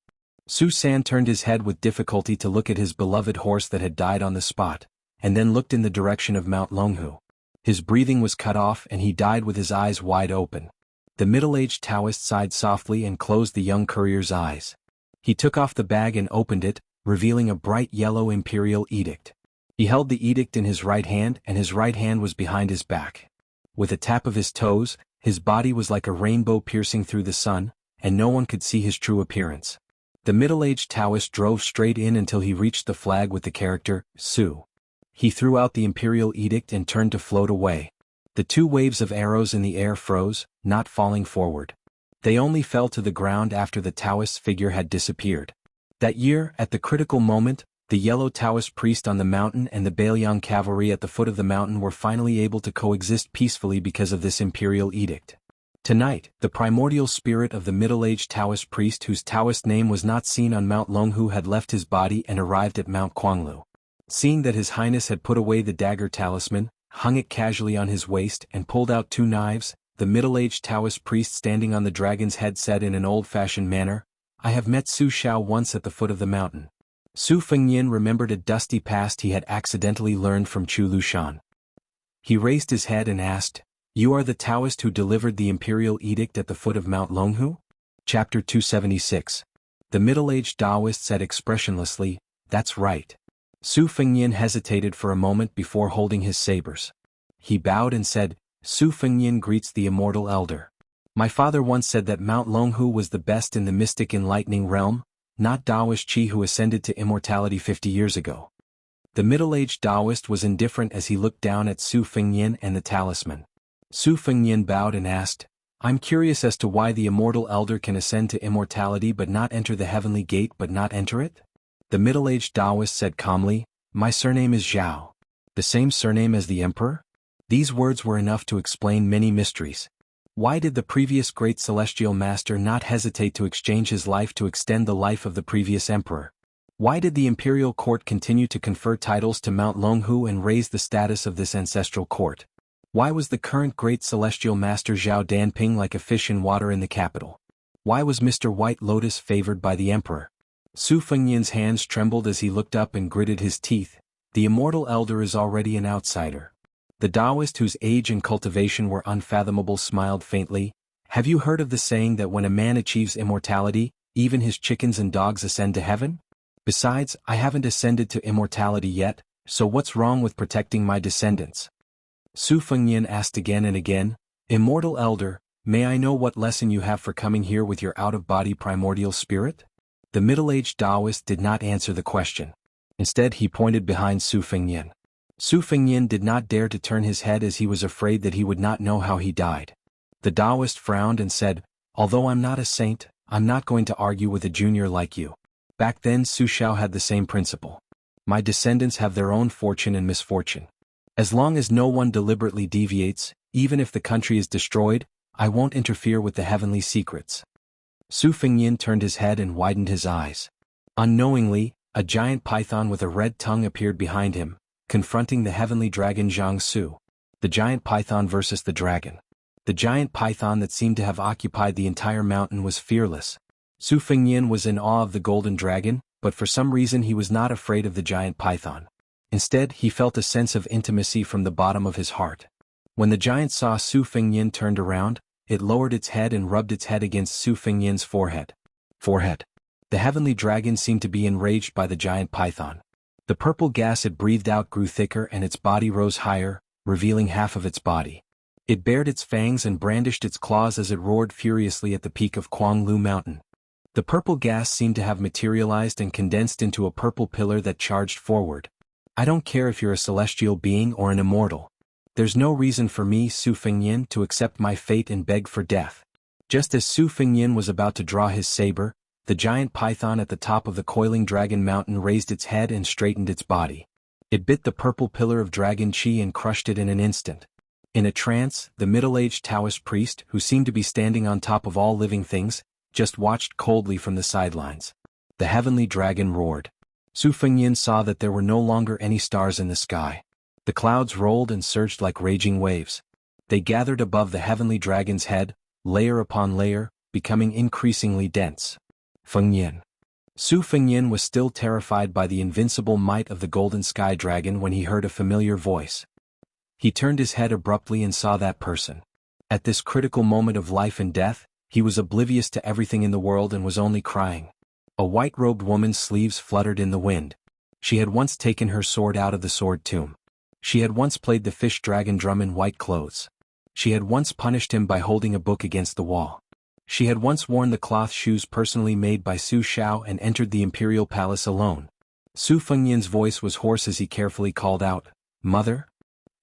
Su San turned his head with difficulty to look at his beloved horse that had died on the spot, and then looked in the direction of Mount Longhu. His breathing was cut off and he died with his eyes wide open. The middle-aged Taoist sighed softly and closed the young courier's eyes. He took off the bag and opened it, revealing a bright yellow imperial edict. He held the edict in his right hand and his right hand was behind his back. With a tap of his toes, his body was like a rainbow piercing through the sun, and no one could see his true appearance. The middle-aged Taoist drove straight in until he reached the flag with the character, Su. He threw out the imperial edict and turned to float away. The two waves of arrows in the air froze, not falling forward. They only fell to the ground after the Taoist figure had disappeared. That year, at the critical moment, the yellow Taoist priest on the mountain and the Bailiang cavalry at the foot of the mountain were finally able to coexist peacefully because of this imperial edict. Tonight, the primordial spirit of the middle-aged Taoist priest whose Taoist name was not seen on Mount Longhu had left his body and arrived at Mount Quanglu. Seeing that His Highness had put away the dagger talisman, hung it casually on his waist and pulled out 2 knives, the middle-aged Taoist priest standing on the dragon's head said in an old-fashioned manner, "I have met Su Xiao once at the foot of the mountain." Su Fengnian remembered a dusty past he had accidentally learned from Chu Lushan. He raised his head and asked, "You are the Taoist who delivered the imperial edict at the foot of Mount Longhu?" Chapter 276. The middle-aged Taoist said expressionlessly, "That's right." Su Fengnian hesitated for a moment before holding his sabers. He bowed and said, "Su Fengnian greets the Immortal Elder. My father once said that Mount Longhu was the best in the mystic enlightening realm, not Taoist Qi who ascended to immortality 50 years ago." The middle-aged Taoist was indifferent as he looked down at Su Fengnian and the talisman. Su Fengnian bowed and asked, "I'm curious as to why the Immortal Elder can ascend to immortality but not enter the heavenly gate but not enter it?" The middle-aged Taoist said calmly, "My surname is Zhao. The same surname as the Emperor?" These words were enough to explain many mysteries. Why did the previous great celestial master not hesitate to exchange his life to extend the life of the previous emperor? Why did the imperial court continue to confer titles to Mount Longhu and raise the status of this ancestral court? Why was the current great celestial master Zhao Danping like a fish in water in the capital? Why was Mr. White Lotus favored by the emperor? Su Fengnian's hands trembled as he looked up and gritted his teeth. The Immortal Elder is already an outsider. The Taoist whose age and cultivation were unfathomable smiled faintly. "Have you heard of the saying that when a man achieves immortality, even his chickens and dogs ascend to heaven? Besides, I haven't ascended to immortality yet, so what's wrong with protecting my descendants?" Su Fengnian asked again and again, "Immortal Elder, may I know what lesson you have for coming here with your out-of-body primordial spirit?" The middle-aged Taoist did not answer the question. Instead he pointed behind Su Fengnian. Su Fengnian did not dare to turn his head as he was afraid that he would not know how he died. The Taoist frowned and said, "Although I'm not a saint, I'm not going to argue with a junior like you. Back then Su Xiao had the same principle. My descendants have their own fortune and misfortune. As long as no one deliberately deviates, even if the country is destroyed, I won't interfere with the heavenly secrets." Su Fengnian turned his head and widened his eyes. Unknowingly, a giant python with a red tongue appeared behind him, confronting the heavenly dragon Jianghu. The giant python versus the dragon. The giant python that seemed to have occupied the entire mountain was fearless. Su Fengnian was in awe of the golden dragon, but for some reason he was not afraid of the giant python. Instead, he felt a sense of intimacy from the bottom of his heart. When the giant saw Su Fengnian turned around, it lowered its head and rubbed its head against Su Fengnian's forehead. The heavenly dragon seemed to be enraged by the giant python. The purple gas it breathed out grew thicker and its body rose higher, revealing half of its body. It bared its fangs and brandished its claws as it roared furiously at the peak of Quanglu Mountain. The purple gas seemed to have materialized and condensed into a purple pillar that charged forward. "I don't care if you're a celestial being or an immortal. There's no reason for me, Su Fengnian, to accept my fate and beg for death." Just as Su Fengnian was about to draw his saber, the giant python at the top of the coiling dragon mountain raised its head and straightened its body. It bit the purple pillar of dragon qi and crushed it in an instant. In a trance, the middle-aged Taoist priest, who seemed to be standing on top of all living things, just watched coldly from the sidelines. The heavenly dragon roared. Su Fengnian saw that there were no longer any stars in the sky. The clouds rolled and surged like raging waves. They gathered above the heavenly dragon's head, layer upon layer, becoming increasingly dense. Fengnian. Su Fengnian was still terrified by the invincible might of the golden sky dragon when he heard a familiar voice. He turned his head abruptly and saw that person. At this critical moment of life and death, he was oblivious to everything in the world and was only crying. A white-robed woman's sleeves fluttered in the wind. She had once taken her sword out of the sword tomb. She had once played the fish dragon drum in white clothes. She had once punished him by holding a book against the wall. She had once worn the cloth shoes personally made by Su Xiao and entered the imperial palace alone. Su Fengnian's voice was hoarse as he carefully called out, "Mother?"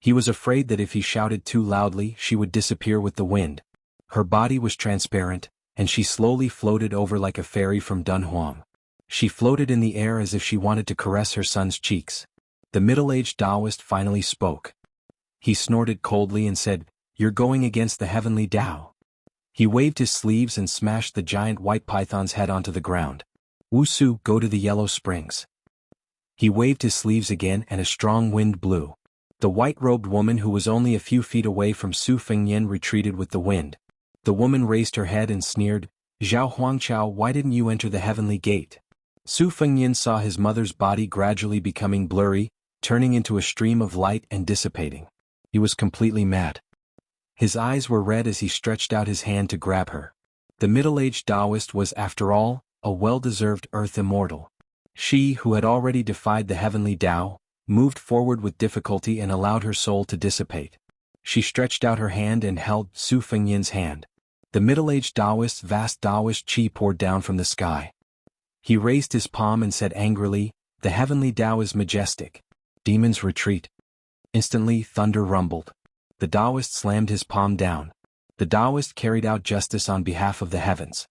He was afraid that if he shouted too loudly she would disappear with the wind. Her body was transparent, and she slowly floated over like a fairy from Dunhuang. She floated in the air as if she wanted to caress her son's cheeks. The middle-aged Taoist finally spoke. He snorted coldly and said, "You're going against the heavenly Tao." He waved his sleeves and smashed the giant white python's head onto the ground. "Wuxia, go to the Yellow Springs." He waved his sleeves again and a strong wind blew. The white-robed woman who was only a few feet away from Su Fengnian retreated with the wind. The woman raised her head and sneered, "Zhao Huangqiao, why didn't you enter the heavenly gate?" Su Fengnian saw his mother's body gradually becoming blurry, turning into a stream of light and dissipating. He was completely mad. His eyes were red as he stretched out his hand to grab her. The middle-aged Taoist was, after all, a well-deserved Earth Immortal. She, who had already defied the heavenly Tao, moved forward with difficulty and allowed her soul to dissipate. She stretched out her hand and held Su Fengnian's hand. The middle-aged Taoist's vast Taoist chi poured down from the sky. He raised his palm and said angrily, "The heavenly Tao is majestic. Demons retreat." Instantly, thunder rumbled. The Taoist slammed his palm down. The Taoist carried out justice on behalf of the heavens.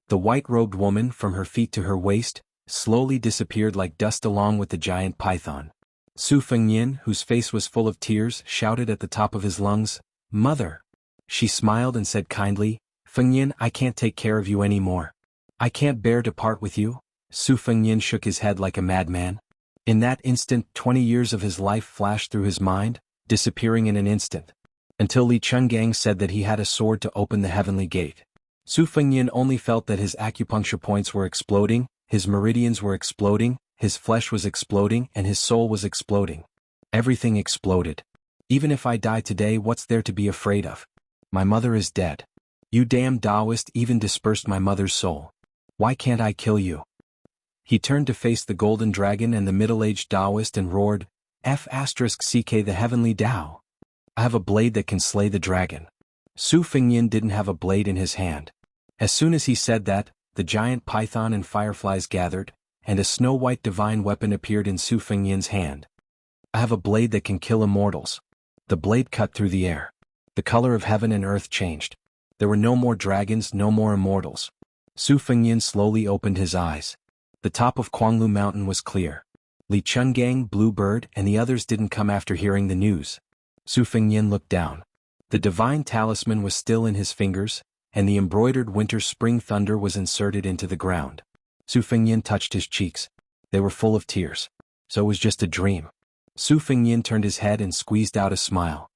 The white-robed woman, from her feet to her waist, slowly disappeared like dust along with the giant python. Su Fengnian, whose face was full of tears, shouted at the top of his lungs, "Mother!" She smiled and said kindly, "Fengnian, I can't take care of you anymore. I can't bear to part with you." Su Fengnian shook his head like a madman. In that instant, 20 years of his life flashed through his mind, disappearing in an instant. Until Li Chungang said that he had a sword to open the heavenly gate. Su Fengnian only felt that his acupuncture points were exploding, his meridians were exploding, his flesh was exploding, and his soul was exploding. Everything exploded. Even if I die today, what's there to be afraid of? My mother is dead. You damn Taoist even dispersed my mother's soul. Why can't I kill you? He turned to face the golden dragon and the middle-aged Taoist and roared, "F***CK the heavenly Tao. I have a blade that can slay the dragon." Su Fengnian didn't have a blade in his hand. As soon as he said that, the giant python and fireflies gathered, and a snow-white divine weapon appeared in Su Fengnian's hand. "I have a blade that can kill immortals." The blade cut through the air. The color of heaven and earth changed. There were no more dragons, no more immortals. Su Fengnian slowly opened his eyes. The top of Kuanglu Mountain was clear. Li Chungang, Bluebird, and the others didn't come after hearing the news. Su Fengnian looked down. The divine talisman was still in his fingers, and the embroidered winter-spring thunder was inserted into the ground. Su Fengnian touched his cheeks. They were full of tears. So it was just a dream. Su Fengnian turned his head and squeezed out a smile.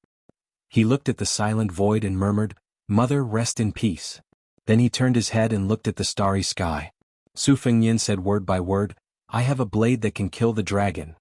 He looked at the silent void and murmured, "Mother, rest in peace." Then he turned his head and looked at the starry sky. Su Fengnian said word by word, "I have a blade that can kill the dragon."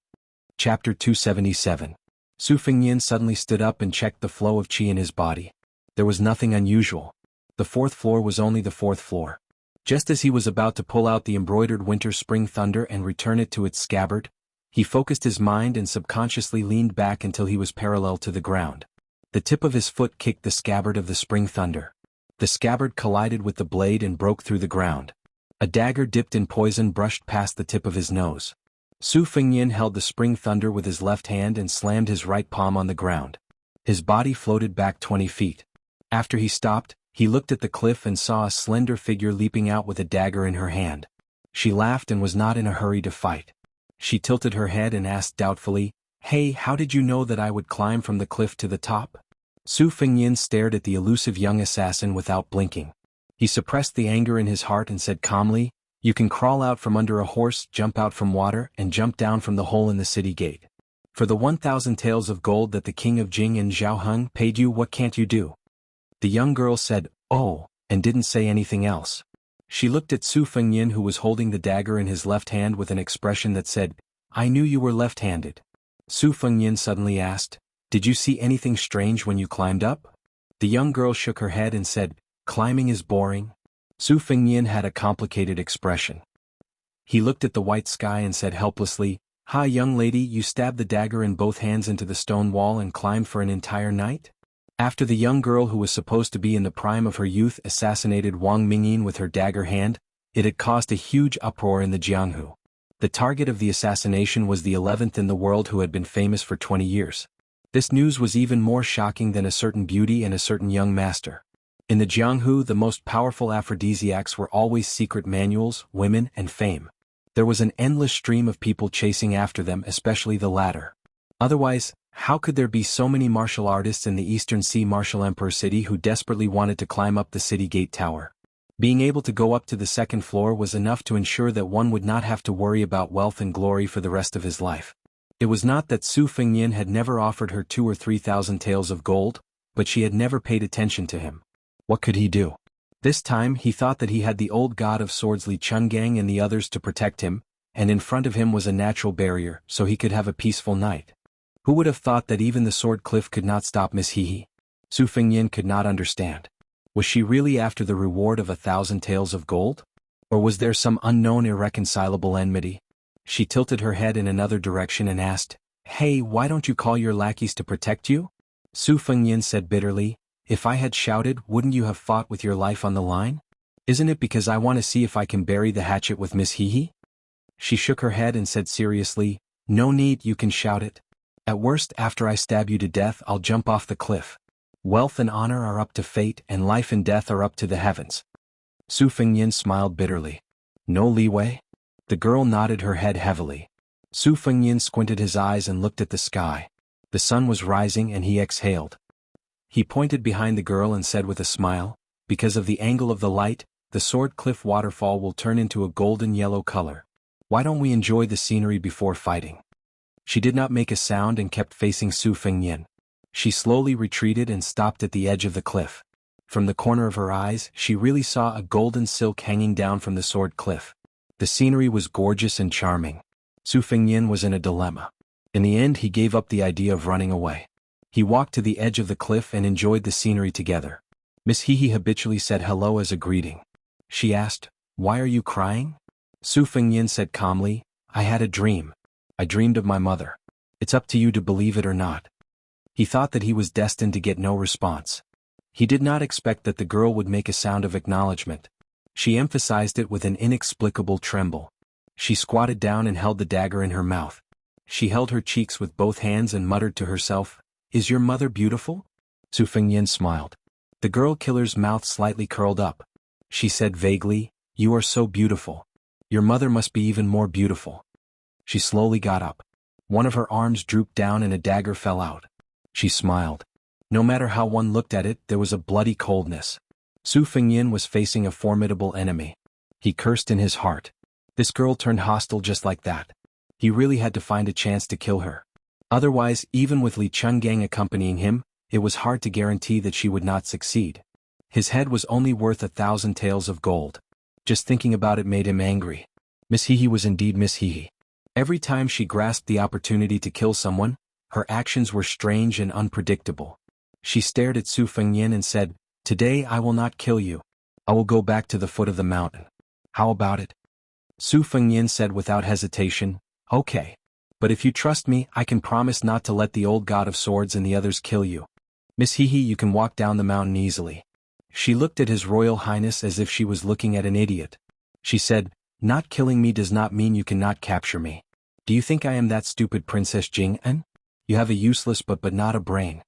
Chapter 277. Su Fengnian suddenly stood up and checked the flow of qi in his body. There was nothing unusual. The fourth floor was only the fourth floor. Just as he was about to pull out the embroidered winter-spring thunder and return it to its scabbard, he focused his mind and subconsciously leaned back until he was parallel to the ground. The tip of his foot kicked the scabbard of the spring thunder. The scabbard collided with the blade and broke through the ground. A dagger dipped in poison brushed past the tip of his nose. Su Fengnian held the spring thunder with his left hand and slammed his right palm on the ground. His body floated back 20 feet. After he stopped, he looked at the cliff and saw a slender figure leaping out with a dagger in her hand. She laughed and was not in a hurry to fight. She tilted her head and asked doubtfully, "Hey, how did you know that I would climb from the cliff to the top?" Su Fengnian stared at the elusive young assassin without blinking. He suppressed the anger in his heart and said calmly, "You can crawl out from under a horse, jump out from water, and jump down from the hole in the city gate. For the 1,000 taels of gold that the king of Jing and Jianghu paid you, what can't you do?" The young girl said, "Oh," and didn't say anything else. She looked at Su Fengnian, who was holding the dagger in his left hand with an expression that said, "I knew you were left-handed." Su Fengnian suddenly asked, "Did you see anything strange when you climbed up?" The young girl shook her head and said, "Climbing is boring." Su Fengnian had a complicated expression. He looked at the white sky and said helplessly, "Ha, young lady, you stabbed the dagger in both hands into the stone wall and climbed for an entire night?" After the young girl who was supposed to be in the prime of her youth assassinated Wang Mingyin with her dagger hand, it had caused a huge uproar in the Jianghu. The target of the assassination was the 11th in the world who had been famous for 20 years. This news was even more shocking than a certain beauty and a certain young master. In the Jianghu, the most powerful aphrodisiacs were always secret manuals, women, and fame. There was an endless stream of people chasing after them, especially the latter. Otherwise, how could there be so many martial artists in the Eastern Sea Martial Emperor city who desperately wanted to climb up the city gate tower? Being able to go up to the second floor was enough to ensure that one would not have to worry about wealth and glory for the rest of his life. It was not that Su Fengnian had never offered her 2,000 or 3,000 taels of gold, but she had never paid attention to him. What could he do? This time he thought that he had the old god of swords Li Chungang and the others to protect him, and in front of him was a natural barrier so he could have a peaceful night. Who would have thought that even the sword cliff could not stop Miss Hehe? Su Fengnian could not understand. Was she really after the reward of 1,000 taels of gold? Or was there some unknown irreconcilable enmity? She tilted her head in another direction and asked, "Hey, why don't you call your lackeys to protect you?" Su Fengnian said bitterly, "If I had shouted, wouldn't you have fought with your life on the line? Isn't it because I want to see if I can bury the hatchet with Miss Hehe?" She shook her head and said seriously, "No need, you can shout it. At worst, after I stab you to death, I'll jump off the cliff. Wealth and honor are up to fate, and life and death are up to the heavens." Su Fengnian smiled bitterly. "No leeway?" The girl nodded her head heavily. Su Fengnian squinted his eyes and looked at the sky. The sun was rising and he exhaled. He pointed behind the girl and said with a smile, "Because of the angle of the light, the sword cliff waterfall will turn into a golden yellow color. Why don't we enjoy the scenery before fighting?" She did not make a sound and kept facing Su Fengnian. She slowly retreated and stopped at the edge of the cliff. From the corner of her eyes, she really saw a golden silk hanging down from the sword cliff. The scenery was gorgeous and charming. Su Fengnian was in a dilemma. In the end, he gave up the idea of running away. He walked to the edge of the cliff and enjoyed the scenery together. Miss Hehe habitually said hello as a greeting. She asked, "Why are you crying?" Su Fengnian said calmly, "I had a dream. I dreamed of my mother. It's up to you to believe it or not." He thought that he was destined to get no response. He did not expect that the girl would make a sound of acknowledgement. She emphasized it with an inexplicable tremble. She squatted down and held the dagger in her mouth. She held her cheeks with both hands and muttered to herself, "Is your mother beautiful?" Su Fengnian smiled. The girl killer's mouth slightly curled up. She said vaguely, "You are so beautiful. Your mother must be even more beautiful." She slowly got up. One of her arms drooped down and a dagger fell out. She smiled. No matter how one looked at it, there was a bloody coldness. Su Fengnian was facing a formidable enemy. He cursed in his heart. This girl turned hostile just like that. He really had to find a chance to kill her. Otherwise, even with Li Chungang accompanying him, it was hard to guarantee that she would not succeed. His head was only worth 1,000 taels of gold. Just thinking about it made him angry. Miss Hehe was indeed Miss Hehe. Every time she grasped the opportunity to kill someone, her actions were strange and unpredictable. She stared at Su Fengnian and said, "Today I will not kill you. I will go back to the foot of the mountain. How about it?" Su Fengnian said without hesitation, "Okay. But if you trust me, I can promise not to let the old god of swords and the others kill you. Miss Hehe, you can walk down the mountain easily." She looked at His Royal Highness as if she was looking at an idiot. She said, "Not killing me does not mean you cannot capture me. Do you think I am that stupid Princess Jing'an? You have a useless but not a brain."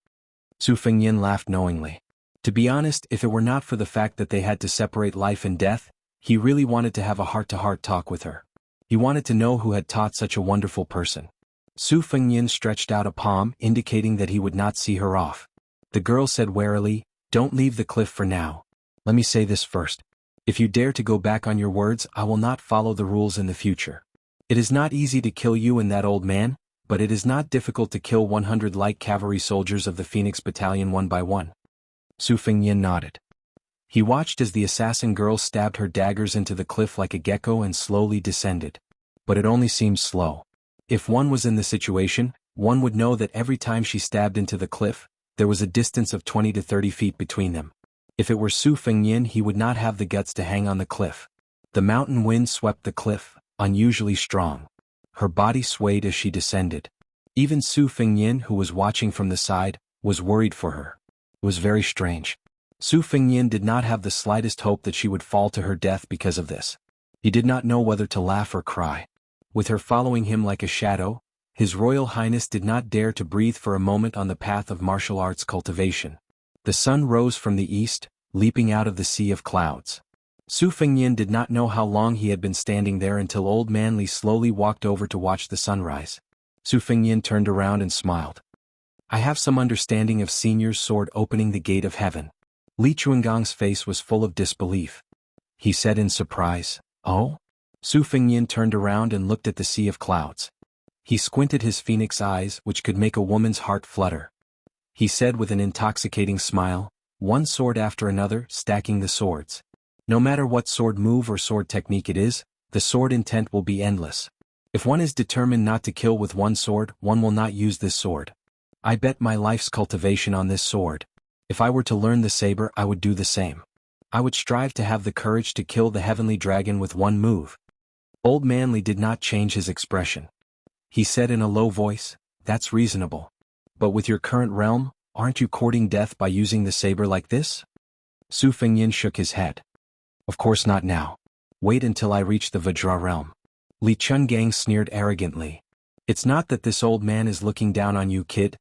Su Fengnian laughed knowingly. To be honest, if it were not for the fact that they had to separate life and death, he really wanted to have a heart-to-heart talk with her. He wanted to know who had taught such a wonderful person. Su Fengnian stretched out a palm, indicating that he would not see her off. The girl said warily, "Don't leave the cliff for now. Let me say this first. If you dare to go back on your words, I will not follow the rules in the future. It is not easy to kill you and that old man, but it is not difficult to kill 100 light cavalry soldiers of the Phoenix Battalion one by one." Su Fengnian nodded. He watched as the assassin girl stabbed her daggers into the cliff like a gecko and slowly descended. But it only seemed slow. If one was in the situation, one would know that every time she stabbed into the cliff, there was a distance of 20 to 30 feet between them. If it were Su Fengnian, he would not have the guts to hang on the cliff. The mountain wind swept the cliff, unusually strong. Her body swayed as she descended. Even Su Fengnian, who was watching from the side, was worried for her. It was very strange. Su Fengnian did not have the slightest hope that she would fall to her death because of this. He did not know whether to laugh or cry. With her following him like a shadow, His Royal Highness did not dare to breathe for a moment on the path of martial arts cultivation. The sun rose from the east, leaping out of the sea of clouds. Su Fengnian did not know how long he had been standing there until Old Man Li slowly walked over to watch the sunrise. Su Fengnian turned around and smiled. I have some understanding of Senior's sword opening the gate of heaven. Li Chuangong's face was full of disbelief. He said in surprise, "Oh?" Su Fengnian turned around and looked at the sea of clouds. He squinted his phoenix eyes, which could make a woman's heart flutter. He said with an intoxicating smile, one sword after another, stacking the swords. No matter what sword move or sword technique it is, the sword intent will be endless. If one is determined not to kill with one sword, one will not use this sword. I bet my life's cultivation on this sword. If I were to learn the saber, I would do the same. I would strive to have the courage to kill the heavenly dragon with one move. Old Man Li did not change his expression. He said in a low voice, "That's reasonable. But with your current realm, aren't you courting death by using the saber like this?" Su Fengnian shook his head. "Of course not now. Wait until I reach the Vajra realm." Li Chungang sneered arrogantly. "It's not that this old man is looking down on you, kid.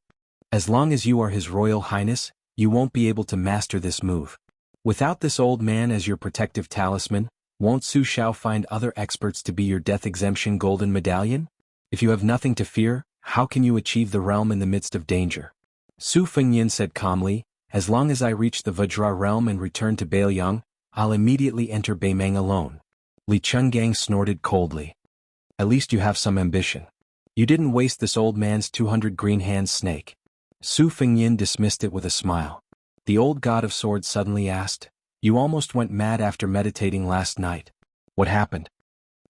As long as you are His Royal Highness, you won't be able to master this move. Without this old man as your protective talisman, won't Su Xiao find other experts to be your death exemption golden medallion? If you have nothing to fear, how can you achieve the realm in the midst of danger?" Su Fengnian said calmly, "As long as I reach the Vajra realm and return to Bailiang, I'll immediately enter Beimeng alone." Li Chungang snorted coldly. "At least you have some ambition. You didn't waste this old man's 200 green hands snake." Su Fengnian dismissed it with a smile. The old god of swords suddenly asked, "You almost went mad after meditating last night. What happened?"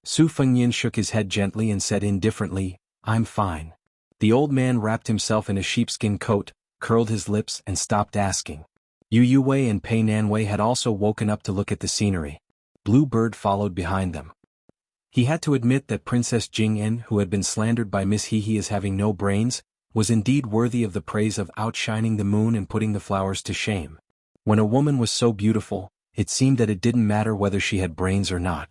Su Fengnian shook his head gently and said indifferently, "I'm fine." The old man wrapped himself in a sheepskin coat, curled his lips and stopped asking. Yu Yuwei and Pei Nanwei had also woken up to look at the scenery. Blue Bird followed behind them. He had to admit that Princess Jing'en, who had been slandered by Miss Hehe as having no brains, was indeed worthy of the praise of outshining the moon and putting the flowers to shame. When a woman was so beautiful, it seemed that it didn't matter whether she had brains or not.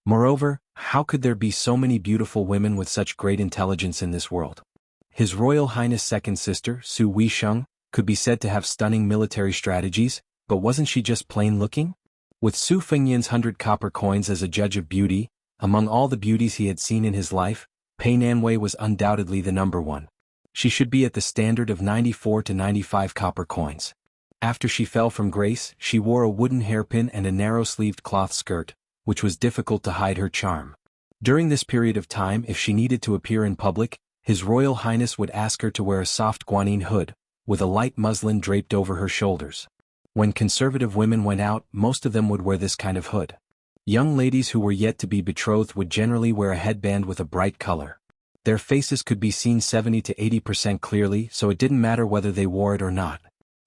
Moreover, how could there be so many beautiful women with such great intelligence in this world? His Royal Highness' second sister, Su Weisheng, could be said to have stunning military strategies, but wasn't she just plain looking? With Su Fengnian's 100 copper coins as a judge of beauty, among all the beauties he had seen in his life, Pei Nanwei was undoubtedly the number one. She should be at the standard of 94 to 95 copper coins. After she fell from grace, she wore a wooden hairpin and a narrow-sleeved cloth skirt, which was difficult to hide her charm. During this period of time, if she needed to appear in public, His Royal Highness would ask her to wear a soft guanine hood, with a light muslin draped over her shoulders. When conservative women went out, most of them would wear this kind of hood. Young ladies who were yet to be betrothed would generally wear a headband with a bright color. Their faces could be seen 70 to 80% clearly, so it didn't matter whether they wore it or not.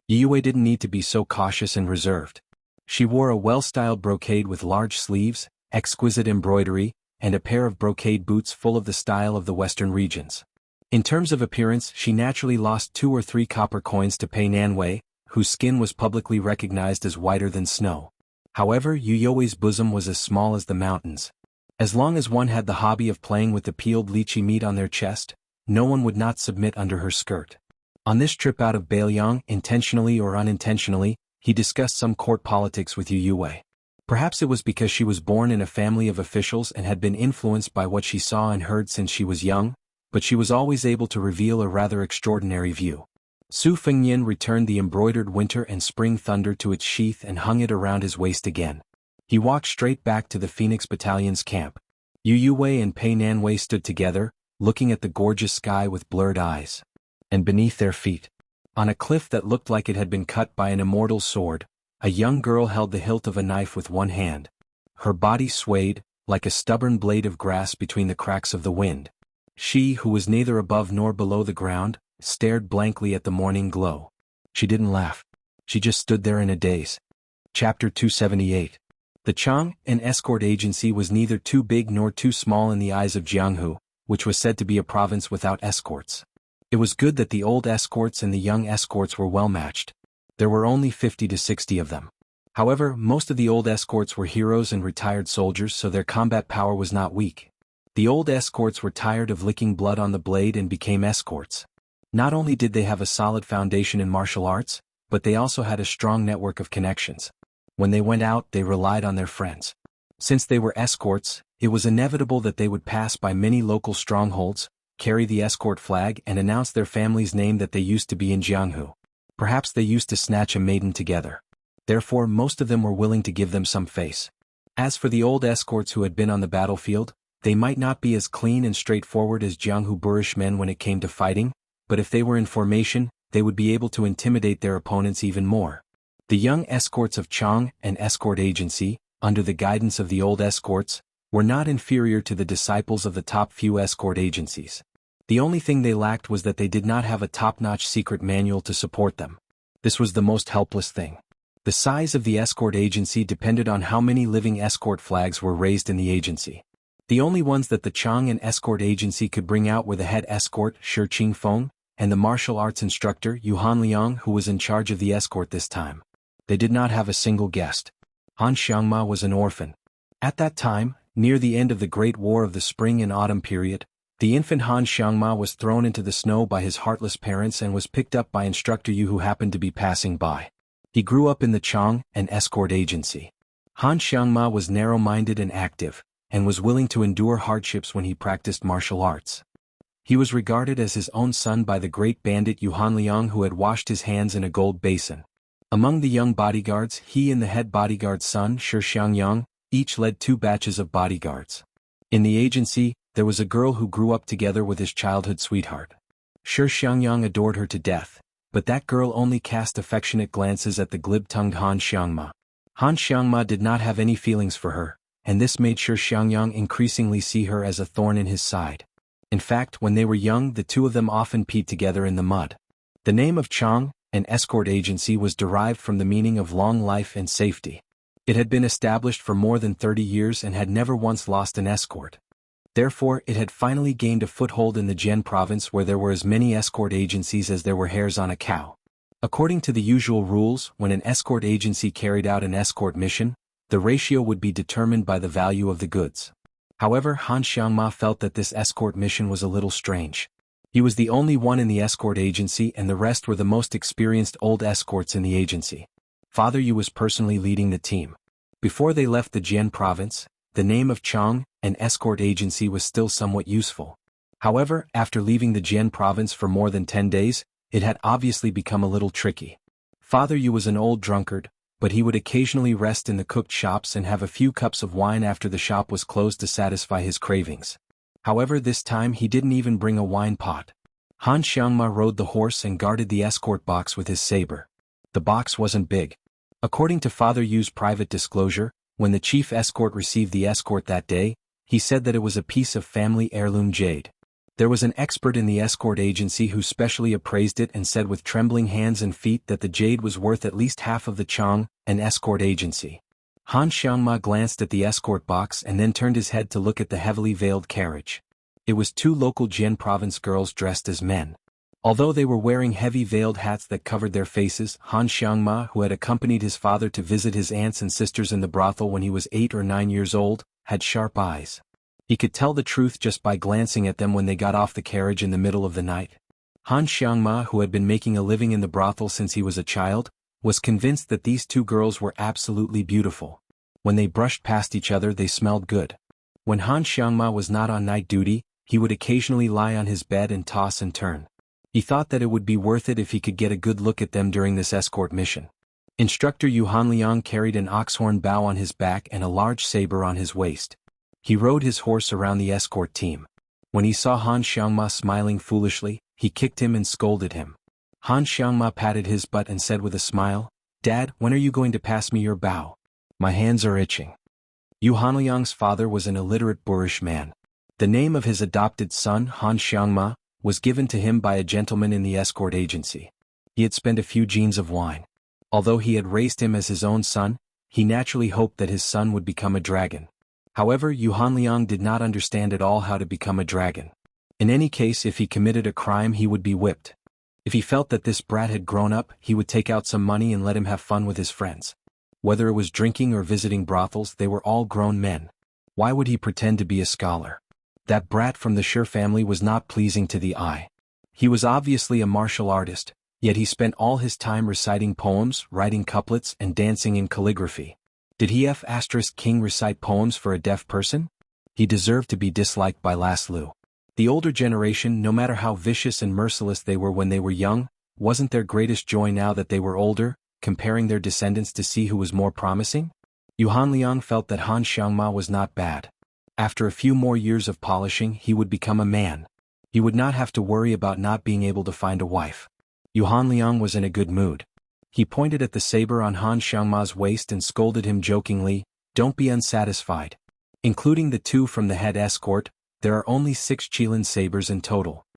Yue didn't need to be so cautious and reserved. She wore a well-styled brocade with large sleeves, exquisite embroidery, and a pair of brocade boots full of the style of the western regions. In terms of appearance, she naturally lost 2 or 3 copper coins to Pei Nanwei, whose skin was publicly recognized as whiter than snow. However, Yuyoi's bosom was as small as the mountains. As long as one had the hobby of playing with the peeled lychee meat on their chest, no one would not submit under her skirt. On this trip out of Bailiang, intentionally or unintentionally, he discussed some court politics with Yu Yue. Perhaps it was because she was born in a family of officials and had been influenced by what she saw and heard since she was young, but she was always able to reveal a rather extraordinary view. Su Fengnian returned the embroidered winter and spring thunder to its sheath and hung it around his waist again. He walked straight back to the Phoenix Battalion's camp. Yu Yue and Pei Nanwei stood together, looking at the gorgeous sky with blurred eyes. And beneath their feet, on a cliff that looked like it had been cut by an immortal sword, a young girl held the hilt of a knife with one hand. Her body swayed, like a stubborn blade of grass between the cracks of the wind. She, who was neither above nor below the ground, stared blankly at the morning glow. She didn't laugh. She just stood there in a daze. Chapter 278. The Chang, an escort agency, was neither too big nor too small in the eyes of Jianghu, which was said to be a province without escorts. It was good that the old escorts and the young escorts were well matched. There were only 50 to 60 of them. However, most of the old escorts were heroes and retired soldiers, so their combat power was not weak. The old escorts were tired of licking blood on the blade and became escorts. Not only did they have a solid foundation in martial arts, but they also had a strong network of connections. When they went out, they relied on their friends. Since they were escorts, it was inevitable that they would pass by many local strongholds, carry the escort flag and announce their family's name that they used to be in Jianghu. Perhaps they used to snatch a maiden together. Therefore most of them were willing to give them some face. As for the old escorts who had been on the battlefield, they might not be as clean and straightforward as Jianghu boorish men when it came to fighting, but if they were in formation, they would be able to intimidate their opponents even more. The young escorts of Chang and escort agency, under the guidance of the old escorts, were not inferior to the disciples of the top few escort agencies. The only thing they lacked was that they did not have a top-notch secret manual to support them. This was the most helpless thing. The size of the escort agency depended on how many living escort flags were raised in the agency. The only ones that the Chang and escort agency could bring out were the head escort, Shi Qingfeng, and the martial arts instructor, Yu Hanliang, who was in charge of the escort this time. They did not have a single guest. Han Xiangma was an orphan. At that time, near the end of the Great War of the Spring and Autumn period, the infant Han Xiangma was thrown into the snow by his heartless parents and was picked up by instructor Yu, who happened to be passing by. He grew up in the Chang and escort agency. Han Xiangma was narrow-minded and active, and was willing to endure hardships when he practiced martial arts. He was regarded as his own son by the great bandit Yu Hanliang, who had washed his hands in a gold basin. Among the young bodyguards, he and the head bodyguard's son, Shi Xiangyang, each led 2 batches of bodyguards. In the agency, there was a girl who grew up together with his childhood sweetheart. Shi Xiangyang adored her to death, but that girl only cast affectionate glances at the glib-tongued Han Xiangma. Han Xiangma did not have any feelings for her, and this made Shi Xiangyang increasingly see her as a thorn in his side. In fact, when they were young, the two of them often peed together in the mud. The name of Chang, an escort agency, was derived from the meaning of long life and safety. It had been established for more than 30 years and had never once lost an escort. Therefore, it had finally gained a foothold in the Jian province, where there were as many escort agencies as there were hairs on a cow. According to the usual rules, when an escort agency carried out an escort mission, the ratio would be determined by the value of the goods. However, Han Xiangma felt that this escort mission was a little strange. He was the only one in the escort agency, and the rest were the most experienced old escorts in the agency. Father Yu was personally leading the team. Before they left the Jian province, the name of Chang, an escort agency, was still somewhat useful. However, after leaving the Jian province for more than 10 days, it had obviously become a little tricky. Father Yu was an old drunkard, but he would occasionally rest in the cooked shops and have a few cups of wine after the shop was closed to satisfy his cravings. However, this time he didn't even bring a wine pot. Han Xiangma rode the horse and guarded the escort box with his saber. The box wasn't big. According to Father Yu's private disclosure, when the chief escort received the escort that day, he said that it was a piece of family heirloom jade. There was an expert in the escort agency who specially appraised it and said with trembling hands and feet that the jade was worth at least half of the Chang, an escort agency. Han Xiangma glanced at the escort box and then turned his head to look at the heavily veiled carriage. It was 2 local Jian province girls dressed as men. Although they were wearing heavy veiled hats that covered their faces, Han Xiangma, who had accompanied his father to visit his aunts and sisters in the brothel when he was 8 or 9 years old, had sharp eyes. He could tell the truth just by glancing at them when they got off the carriage in the middle of the night. Han Xiangma, who had been making a living in the brothel since he was a child, was convinced that these 2 girls were absolutely beautiful. When they brushed past each other, they smelled good. When Han Xiangma was not on night duty, he would occasionally lie on his bed and toss and turn. He thought that it would be worth it if he could get a good look at them during this escort mission. Instructor Yu Hanliang carried an oxhorn bow on his back and a large saber on his waist. He rode his horse around the escort team. When he saw Han Xiangma smiling foolishly, he kicked him and scolded him. Han Xiangma patted his butt and said with a smile, "Dad, when are you going to pass me your bow? My hands are itching." Yu Hanliang's father was an illiterate boorish man. The name of his adopted son, Han Xiangma, was given to him by a gentleman in the escort agency. He had spent a few jeans of wine. Although he had raised him as his own son, he naturally hoped that his son would become a dragon. However, Yu Hanliang did not understand at all how to become a dragon. In any case, if he committed a crime, he would be whipped. If he felt that this brat had grown up, he would take out some money and let him have fun with his friends. Whether it was drinking or visiting brothels, they were all grown men. Why would he pretend to be a scholar? That brat from the Shi family was not pleasing to the eye. He was obviously a martial artist. Yet he spent all his time reciting poems, writing couplets, and dancing in calligraphy. Did he King recite poems for a deaf person? He deserved to be disliked by Laszlo. The older generation, no matter how vicious and merciless they were when they were young, wasn't their greatest joy now that they were older, comparing their descendants to see who was more promising? Yuhan Liang felt that Han Xiangma was not bad. After a few more years of polishing, he would become a man. He would not have to worry about not being able to find a wife. Yuhan Liang was in a good mood. He pointed at the saber on Han Xiangma's waist and scolded him jokingly, "Don't be unsatisfied. Including the 2 from the head escort, there are only 6 Qilin sabers in total."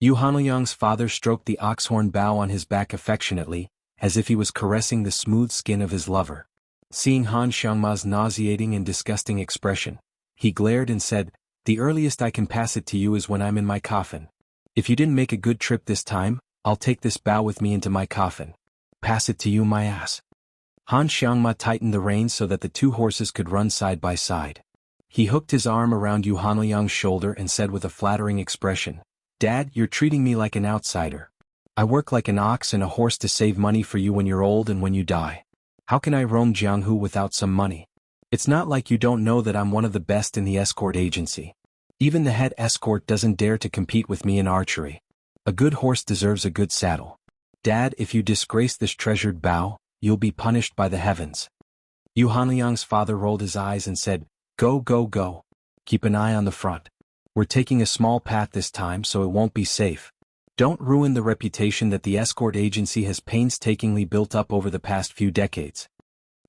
Yuhan Liang's father stroked the oxhorn bow on his back affectionately, as if he was caressing the smooth skin of his lover. Seeing Han Xiangma's nauseating and disgusting expression, he glared and said, "The earliest I can pass it to you is when I'm in my coffin. If you didn't make a good trip this time, I'll take this bow with me into my coffin. Pass it to you, my ass." Han Xiangma tightened the reins so that the 2 horses could run side by side. He hooked his arm around Yuhan Liang's shoulder and said with a flattering expression, "Dad, you're treating me like an outsider. I work like an ox and a horse to save money for you when you're old and when you die. How can I roam Jianghu without some money? It's not like you don't know that I'm one of the best in the escort agency. Even the head escort doesn't dare to compete with me in archery. A good horse deserves a good saddle. Dad, if you disgrace this treasured bow, you'll be punished by the heavens." Yuhan Liang's father rolled his eyes and said, "Go, go, go. Keep an eye on the front. We're taking a small path this time so it won't be safe. Don't ruin the reputation that the escort agency has painstakingly built up over the past few decades."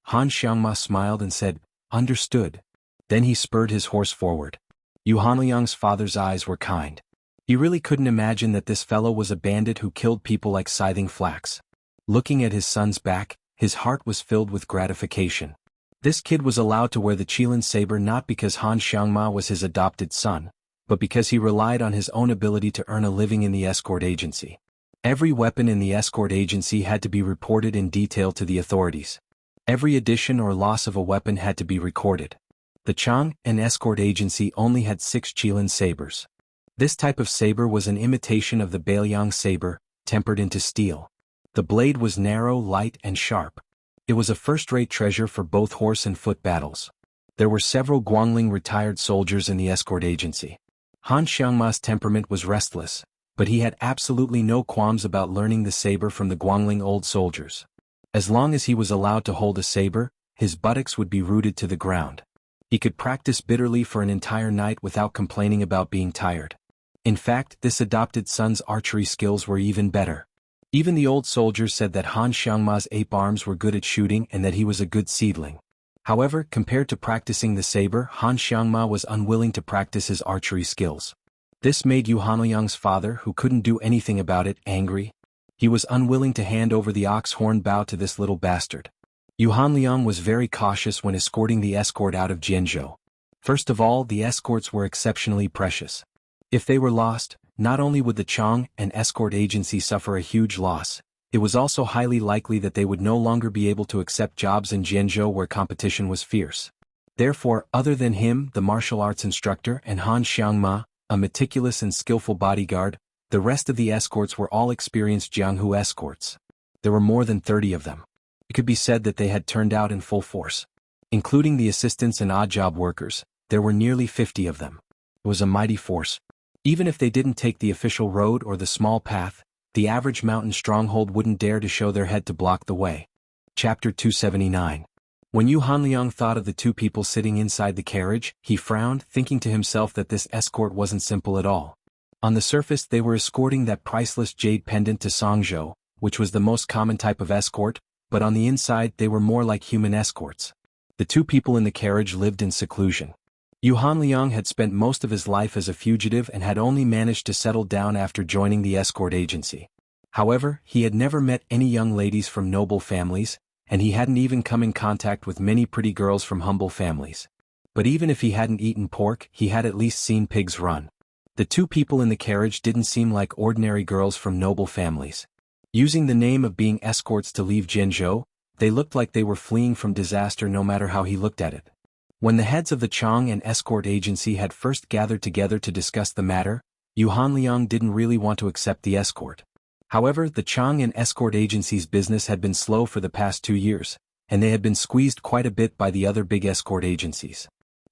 Han Xiangma smiled and said, "Understood." Then he spurred his horse forward. Yuhan Liang's father's eyes were kind. He really couldn't imagine that this fellow was a bandit who killed people like scything flax. Looking at his son's back, his heart was filled with gratification. This kid was allowed to wear the Qilin saber not because Han Xiangma was his adopted son, but because he relied on his own ability to earn a living in the escort agency. Every weapon in the escort agency had to be reported in detail to the authorities. Every addition or loss of a weapon had to be recorded. The Chang and escort agency only had 6 Qilin sabers. This type of saber was an imitation of the Bailiang saber, tempered into steel. The blade was narrow, light, and sharp. It was a first-rate treasure for both horse and foot battles. There were several Guangling retired soldiers in the escort agency. Han Xiangma's temperament was restless, but he had absolutely no qualms about learning the saber from the Guangling old soldiers. As long as he was allowed to hold a saber, his buttocks would be rooted to the ground. He could practice bitterly for an entire night without complaining about being tired. In fact, this adopted son's archery skills were even better. Even the old soldiers said that Han Xiangma's ape arms were good at shooting and that he was a good seedling. However, compared to practicing the saber, Han Xiangma was unwilling to practice his archery skills. This made Yuhan Liang's father, who couldn't do anything about it, angry. He was unwilling to hand over the ox horn bow to this little bastard. Yuhan Liang was very cautious when escorting the escort out of Jianghu. First of all, the escorts were exceptionally precious. If they were lost, not only would the Chang and escort agency suffer a huge loss, it was also highly likely that they would no longer be able to accept jobs in Jianghu where competition was fierce. Therefore, other than him, the martial arts instructor, and Han Xiangma, a meticulous and skillful bodyguard, the rest of the escorts were all experienced Jianghu escorts. There were more than 30 of them. It could be said that they had turned out in full force. Including the assistants and odd job workers, there were nearly 50 of them. It was a mighty force. Even if they didn't take the official road or the small path, the average mountain stronghold wouldn't dare to show their head to block the way. Chapter 279. When Yuhan Liang thought of the 2 people sitting inside the carriage, he frowned, thinking to himself that this escort wasn't simple at all. On the surface they were escorting that priceless jade pendant to Songzhou, which was the most common type of escort, but on the inside they were more like human escorts. The 2 people in the carriage lived in seclusion. Yuhan Liang had spent most of his life as a fugitive and had only managed to settle down after joining the escort agency. However, he had never met any young ladies from noble families, and he hadn't even come in contact with many pretty girls from humble families. But even if he hadn't eaten pork, he had at least seen pigs run. The 2 people in the carriage didn't seem like ordinary girls from noble families. Using the name of being escorts to leave Jianghu, they looked like they were fleeing from disaster no matter how he looked at it. When the heads of the Chang and escort agency had first gathered together to discuss the matter, Yuhan Liang didn't really want to accept the escort. However, the Chang and escort agency's business had been slow for the past 2 years, and they had been squeezed quite a bit by the other big escort agencies.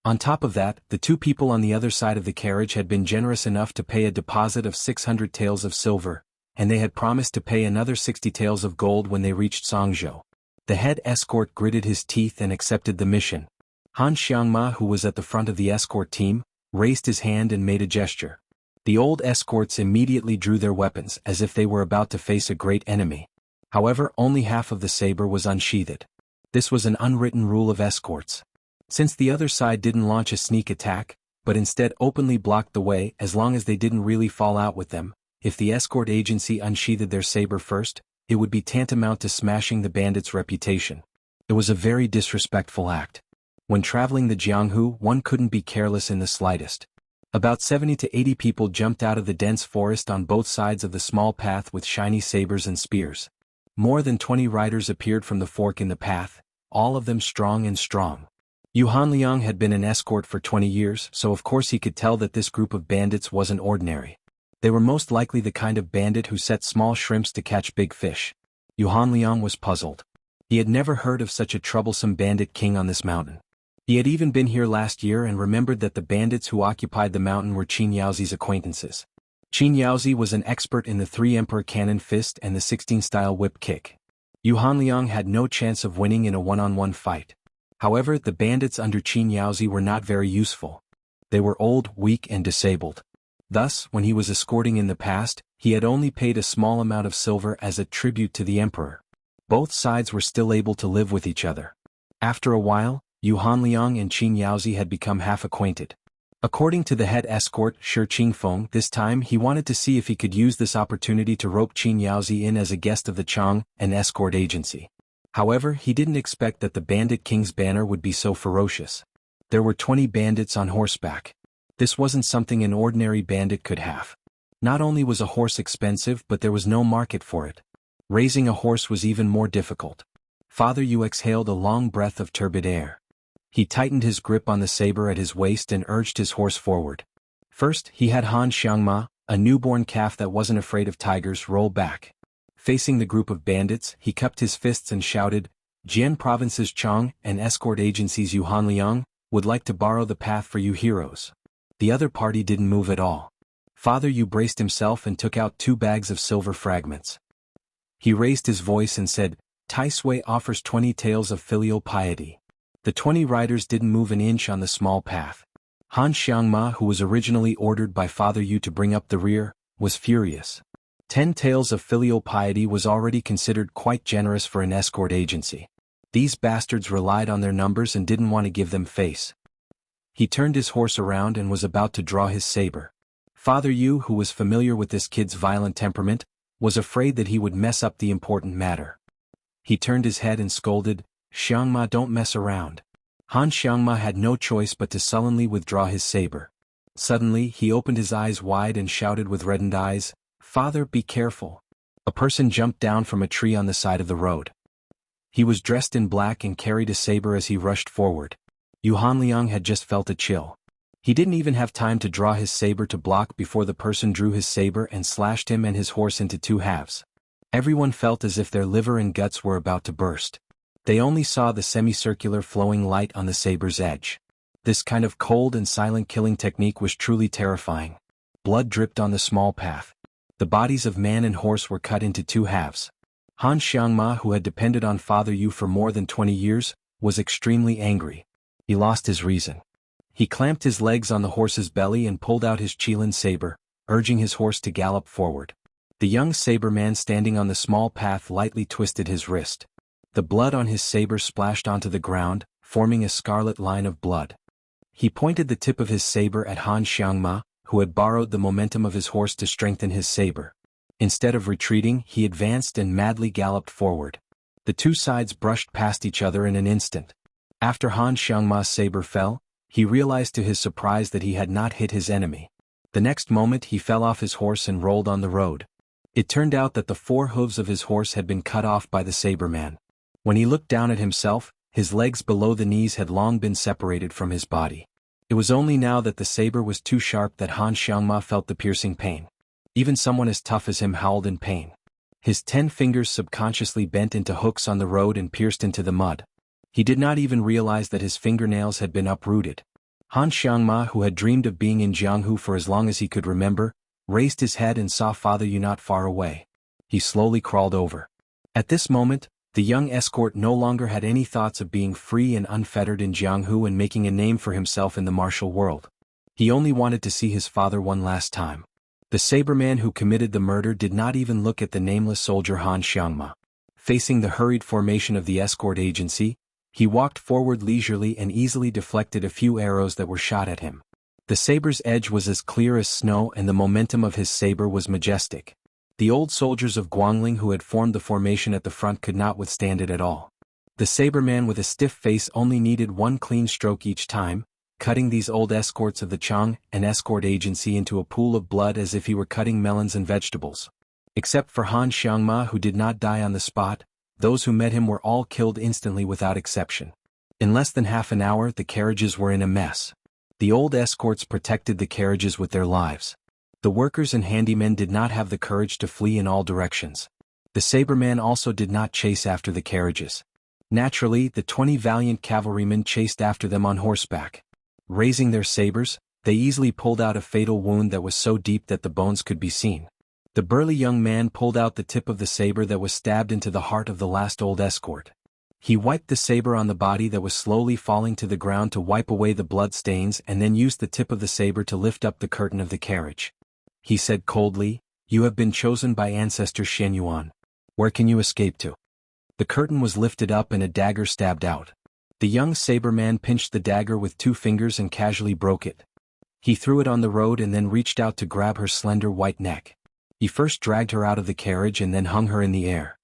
On top of that, the two people on the other side of the carriage had been generous enough to pay a deposit of 600 taels of silver, and they had promised to pay another 60 taels of gold when they reached Jianghu. The head escort gritted his teeth and accepted the mission. Han Xiangma, who was at the front of the escort team, raised his hand and made a gesture. The old escorts immediately drew their weapons as if they were about to face a great enemy. However, only half of the saber was unsheathed. This was an unwritten rule of escorts. Since the other side didn't launch a sneak attack, but instead openly blocked the way as long as they didn't really fall out with them, if the escort agency unsheathed their saber first, it would be tantamount to smashing the bandits' reputation. It was a very disrespectful act. When traveling the Jianghu, one couldn't be careless in the slightest. About 70 to 80 people jumped out of the dense forest on both sides of the small path with shiny sabers and spears. More than 20 riders appeared from the fork in the path, all of them strong and strong. Yu Hanliang had been an escort for 20 years, so of course he could tell that this group of bandits wasn't ordinary. They were most likely the kind of bandit who set small shrimps to catch big fish. Yu Hanliang was puzzled. He had never heard of such a troublesome bandit king on this mountain. He had even been here last year and remembered that the bandits who occupied the mountain were Qin Yaozi's acquaintances. Qin Yaozi was an expert in the 3-emperor cannon fist and the 16-style whip kick. Yu Hanliang had no chance of winning in a one-on-one fight. However, the bandits under Qin Yaozi were not very useful. They were old, weak and disabled. Thus, when he was escorting in the past, he had only paid a small amount of silver as a tribute to the emperor. Both sides were still able to live with each other. After a while, Yu Hanliang and Qin Yaozi had become half-acquainted. According to the head escort, Shi Qingfeng, this time he wanted to see if he could use this opportunity to rope Qin Yaozi in as a guest of the Chang, an escort agency. However, he didn't expect that the Bandit King's banner would be so ferocious. There were 20 bandits on horseback. This wasn't something an ordinary bandit could have. Not only was a horse expensive, but there was no market for it. Raising a horse was even more difficult. Father Yu exhaled a long breath of turbid air. He tightened his grip on the saber at his waist and urged his horse forward. First, he had Han Xiangma, a newborn calf that wasn't afraid of tigers, roll back. Facing the group of bandits, he cupped his fists and shouted, "Jian Province's Chang and escort agency's Yu Hanliang would like to borrow the path for you heroes." The other party didn't move at all. Father Yu braced himself and took out 2 bags of silver fragments. He raised his voice and said, "Tai Sui offers 20 tales of filial piety." The 20 riders didn't move an inch on the small path. Han Xiangma, who was originally ordered by Father Yu to bring up the rear, was furious. 10 tales of filial piety was already considered quite generous for an escort agency. These bastards relied on their numbers and didn't want to give them face. He turned his horse around and was about to draw his saber. Father Yu, who was familiar with this kid's violent temperament, was afraid that he would mess up the important matter. He turned his head and scolded, "Xiangma, don't mess around." Han Xiangma had no choice but to sullenly withdraw his saber. Suddenly, he opened his eyes wide and shouted with reddened eyes, "Father, be careful." A person jumped down from a tree on the side of the road. He was dressed in black and carried a saber as he rushed forward. Yu Hanliang had just felt a chill. He didn't even have time to draw his saber to block before the person drew his saber and slashed him and his horse into 2 halves. Everyone felt as if their liver and guts were about to burst. They only saw the semicircular flowing light on the saber's edge. This kind of cold and silent killing technique was truly terrifying. Blood dripped on the small path. The bodies of man and horse were cut into 2 halves. Han Xiangma, who had depended on Father Yu for more than 20 years, was extremely angry. He lost his reason. He clamped his legs on the horse's belly and pulled out his Qilin saber, urging his horse to gallop forward. The young saberman standing on the small path lightly twisted his wrist. The blood on his saber splashed onto the ground, forming a scarlet line of blood. He pointed the tip of his saber at Han Xiangma, who had borrowed the momentum of his horse to strengthen his saber. Instead of retreating, he advanced and madly galloped forward. The 2 sides brushed past each other in an instant. After Han Xiangma's saber fell, he realized to his surprise that he had not hit his enemy. The next moment he fell off his horse and rolled on the road. It turned out that the 4 hooves of his horse had been cut off by the saberman. When he looked down at himself, his legs below the knees had long been separated from his body. It was only now that the saber was too sharp that Han Xiangma felt the piercing pain. Even someone as tough as him howled in pain. His 10 fingers subconsciously bent into hooks on the road and pierced into the mud. He did not even realize that his fingernails had been uprooted. Han Xiangma, who had dreamed of being in Jianghu for as long as he could remember, raised his head and saw Father Yu not far away. He slowly crawled over. At this moment, the young escort no longer had any thoughts of being free and unfettered in Jianghu and making a name for himself in the martial world. He only wanted to see his father one last time. The saberman who committed the murder did not even look at the nameless soldier Han Xiangma. Facing the hurried formation of the escort agency, he walked forward leisurely and easily deflected a few arrows that were shot at him. The saber's edge was as clear as snow and the momentum of his saber was majestic. The old soldiers of Guangling who had formed the formation at the front could not withstand it at all. The saberman with a stiff face only needed one clean stroke each time, cutting these old escorts of the Chang and escort agency into a pool of blood as if he were cutting melons and vegetables. Except for Han Xiangma, who did not die on the spot, those who met him were all killed instantly without exception. In less than half an hour the carriages were in a mess. The old escorts protected the carriages with their lives. The workers and handymen did not have the courage to flee in all directions. The saberman also did not chase after the carriages. Naturally, the 20 valiant cavalrymen chased after them on horseback. Raising their sabers, they easily pulled out a fatal wound that was so deep that the bones could be seen. The burly young man pulled out the tip of the saber that was stabbed into the heart of the last old escort. He wiped the saber on the body that was slowly falling to the ground to wipe away the blood stains and then used the tip of the saber to lift up the curtain of the carriage. He said coldly, "You have been chosen by Ancestor Shen Yuan. Where can you escape to?" The curtain was lifted up and a dagger stabbed out. The young saberman pinched the dagger with 2 fingers and casually broke it. He threw it on the road and then reached out to grab her slender white neck. He first dragged her out of the carriage and then hung her in the air.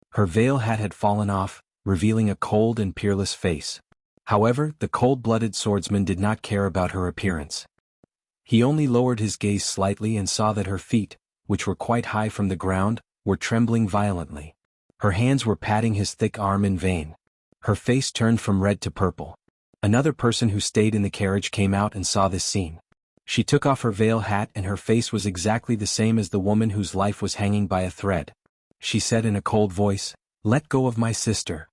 Her veil hat had fallen off, revealing a cold and peerless face. However, the cold-blooded swordsman did not care about her appearance. He only lowered his gaze slightly and saw that her feet, which were quite high from the ground, were trembling violently. Her hands were patting his thick arm in vain. Her face turned from red to purple. Another person who stayed in the carriage came out and saw this scene. She took off her veil hat and her face was exactly the same as the woman whose life was hanging by a thread. She said in a cold voice, "Let go of my sister."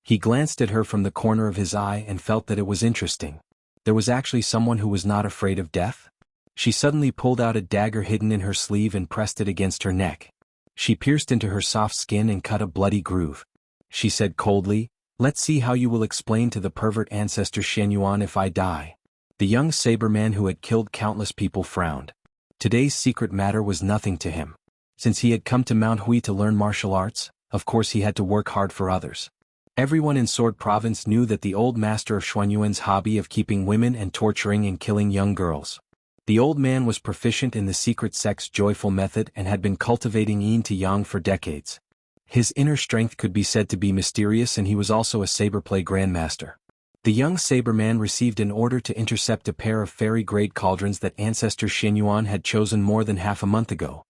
He glanced at her from the corner of his eye and felt that it was interesting. There was actually someone who was not afraid of death? She suddenly pulled out a dagger hidden in her sleeve and pressed it against her neck. She pierced into her soft skin and cut a bloody groove. She said coldly, "Let's see how you will explain to the pervert Ancestor Shen Yuan if I die." The young saberman who had killed countless people frowned. Today's secret matter was nothing to him. Since he had come to Mount Hui to learn martial arts, of course he had to work hard for others. Everyone in Sword Province knew that the old master of Xuanyuan's hobby of keeping women and torturing and killing young girls. The old man was proficient in the secret sex joyful method and had been cultivating yin to yang for decades. His inner strength could be said to be mysterious and he was also a saberplay grandmaster. The young saberman received an order to intercept a pair of fairy-grade cauldrons that Ancestor Shen Yuan had chosen more than half a month ago.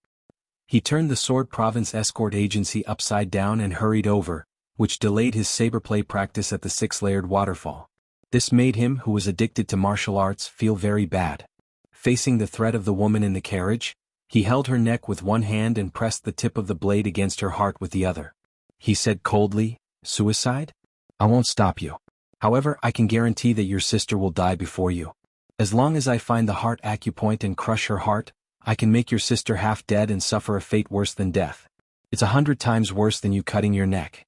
He turned the Sword Province escort agency upside down and hurried over, which delayed his saberplay practice at the 6-layered waterfall. This made him, who was addicted to martial arts, feel very bad. Facing the threat of the woman in the carriage, he held her neck with one hand and pressed the tip of the blade against her heart with the other. He said coldly, "Suicide? I won't stop you. However, I can guarantee that your sister will die before you. As long as I find the heart acupoint and crush her heart, I can make your sister half dead and suffer a fate worse than death. It's 100 times worse than you cutting your neck."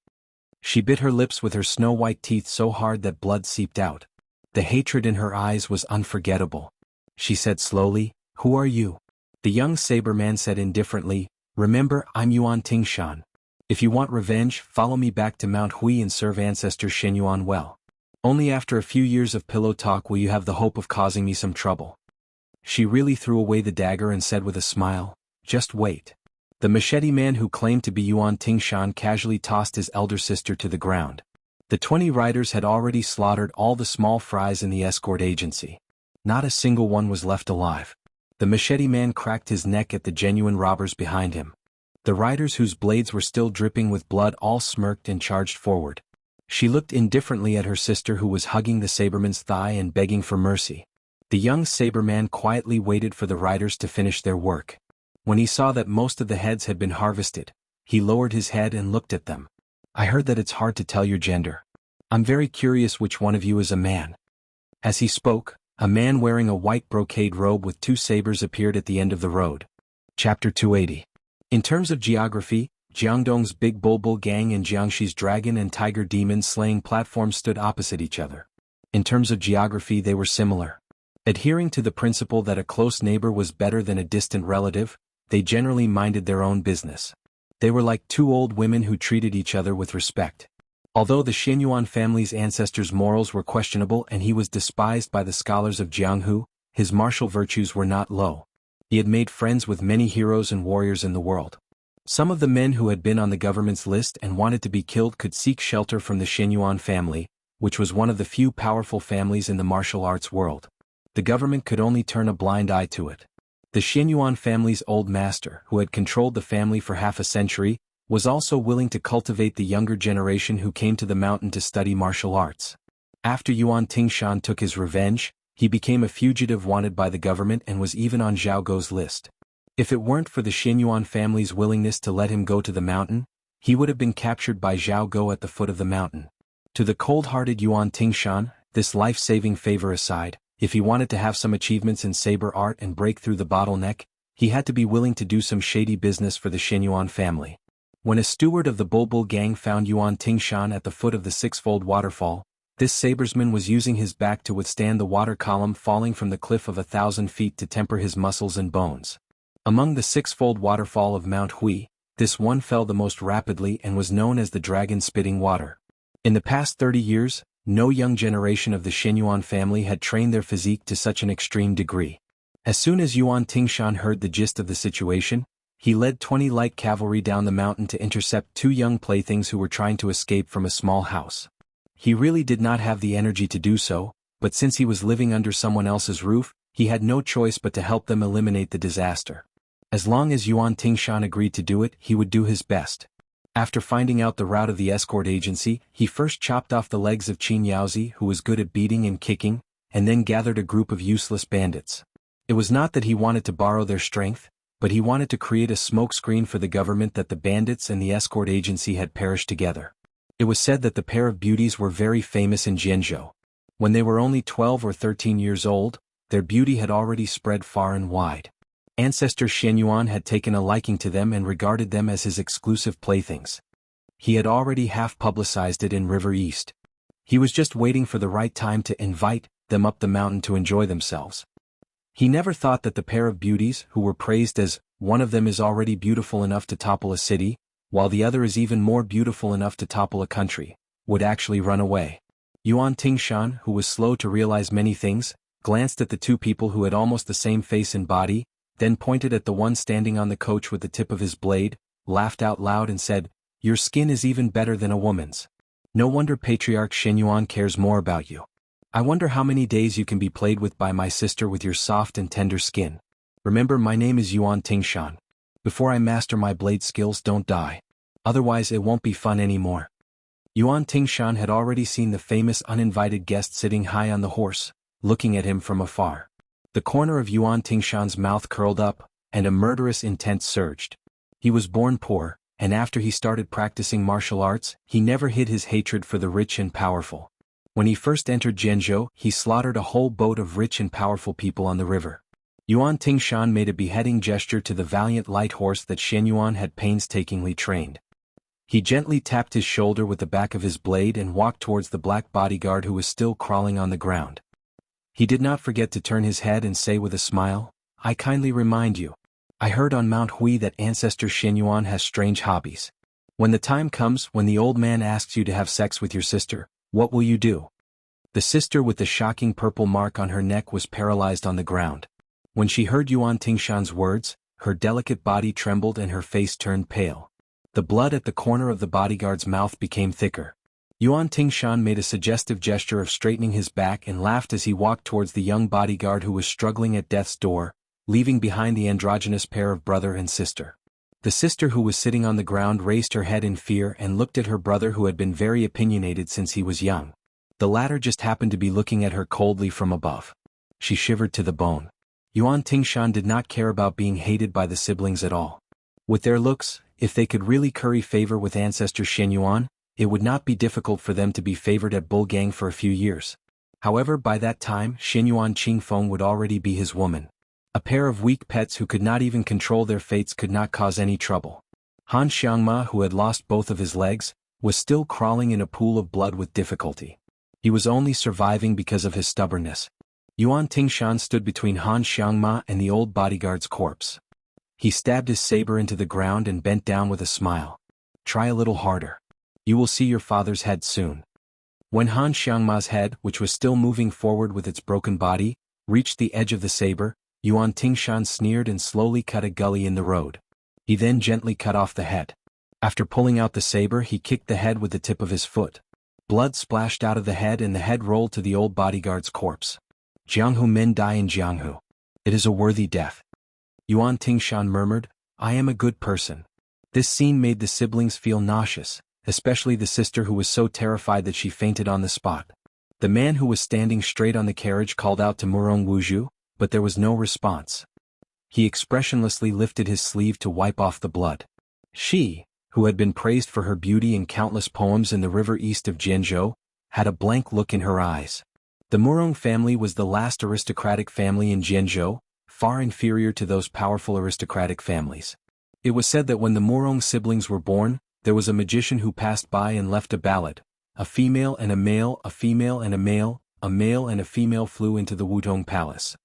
She bit her lips with her snow-white teeth so hard that blood seeped out. The hatred in her eyes was unforgettable. She said slowly, "Who are you?" The young saberman said indifferently, "Remember, I'm Yuan Tingshan. If you want revenge, follow me back to Mount Hui and serve Ancestor Shen Yuan well. Only after a few years of pillow talk will you have the hope of causing me some trouble." She really threw away the dagger and said with a smile, "Just wait." The machete man who claimed to be Yuan Tingshan casually tossed his elder sister to the ground. The 20 riders had already slaughtered all the small fries in the escort agency. Not a single one was left alive. The machete man cracked his neck at the genuine robbers behind him. The riders whose blades were still dripping with blood all smirked and charged forward. She looked indifferently at her sister who was hugging the saberman's thigh and begging for mercy. The young saberman quietly waited for the riders to finish their work. When he saw that most of the heads had been harvested, he lowered his head and looked at them. I heard that it's hard to tell your gender. I'm very curious which one of you is a man. As he spoke, a man wearing a white brocade robe with 2 sabers appeared at the end of the road. Chapter 280. In terms of geography, Jiangdong's Big Bulbul Gang and Jiangxi's Dragon and Tiger Demon slaying platforms stood opposite each other. In terms of geography they were similar. Adhering to the principle that a close neighbor was better than a distant relative, they generally minded their own business. They were like 2 old women who treated each other with respect. Although the Xianyuan family's ancestors' morals were questionable and he was despised by the scholars of Jianghu, his martial virtues were not low. He had made friends with many heroes and warriors in the world. Some of the men who had been on the government's list and wanted to be killed could seek shelter from the Xianyuan family, which was one of the few powerful families in the martial arts world. The government could only turn a blind eye to it. The Xianyuan family's old master, who had controlled the family for half a century, was also willing to cultivate the younger generation who came to the mountain to study martial arts. After Yuan Tingshan took his revenge, he became a fugitive wanted by the government and was even on Zhao Guo's list. If it weren't for the Xianyuan family's willingness to let him go to the mountain, he would have been captured by Zhao Guo at the foot of the mountain. To the cold-hearted Yuan Tingshan, this life-saving favor aside, if he wanted to have some achievements in saber art and break through the bottleneck, he had to be willing to do some shady business for the Xianyuan family. When a steward of the Bulbul Gang found Yuan Tingshan at the foot of the 6-fold waterfall, this sabersman was using his back to withstand the water column falling from the cliff of 1,000 feet to temper his muscles and bones. Among the 6-fold waterfall of Mount Hui, this one fell the most rapidly and was known as the dragon spitting water. In the past 30 years, no young generation of the Xianyuan family had trained their physique to such an extreme degree. As soon as Yuan Tingshan heard the gist of the situation, he led 20 light cavalry down the mountain to intercept 2 young playthings who were trying to escape from a small house. He really did not have the energy to do so, but since he was living under someone else's roof, he had no choice but to help them eliminate the disaster. As long as Yuan Tingshan agreed to do it, he would do his best. After finding out the route of the escort agency, he first chopped off the legs of Qin Yaozi, who was good at beating and kicking, and then gathered a group of useless bandits. It was not that he wanted to borrow their strength, but he wanted to create a smokescreen for the government that the bandits and the escort agency had perished together. It was said that the pair of beauties were very famous in Jianghu. When they were only 12 or 13 years old, their beauty had already spread far and wide. Ancestor Xianyuan had taken a liking to them and regarded them as his exclusive playthings. He had already half-publicized it in River East. He was just waiting for the right time to invite them up the mountain to enjoy themselves. He never thought that the pair of beauties, who were praised as, one of them is already beautiful enough to topple a city, while the other is even more beautiful enough to topple a country, would actually run away. Yuan Tingshan, who was slow to realize many things, glanced at the 2 people who had almost the same face and body, then pointed at the one standing on the coach with the tip of his blade, laughed out loud and said, "Your skin is even better than a woman's. No wonder Patriarch Xianyuan cares more about you. I wonder how many days you can be played with by my sister with your soft and tender skin. Remember, my name is Yuan Tingshan. Before I master my blade skills, don't die. Otherwise it won't be fun anymore." Yuan Tingshan had already seen the famous uninvited guest sitting high on the horse, looking at him from afar. The corner of Yuan Tingshan's mouth curled up, and a murderous intent surged. He was born poor, and after he started practicing martial arts, he never hid his hatred for the rich and powerful. When he first entered Jianghu, he slaughtered a whole boat of rich and powerful people on the river. Yuan Tingshan made a beheading gesture to the valiant light horse that Xianyuan had painstakingly trained. He gently tapped his shoulder with the back of his blade and walked towards the black bodyguard who was still crawling on the ground. He did not forget to turn his head and say with a smile, "I kindly remind you. I heard on Mount Hui that Ancestor Xianyuan has strange hobbies. When the time comes when the old man asks you to have sex with your sister, what will you do?" The sister with the shocking purple mark on her neck was paralyzed on the ground. When she heard Yuan Tingshan's words, her delicate body trembled and her face turned pale. The blood at the corner of the bodyguard's mouth became thicker. Yuan Tingshan made a suggestive gesture of straightening his back and laughed as he walked towards the young bodyguard who was struggling at death's door, leaving behind the androgynous pair of brother and sister. The sister who was sitting on the ground raised her head in fear and looked at her brother who had been very opinionated since he was young. The latter just happened to be looking at her coldly from above. She shivered to the bone. Yuan Tingshan did not care about being hated by the siblings at all. With their looks, if they could really curry favor with ancestor Xianyuan, it would not be difficult for them to be favored at Bulgang for a few years. However, by that time, Xianyuan Qingfeng would already be his woman. A pair of weak pets who could not even control their fates could not cause any trouble. Han Xiangma, who had lost both of his legs, was still crawling in a pool of blood with difficulty. He was only surviving because of his stubbornness. Yuan Tingshan stood between Han Xiangma and the old bodyguard's corpse. He stabbed his saber into the ground and bent down with a smile. "Try a little harder. You will see your father's head soon." When Han Xiangma's head, which was still moving forward with its broken body, reached the edge of the saber, Yuan Tingshan sneered and slowly cut a gully in the road. He then gently cut off the head. After pulling out the saber, he kicked the head with the tip of his foot. Blood splashed out of the head and the head rolled to the old bodyguard's corpse. "Jianghu men die in Jianghu. It is a worthy death." Yuan Tingshan murmured, "I am a good person." This scene made the siblings feel nauseous, especially the sister who was so terrified that she fainted on the spot. The man who was standing straight on the carriage called out to Murong Wuju, but there was no response. He expressionlessly lifted his sleeve to wipe off the blood. She, who had been praised for her beauty in countless poems in the river east of Jianghu, had a blank look in her eyes. The Murong family was the last aristocratic family in Jianghu, far inferior to those powerful aristocratic families. It was said that when the Murong siblings were born, there was a magician who passed by and left a ballad. A female and a male, a female and a male and a female flew into the Wudong Palace.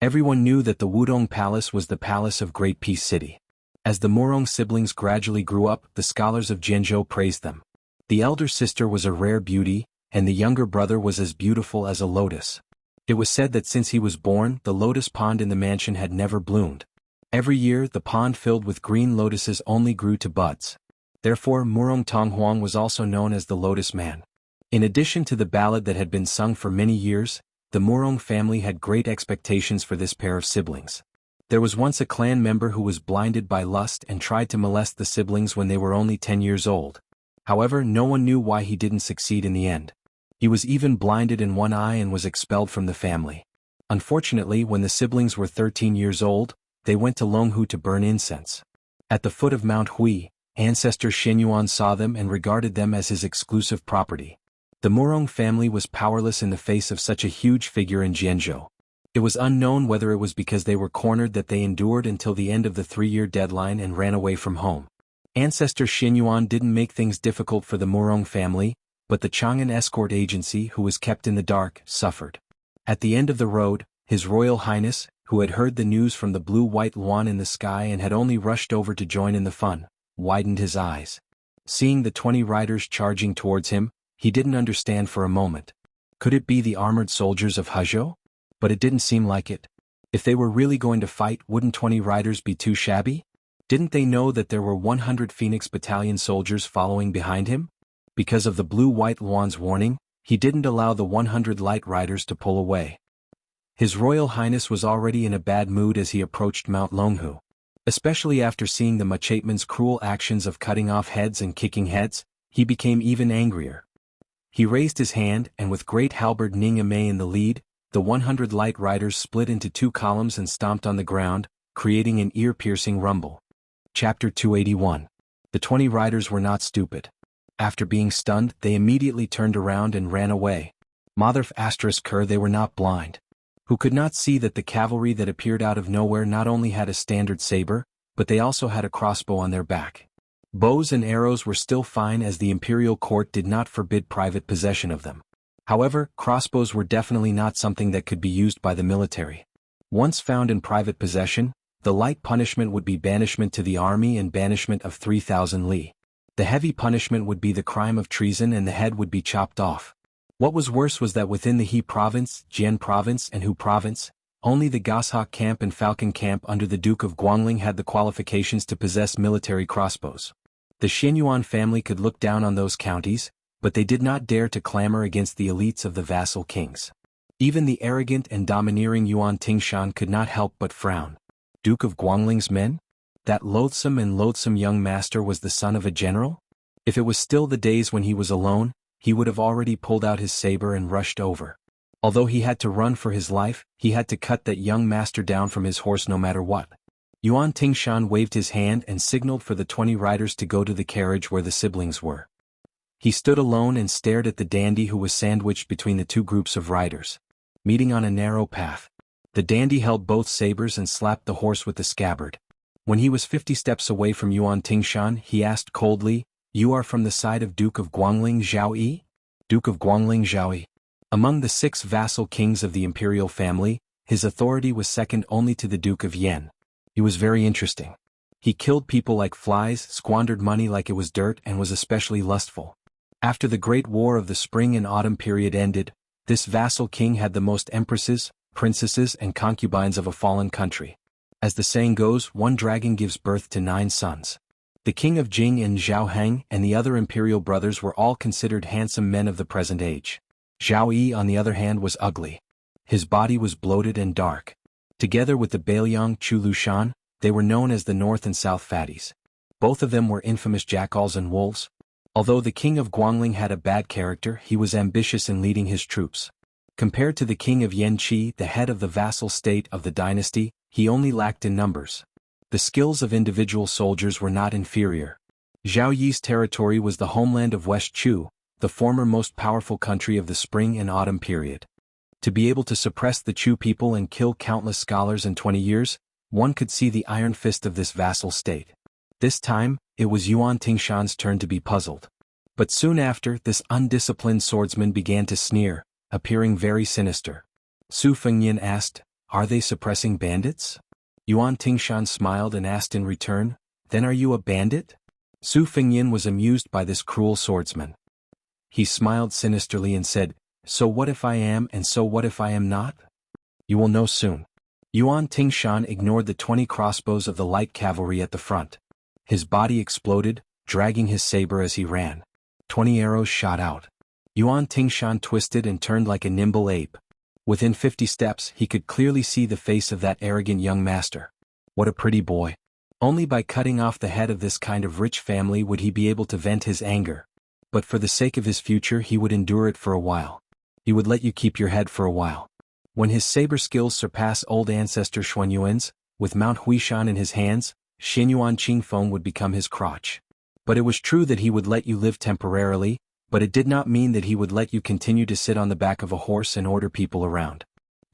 Everyone knew that the Wudong Palace was the palace of Great Peace City. As the Murong siblings gradually grew up, the scholars of Jianghu praised them. The elder sister was a rare beauty, and the younger brother was as beautiful as a lotus. It was said that since he was born, the lotus pond in the mansion had never bloomed. Every year, the pond filled with green lotuses only grew to buds. Therefore, Murong Tonghuang was also known as the Lotus Man. In addition to the ballad that had been sung for many years, the Murong family had great expectations for this pair of siblings. There was once a clan member who was blinded by lust and tried to molest the siblings when they were only 10 years old. However, no one knew why he didn't succeed in the end. He was even blinded in one eye and was expelled from the family. Unfortunately, when the siblings were 13 years old, they went to Longhu to burn incense. At the foot of Mount Hui, ancestor Xianyuan saw them and regarded them as his exclusive property. The Murong family was powerless in the face of such a huge figure in Jianghu. It was unknown whether it was because they were cornered that they endured until the end of the 3-year deadline and ran away from home. Ancestor Xianyuan didn't make things difficult for the Murong family, but the Chang'an escort agency, who was kept in the dark, suffered. At the end of the road, His Royal Highness, who had heard the news from the blue-white luan in the sky and had only rushed over to join in the fun, widened his eyes. Seeing the 20 riders charging towards him, he didn't understand for a moment. Could it be the armored soldiers of Huzhou? But it didn't seem like it. If they were really going to fight, wouldn't 20 riders be too shabby? Didn't they know that there were 100 Phoenix Battalion soldiers following behind him? Because of the blue-white luan's warning, he didn't allow the 100 light riders to pull away. His Royal Highness was already in a bad mood as he approached Mount Longhu. Especially after seeing the Machateman's cruel actions of cutting off heads and kicking heads, he became even angrier. He raised his hand, and with great halberd Ning Amei in the lead, the 100 light riders split into 2 columns and stomped on the ground, creating an ear-piercing rumble. Chapter 281. The 20 riders were not stupid. After being stunned, they immediately turned around and ran away. Motherf **Ker, they were not blind. Who could not see that the cavalry that appeared out of nowhere not only had a standard saber, but they also had a crossbow on their back. Bows and arrows were still fine as the imperial court did not forbid private possession of them. However, crossbows were definitely not something that could be used by the military. Once found in private possession, the light punishment would be banishment to the army and banishment of 3,000 li. The heavy punishment would be the crime of treason and the head would be chopped off. What was worse was that within the He province, Jian province and Hu province, only the Goshawk camp and Falcon camp under the Duke of Guangling had the qualifications to possess military crossbows. The Xianyuan family could look down on those counties, but they did not dare to clamor against the elites of the vassal kings. Even the arrogant and domineering Yuan Tingshan could not help but frown. Duke of Guangling's men? That loathsome young master was the son of a general? If it was still the days when he was alone, he would have already pulled out his saber and rushed over. Although he had to run for his life, he had to cut that young master down from his horse no matter what. Yuan Tingshan waved his hand and signaled for the 20 riders to go to the carriage where the siblings were. He stood alone and stared at the dandy who was sandwiched between the two groups of riders, meeting on a narrow path. The dandy held both sabers and slapped the horse with the scabbard. When he was 50 steps away from Yuan Tingshan, he asked coldly, "You are from the side of Duke of Guangling Zhaoyi?" Duke of Guangling Zhaoyi. Among the 6 vassal kings of the imperial family, his authority was second only to the Duke of Yen. He was very interesting. He killed people like flies, squandered money like it was dirt, and was especially lustful. After the Great War of the Spring and Autumn period ended, this vassal king had the most empresses, princesses, and concubines of a fallen country. As the saying goes, one dragon gives birth to 9 sons. The king of Jing and Zhao Heng and the other imperial brothers were all considered handsome men of the present age. Zhao Yi, on the other hand, was ugly. His body was bloated and dark. Together with the Bailiang Chu Lushan, they were known as the North and South Fatties. Both of them were infamous jackals and wolves. Although the king of Guangling had a bad character, he was ambitious in leading his troops. Compared to the king of Yanqi, the head of the vassal state of the dynasty, he only lacked in numbers. The skills of individual soldiers were not inferior. Zhao Yi's territory was the homeland of West Chu, the former most powerful country of the spring and autumn period. To be able to suppress the Chu people and kill countless scholars in 20 years, one could see the iron fist of this vassal state. This time, it was Yuan Tingshan's turn to be puzzled. But soon after, this undisciplined swordsman began to sneer, appearing very sinister. Su Fengyan asked, "Are they suppressing bandits?" Yuan Tingshan smiled and asked in return, "Then are you a bandit?" Su Fengyan was amused by this cruel swordsman. He smiled sinisterly and said, "So what if I am, and so what if I am not? You will know soon." Yuan Tingshan ignored the 20 crossbows of the light cavalry at the front. His body exploded, dragging his saber as he ran. 20 arrows shot out. Yuan Tingshan twisted and turned like a nimble ape. Within 50 steps, he could clearly see the face of that arrogant young master. What a pretty boy. Only by cutting off the head of this kind of rich family would he be able to vent his anger. But for the sake of his future, he would endure it for a while. He would let you keep your head for a while. When his saber skills surpass old ancestor Xuanyuan's, with Mount Huishan in his hands, Xinyuan Qingfeng would become his crotch. But it was true that he would let you live temporarily, but it did not mean that he would let you continue to sit on the back of a horse and order people around.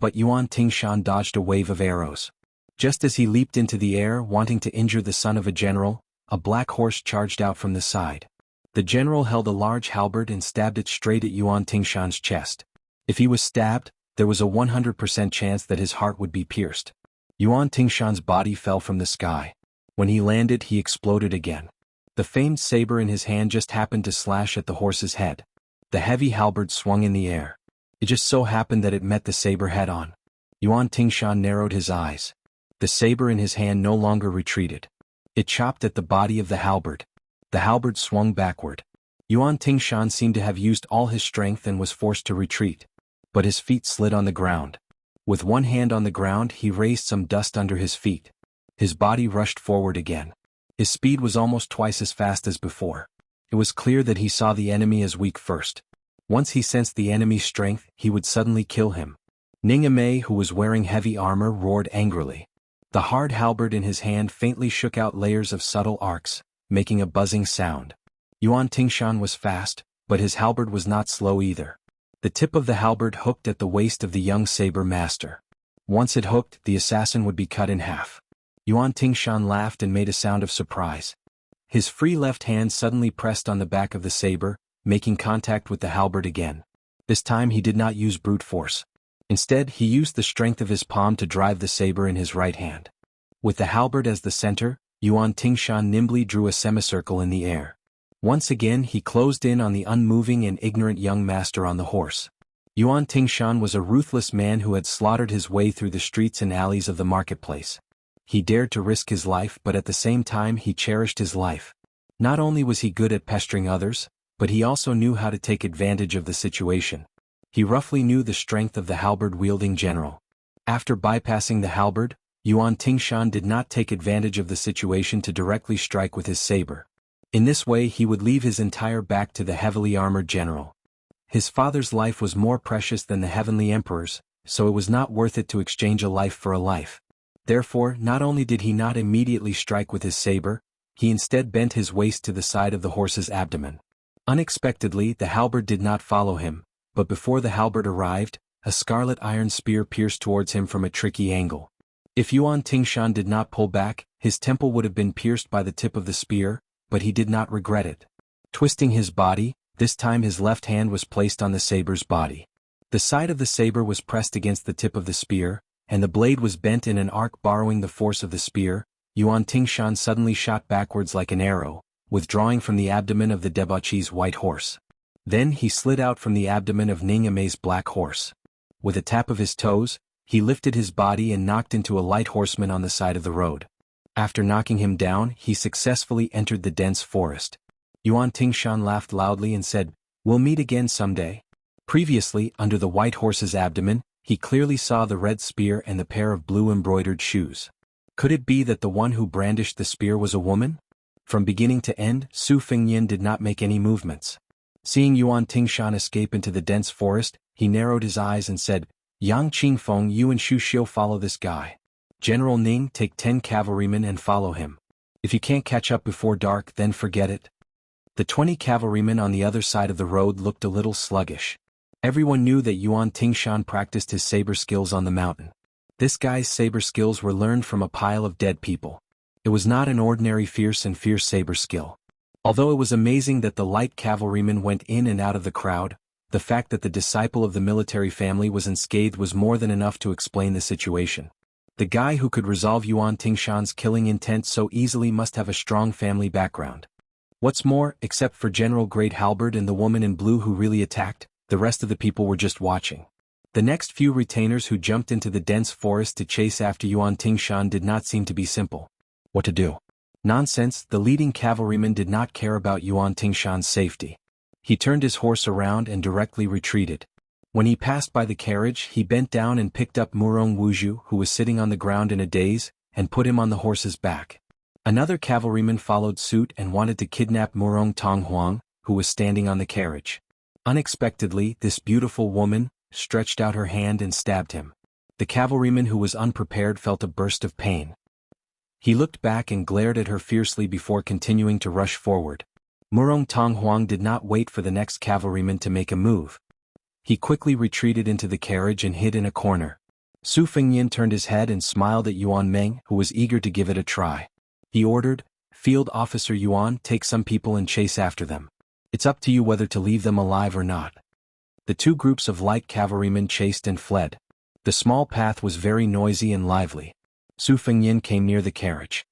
But Yuan Tingshan dodged a wave of arrows. Just as he leaped into the air, wanting to injure the son of a general, a black horse charged out from the side. The general held a large halberd and stabbed it straight at Yuan Tingshan's chest. If he was stabbed, there was a 100% chance that his heart would be pierced. Yuan Tingshan's body fell from the sky. When he landed, he exploded again. The famed saber in his hand just happened to slash at the horse's head. The heavy halberd swung in the air. It just so happened that it met the saber head-on. Yuan Tingshan narrowed his eyes. The saber in his hand no longer retreated. It chopped at the body of the halberd. The halberd swung backward. Yuan Tingshan seemed to have used all his strength and was forced to retreat. But his feet slid on the ground. With one hand on the ground, he raised some dust under his feet. His body rushed forward again. His speed was almost twice as fast as before. It was clear that he saw the enemy as weak first. Once he sensed the enemy's strength, he would suddenly kill him. Ningame, who was wearing heavy armor, roared angrily. The hard halberd in his hand faintly shook out layers of subtle arcs, making a buzzing sound. Yuan Tingshan was fast, but his halberd was not slow either. The tip of the halberd hooked at the waist of the young saber master. Once it hooked, the assassin would be cut in half. Yuan Tingshan laughed and made a sound of surprise. His free left hand suddenly pressed on the back of the saber, making contact with the halberd again. This time he did not use brute force. Instead, he used the strength of his palm to drive the saber in his right hand. With the halberd as the center, Yuan Tingshan nimbly drew a semicircle in the air. Once again he closed in on the unmoving and ignorant young master on the horse. Yuan Tingshan was a ruthless man who had slaughtered his way through the streets and alleys of the marketplace. He dared to risk his life, but at the same time he cherished his life. Not only was he good at pestering others, but he also knew how to take advantage of the situation. He roughly knew the strength of the halberd-wielding general. After bypassing the halberd, Yuan Tingshan did not take advantage of the situation to directly strike with his saber. In this way he would leave his entire back to the heavily armored general. His father's life was more precious than the heavenly emperor's, so it was not worth it to exchange a life for a life. Therefore, not only did he not immediately strike with his saber, he instead bent his waist to the side of the horse's abdomen. Unexpectedly, the halberd did not follow him, but before the halberd arrived, a scarlet iron spear pierced towards him from a tricky angle. If Yuan Tingshan did not pull back, his temple would have been pierced by the tip of the spear, but he did not regret it. Twisting his body, this time his left hand was placed on the saber's body. The side of the saber was pressed against the tip of the spear, and the blade was bent in an arc borrowing the force of the spear. Yuan Tingshan suddenly shot backwards like an arrow, withdrawing from the abdomen of the debauchee's white horse. Then he slid out from the abdomen of Ning Amei's black horse. With a tap of his toes, he lifted his body and knocked into a light horseman on the side of the road. After knocking him down, he successfully entered the dense forest. Yuan Tingshan laughed loudly and said, "We'll meet again someday." Previously, under the white horse's abdomen, he clearly saw the red spear and the pair of blue embroidered shoes. Could it be that the one who brandished the spear was a woman? From beginning to end, Su Fengyin did not make any movements. Seeing Yuan Tingshan escape into the dense forest, he narrowed his eyes and said, "Yang Qingfeng, you and Xu Xiu follow this guy. General Ning, take 10 cavalrymen and follow him. If you can't catch up before dark, then forget it." The 20 cavalrymen on the other side of the road looked a little sluggish. Everyone knew that Yuan Tingshan practiced his saber skills on the mountain. This guy's saber skills were learned from a pile of dead people. It was not an ordinary fierce saber skill. Although it was amazing that the light cavalrymen went in and out of the crowd, the fact that the disciple of the military family was unscathed was more than enough to explain the situation. The guy who could resolve Yuan Tingshan's killing intent so easily must have a strong family background. What's more, except for General Great Halberd and the woman in blue who really attacked, the rest of the people were just watching. The next few retainers who jumped into the dense forest to chase after Yuan Tingshan did not seem to be simple. What to do? Nonsense, the leading cavalryman did not care about Yuan Tingshan's safety. He turned his horse around and directly retreated. When he passed by the carriage, he bent down and picked up Murong Wuzhu, who was sitting on the ground in a daze, and put him on the horse's back. Another cavalryman followed suit and wanted to kidnap Murong Tonghuang, who was standing on the carriage. Unexpectedly, this beautiful woman stretched out her hand and stabbed him. The cavalryman who was unprepared felt a burst of pain. He looked back and glared at her fiercely before continuing to rush forward. Murong Tonghuang did not wait for the next cavalryman to make a move. He quickly retreated into the carriage and hid in a corner. Su Fengyin turned his head and smiled at Yuan Meng, who was eager to give it a try. He ordered, "Field Officer Yuan, take some people and chase after them. It's up to you whether to leave them alive or not." The two groups of light cavalrymen chased and fled. The small path was very noisy and lively. Su Fengyin came near the carriage.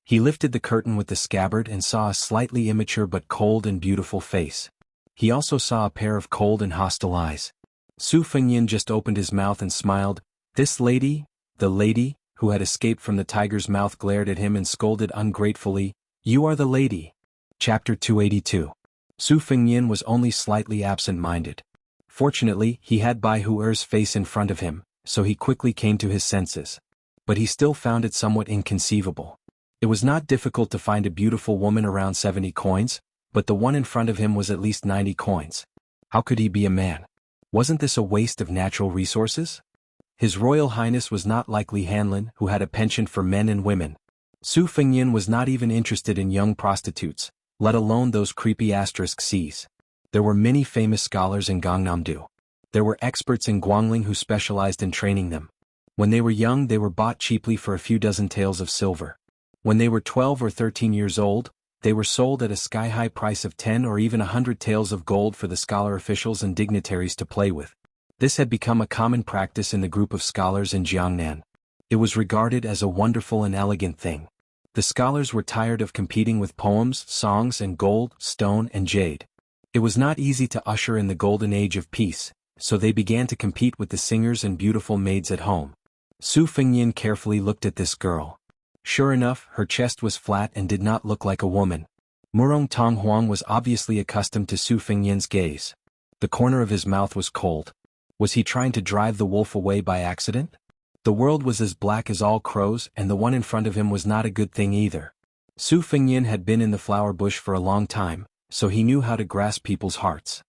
He lifted the curtain with the scabbard and saw a slightly immature but cold and beautiful face. He also saw a pair of cold and hostile eyes. Su Fengyin just opened his mouth and smiled. This lady, the lady, who had escaped from the tiger's mouth, glared at him and scolded ungratefully, "You are the lady." Chapter 282. Su Fengyin was only slightly absent-minded. Fortunately, he had Bai Huer's face in front of him, so he quickly came to his senses. But he still found it somewhat inconceivable. It was not difficult to find a beautiful woman around 70 coins, but the one in front of him was at least 90 coins. How could he be a man? Wasn't this a waste of natural resources? His Royal Highness was not like Li Hanlin, who had a penchant for men and women. Su Fengyin was not even interested in young prostitutes, let alone those creepy *Cs. There were many famous scholars in Gangnam-do. There were experts in Guangling who specialized in training them. When they were young, they were bought cheaply for a few dozen taels of silver. When they were 12 or 13 years old, they were sold at a sky-high price of 10 or even 100 taels of gold for the scholar officials and dignitaries to play with. This had become a common practice in the group of scholars in Jiangnan. It was regarded as a wonderful and elegant thing. The scholars were tired of competing with poems, songs, and gold, stone, and jade. It was not easy to usher in the golden age of peace, so they began to compete with the singers and beautiful maids at home. Su Fengyin carefully looked at this girl. Sure enough, her chest was flat and did not look like a woman. Murong Tonghuang was obviously accustomed to Su Fengyin's gaze. The corner of his mouth was cold. Was he trying to drive the wolf away by accident? The world was as black as all crows, and the one in front of him was not a good thing either. Su Fengyin had been in the flower bush for a long time, so he knew how to grasp people's hearts.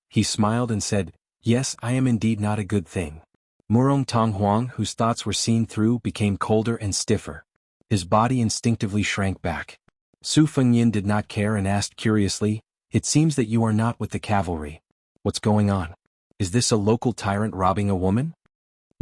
He smiled and said, "Yes, I am indeed not a good thing. Murong Tonghuang, whose thoughts were seen through, became colder and stiffer. His body instinctively shrank back. Su Fengyin did not care and asked curiously, "It seems that you are not with the cavalry. What's going on? Is this a local tyrant robbing a woman?"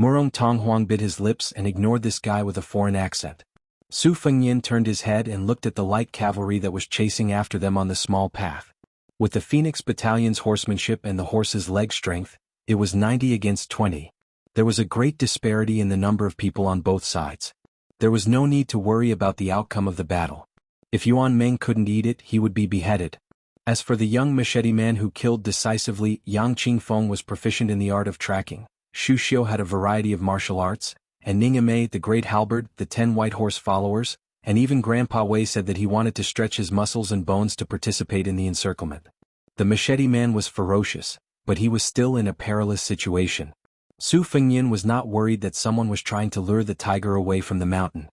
Murong Tonghuang bit his lips and ignored this guy with a foreign accent. Su Fengyin turned his head and looked at the light cavalry that was chasing after them on the small path. With the Phoenix Battalion's horsemanship and the horse's leg strength, it was 90 against 20. There was a great disparity in the number of people on both sides. There was no need to worry about the outcome of the battle. If Yuan Meng couldn't eat it, he would be beheaded. As for the young machete man who killed decisively, Yang Qingfeng was proficient in the art of tracking, Xu Xiu had a variety of martial arts, and Ning Amei, the great halberd, the 10 white horse followers, and even Grandpa Wei said that he wanted to stretch his muscles and bones to participate in the encirclement. The machete man was ferocious, but he was still in a perilous situation. Su Fengyin was not worried that someone was trying to lure the tiger away from the mountain.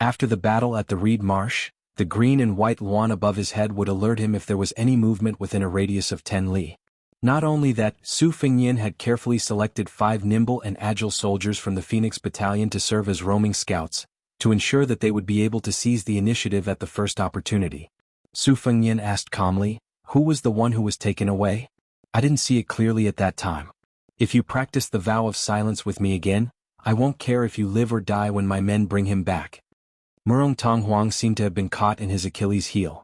After the battle at the Reed Marsh, the green and white lawn above his head would alert him if there was any movement within a radius of 10 li. Not only that, Su Fengyin had carefully selected 5 nimble and agile soldiers from the Phoenix Battalion to serve as roaming scouts, to ensure that they would be able to seize the initiative at the first opportunity. Su Fengyin asked calmly, "Who was the one who was taken away? I didn't see it clearly at that time. If you practice the vow of silence with me again, I won't care if you live or die when my men bring him back." Murong Tonghuang seemed to have been caught in his Achilles' heel.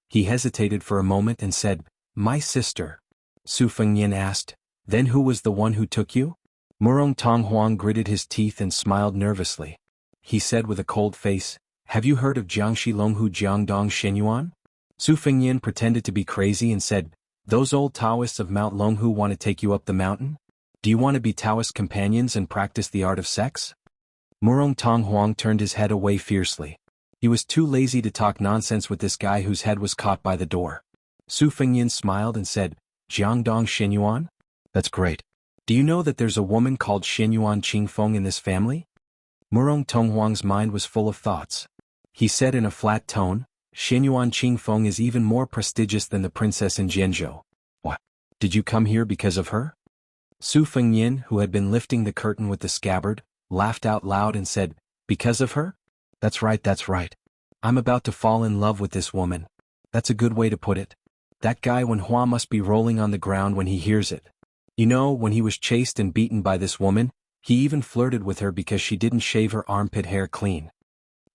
He hesitated for a moment and said, "My sister." Su Fengyin asked, "Then who was the one who took you?" Murong Tonghuang gritted his teeth and smiled nervously. He said with a cold face, "Have you heard of Jiangxi Longhu Jiangdong Shenyuan?" Su Fengyin pretended to be crazy and said, "Those old Taoists of Mount Longhu want to take you up the mountain? Do you want to be Taoist companions and practice the art of sex?" Murong Tonghuang turned his head away fiercely. He was too lazy to talk nonsense with this guy whose head was caught by the door. Su Fengyin smiled and said, "Jiangdong Shenyuan? That's great. Do you know that there's a woman called Shenyuan Qingfeng in this family?" Murong Tonghuang's mind was full of thoughts. He said in a flat tone, "Shenyuan Qingfeng is even more prestigious than the princess in Jianghu. What? Did you come here because of her?" Su Fengyin, who had been lifting the curtain with the scabbard, laughed out loud and said, "Because of her? That's right, that's right. I'm about to fall in love with this woman. That's a good way to put it. That guy Wen Hua must be rolling on the ground when he hears it. You know, when he was chased and beaten by this woman, he even flirted with her because she didn't shave her armpit hair clean."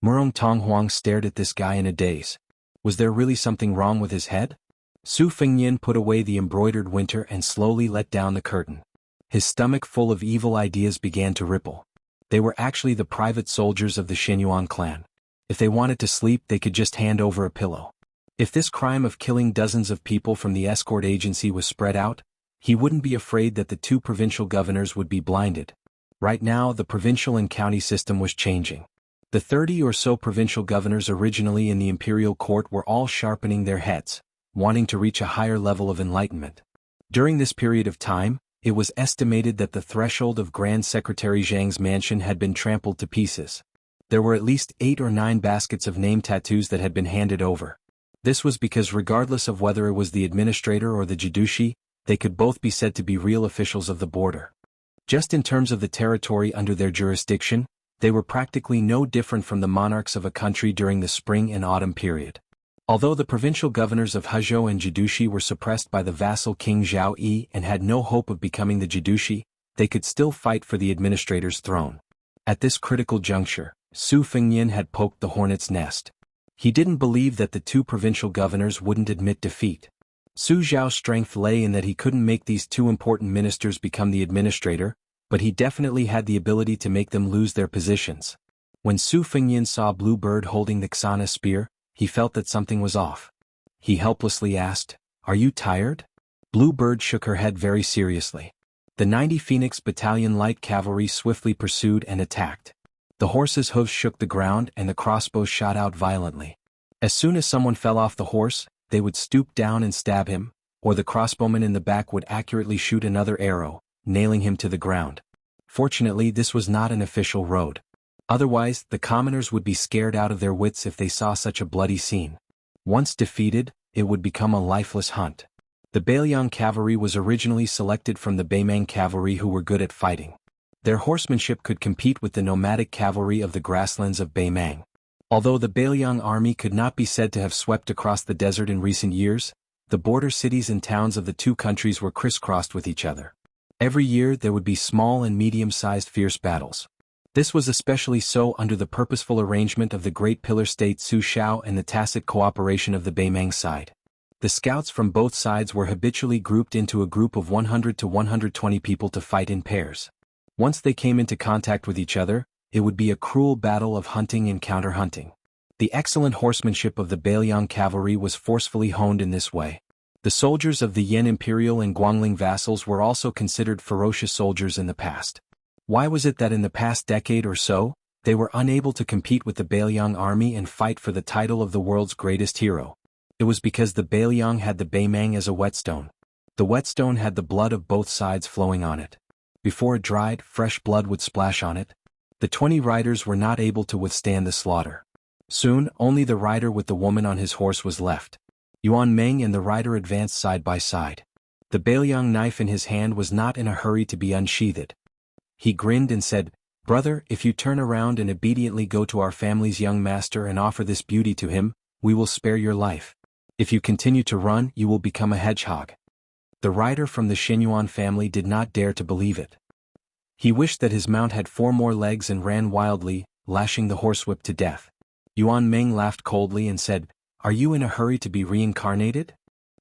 Murong Tonghuang stared at this guy in a daze. Was there really something wrong with his head? Su Fengyin put away the embroidered winter and slowly let down the curtain. His stomach full of evil ideas began to ripple. They were actually the private soldiers of the Shenyuan clan. If they wanted to sleep, they could just hand over a pillow. If this crime of killing dozens of people from the escort agency was spread out, he wouldn't be afraid that the 2 provincial governors would be blinded. Right now, the provincial and county system was changing. The 30 or so provincial governors originally in the imperial court were all sharpening their heads, wanting to reach a higher level of enlightenment. During this period of time, it was estimated that the threshold of Grand Secretary Zhang's mansion had been trampled to pieces. There were at least 8 or 9 baskets of name tattoos that had been handed over. This was because regardless of whether it was the administrator or the Jidushi, they could both be said to be real officials of the border. Just in terms of the territory under their jurisdiction, they were practically no different from the monarchs of a country during the spring and autumn period. Although the provincial governors of Hezhou and Jidushi were suppressed by the vassal King Zhao Yi and had no hope of becoming the Jidushi, they could still fight for the administrator's throne. At this critical juncture, Su Fengyin had poked the hornet's nest. He didn't believe that the 2 provincial governors wouldn't admit defeat. Su Zhao's strength lay in that he couldn't make these 2 important ministers become the administrator, but he definitely had the ability to make them lose their positions. When Su Fengyin saw Blue Bird holding the Xana spear, he felt that something was off. He helplessly asked, "Are you tired?" Blue Bird shook her head very seriously. The 90 Phoenix Battalion light cavalry swiftly pursued and attacked. The horses' hooves shook the ground and the crossbows shot out violently. As soon as someone fell off the horse, they would stoop down and stab him, or the crossbowman in the back would accurately shoot another arrow, nailing him to the ground. Fortunately, this was not an official road. Otherwise, the commoners would be scared out of their wits if they saw such a bloody scene. Once defeated, it would become a lifeless hunt. The Bailiang cavalry was originally selected from the Baimang cavalry who were good at fighting. Their horsemanship could compete with the nomadic cavalry of the grasslands of Beimang. Although the Beiliang army could not be said to have swept across the desert in recent years, the border cities and towns of the two countries were crisscrossed with each other. Every year there would be small and medium-sized fierce battles. This was especially so under the purposeful arrangement of the Great Pillar State Su Xiao and the tacit cooperation of the Beimang side. The scouts from both sides were habitually grouped into a group of 100 to 120 people to fight in pairs. Once they came into contact with each other, it would be a cruel battle of hunting and counter-hunting. The excellent horsemanship of the Beiliang cavalry was forcefully honed in this way. The soldiers of the Yan Imperial and Guangling vassals were also considered ferocious soldiers in the past. Why was it that in the past decade or so, they were unable to compete with the Beiliang army and fight for the title of the world's greatest hero? It was because the Beiliang had the Beimang as a whetstone. The whetstone had the blood of both sides flowing on it. Before it dried, fresh blood would splash on it. The 20 riders were not able to withstand the slaughter. Soon, only the rider with the woman on his horse was left. Yuan Meng and the rider advanced side by side. The Beiliang knife in his hand was not in a hurry to be unsheathed. He grinned and said, "Brother, if you turn around and obediently go to our family's young master and offer this beauty to him, we will spare your life. If you continue to run, you will become a hedgehog." The rider from the Xianyuan family did not dare to believe it. He wished that his mount had 4 more legs and ran wildly, lashing the horsewhip to death. Yuan Meng laughed coldly and said, "Are you in a hurry to be reincarnated?"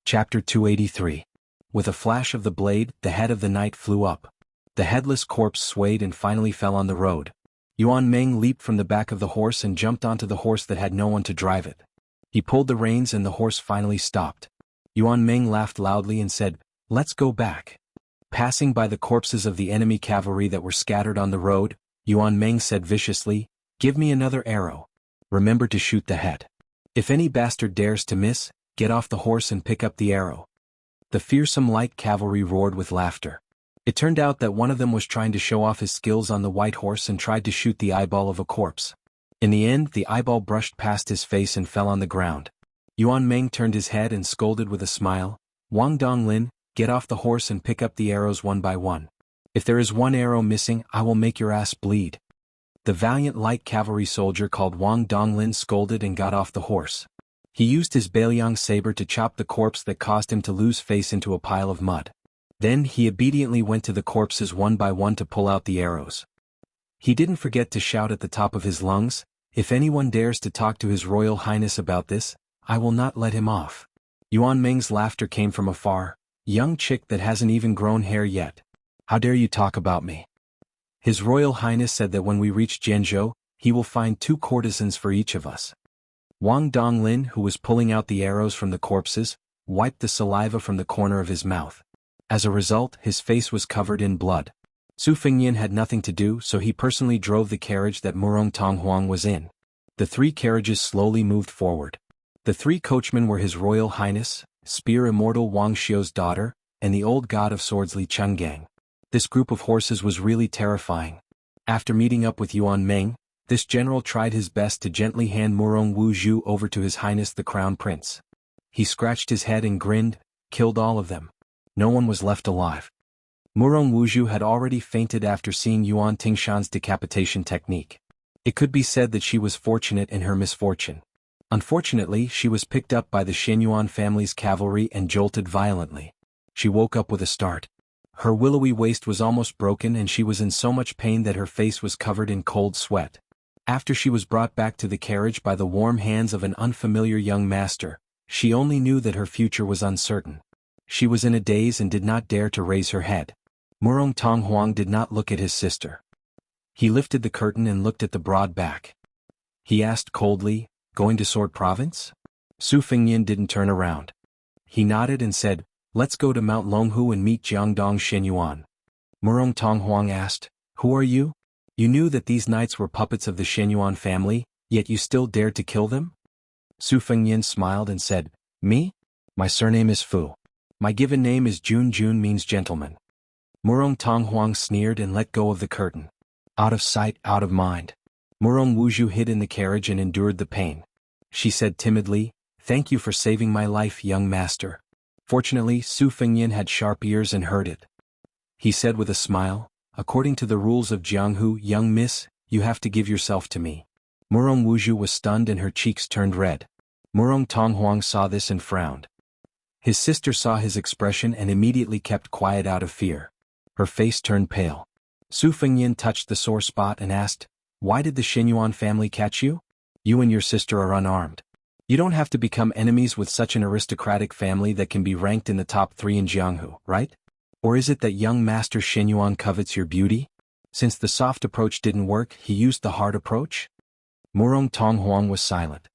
Chapter 283. With a flash of the blade, the head of the knight flew up. The headless corpse swayed and finally fell on the road. Yuan Meng leaped from the back of the horse and jumped onto the horse that had no one to drive it. He pulled the reins and the horse finally stopped. Yuan Meng laughed loudly and said, "Let's go back." Passing by the corpses of the enemy cavalry that were scattered on the road, Yuan Meng said viciously, "Give me another arrow. Remember to shoot the head. If any bastard dares to miss, get off the horse and pick up the arrow." The fearsome light cavalry roared with laughter. It turned out that one of them was trying to show off his skills on the white horse and tried to shoot the eyeball of a corpse. In the end, the eyeball brushed past his face and fell on the ground. Yuan Meng turned his head and scolded with a smile, "Wang Donglin, get off the horse and pick up the arrows one by one. If there is one arrow missing, I will make your ass bleed." The valiant light cavalry soldier called Wang Donglin scolded and got off the horse. He used his Beiliang saber to chop the corpse that caused him to lose face into a pile of mud. Then he obediently went to the corpses one by one to pull out the arrows. He didn't forget to shout at the top of his lungs, "If anyone dares to talk to His Royal Highness about this, I will not let him off." Yuan Meng's laughter came from afar. "Young chick that hasn't even grown hair yet. How dare you talk about me?" His Royal Highness said that when we reach Jianghu, he will find 2 courtesans for each of us. Wang Donglin, who was pulling out the arrows from the corpses, wiped the saliva from the corner of his mouth. As a result, his face was covered in blood. Su Fengyan had nothing to do, so he personally drove the carriage that Murong Tonghuang was in. The 3 carriages slowly moved forward. The 3 coachmen were His Royal Highness, Spear Immortal Wang Xiu's daughter, and the old god of swords Li Chenggang. This group of horses was really terrifying. After meeting up with Yuan Meng, this general tried his best to gently hand Murong Wuzhu over to His Highness the Crown Prince. He scratched his head and grinned, "Killed all of them. No one was left alive." Murong Wuzhu had already fainted after seeing Yuan Tingshan's decapitation technique. It could be said that she was fortunate in her misfortune. Unfortunately, she was picked up by the Xianyuan family's cavalry and jolted violently. She woke up with a start. Her willowy waist was almost broken and she was in so much pain that her face was covered in cold sweat. After she was brought back to the carriage by the warm hands of an unfamiliar young master, she only knew that her future was uncertain. She was in a daze and did not dare to raise her head. Murong Tonghuang did not look at his sister. He lifted the curtain and looked at the broad back. He asked coldly, "Going to Sword Province?" Su Fengyan didn't turn around. He nodded and said, "Let's go to Mount Longhu and meet Jiangdong Xianyuan." Murong Tonghuang asked, "Who are you? You knew that these knights were puppets of the Xianyuan family, yet you still dared to kill them?" Su Fengyan smiled and said, "Me? My surname is Fu. My given name is Jun. Jun means gentleman." Murong Tonghuang sneered and let go of the curtain. Out of sight, out of mind. Murong Wuzhu hid in the carriage and endured the pain. She said timidly, "Thank you for saving my life, young master." Fortunately, Su Fengyan had sharp ears and heard it. He said with a smile, according to the rules of Jianghu, young miss, you have to give yourself to me. Murong Wuju was stunned and her cheeks turned red. Murong Tonghuang saw this and frowned. His sister saw his expression and immediately kept quiet out of fear. Her face turned pale. Su Fengyin touched the sore spot and asked, "Why did the Xinyuan family catch you? You and your sister are unarmed. You don't have to become enemies with such an aristocratic family that can be ranked in the top 3 in Jianghu, right? Or is it that young Master Xinyuan covets your beauty? Since the soft approach didn't work, he used the hard approach?" Murong Tonghuang was silent.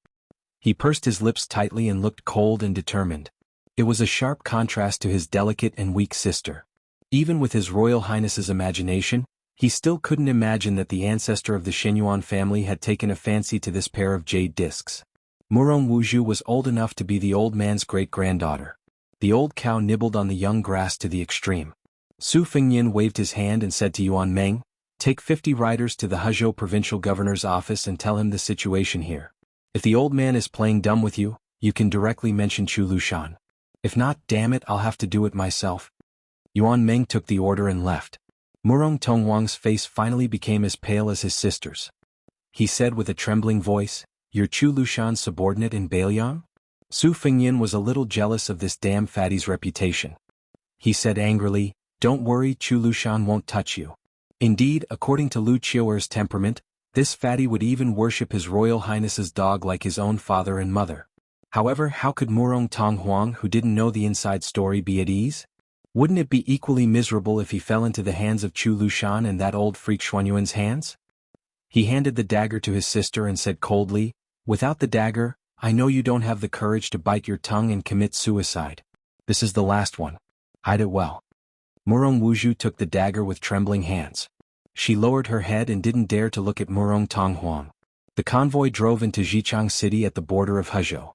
He pursed his lips tightly and looked cold and determined. It was a sharp contrast to his delicate and weak sister. Even with his Royal Highness's imagination, he still couldn't imagine that the ancestor of the Xinyuan family had taken a fancy to this pair of jade discs. Murong Wuju was old enough to be the old man's great-granddaughter. The old cow nibbled on the young grass to the extreme. Su Fengyin waved his hand and said to Yuan Meng, "Take 50 riders to the Hezhou provincial governor's office and tell him the situation here. If the old man is playing dumb with you, you can directly mention Chu Lushan. If not, damn it, I'll have to do it myself." Yuan Meng took the order and left. Murong Tonghuang's face finally became as pale as his sister's. He said with a trembling voice, "You're Chu Lushan's subordinate in Bailiang?" Su Fengyin was a little jealous of this damn fatty's reputation. He said angrily, "Don't worry, Chu Lushan won't touch you." Indeed, according to Lu Qiuer's temperament, this fatty would even worship his Royal Highness's dog like his own father and mother. However, how could Murong Tonghuang, who didn't know the inside story, be at ease? Wouldn't it be equally miserable if he fell into the hands of Chu Lushan and that old freak Xuanyuan's hands? He handed the dagger to his sister and said coldly, "Without the dagger, I know you don't have the courage to bite your tongue and commit suicide. This is the last one. Hide it well." Murong Wuju took the dagger with trembling hands. She lowered her head and didn't dare to look at Murong Tonghuang. The convoy drove into Xichang City at the border of Hezhou.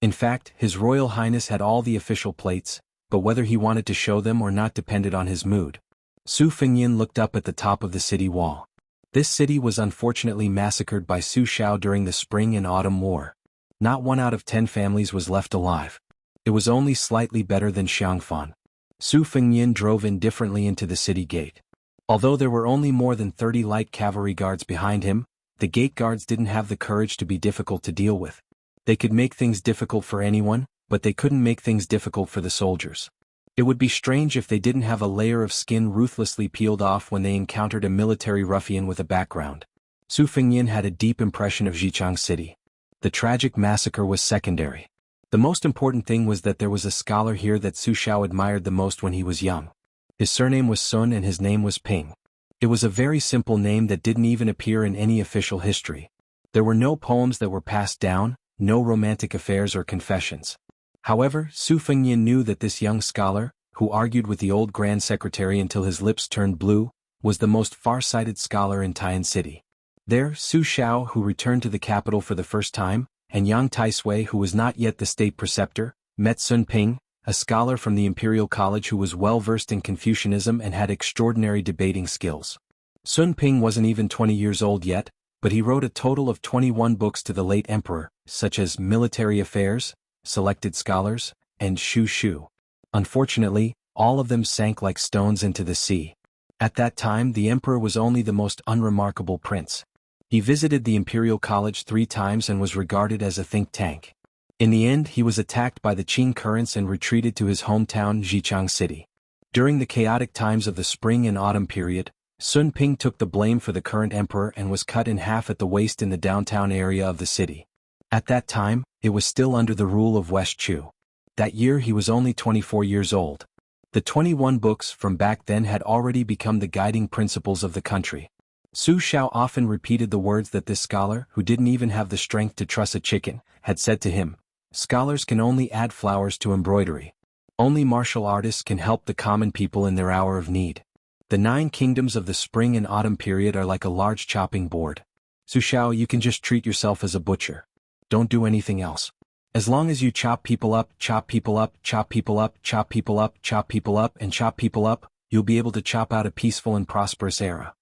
In fact, His Royal Highness had all the official plates, but whether he wanted to show them or not depended on his mood. Su Fengyin looked up at the top of the city wall. This city was unfortunately massacred by Su Shao during the Spring and Autumn War. Not 1 out of 10 families was left alive. It was only slightly better than Xiangfan. Su Fengyin drove indifferently into the city gate. Although there were only more than 30 light cavalry guards behind him, the gate guards didn't have the courage to be difficult to deal with. They could make things difficult for anyone, but they couldn't make things difficult for the soldiers. It would be strange if they didn't have a layer of skin ruthlessly peeled off when they encountered a military ruffian with a background. Su Fengyin had a deep impression of Xichang City. The tragic massacre was secondary. The most important thing was that there was a scholar here that Su Shao admired the most when he was young. His surname was Sun and his name was Ping. It was a very simple name that didn't even appear in any official history. There were no poems that were passed down, no romantic affairs or confessions. However, Su Fengyin knew that this young scholar, who argued with the old Grand Secretary until his lips turned blue, was the most far-sighted scholar in Tian City. There, Su Shao, who returned to the capital for the first time, and Yang Taisui, who was not yet the state preceptor, met Sun Ping, a scholar from the Imperial College who was well-versed in Confucianism and had extraordinary debating skills. Sun Ping wasn't even 20 years old yet, but he wrote a total of 21 books to the late emperor, such as Military Affairs, Selected Scholars, and Shu Shu. Unfortunately, all of them sank like stones into the sea. At that time, the emperor was only the most unremarkable prince. He visited the Imperial College 3 times and was regarded as a think tank. In the end, he was attacked by the Qing currents and retreated to his hometown Xichang City. During the chaotic times of the spring and autumn period, Sun Ping took the blame for the current emperor and was cut in half at the waist in the downtown area of the city. At that time, it was still under the rule of West Chu. That year he was only 24 years old. The 21 books from back then had already become the guiding principles of the country. Su Shao often repeated the words that this scholar, who didn't even have the strength to truss a chicken, had said to him. Scholars can only add flowers to embroidery. Only martial artists can help the common people in their hour of need. The 9 kingdoms of the spring and autumn period are like a large chopping board. Su Shao, you can just treat yourself as a butcher. Don't do anything else. As long as you chop people up, chop people up, chop people up, chop people up, chop people up, and chop people up, you'll be able to chop out a peaceful and prosperous era.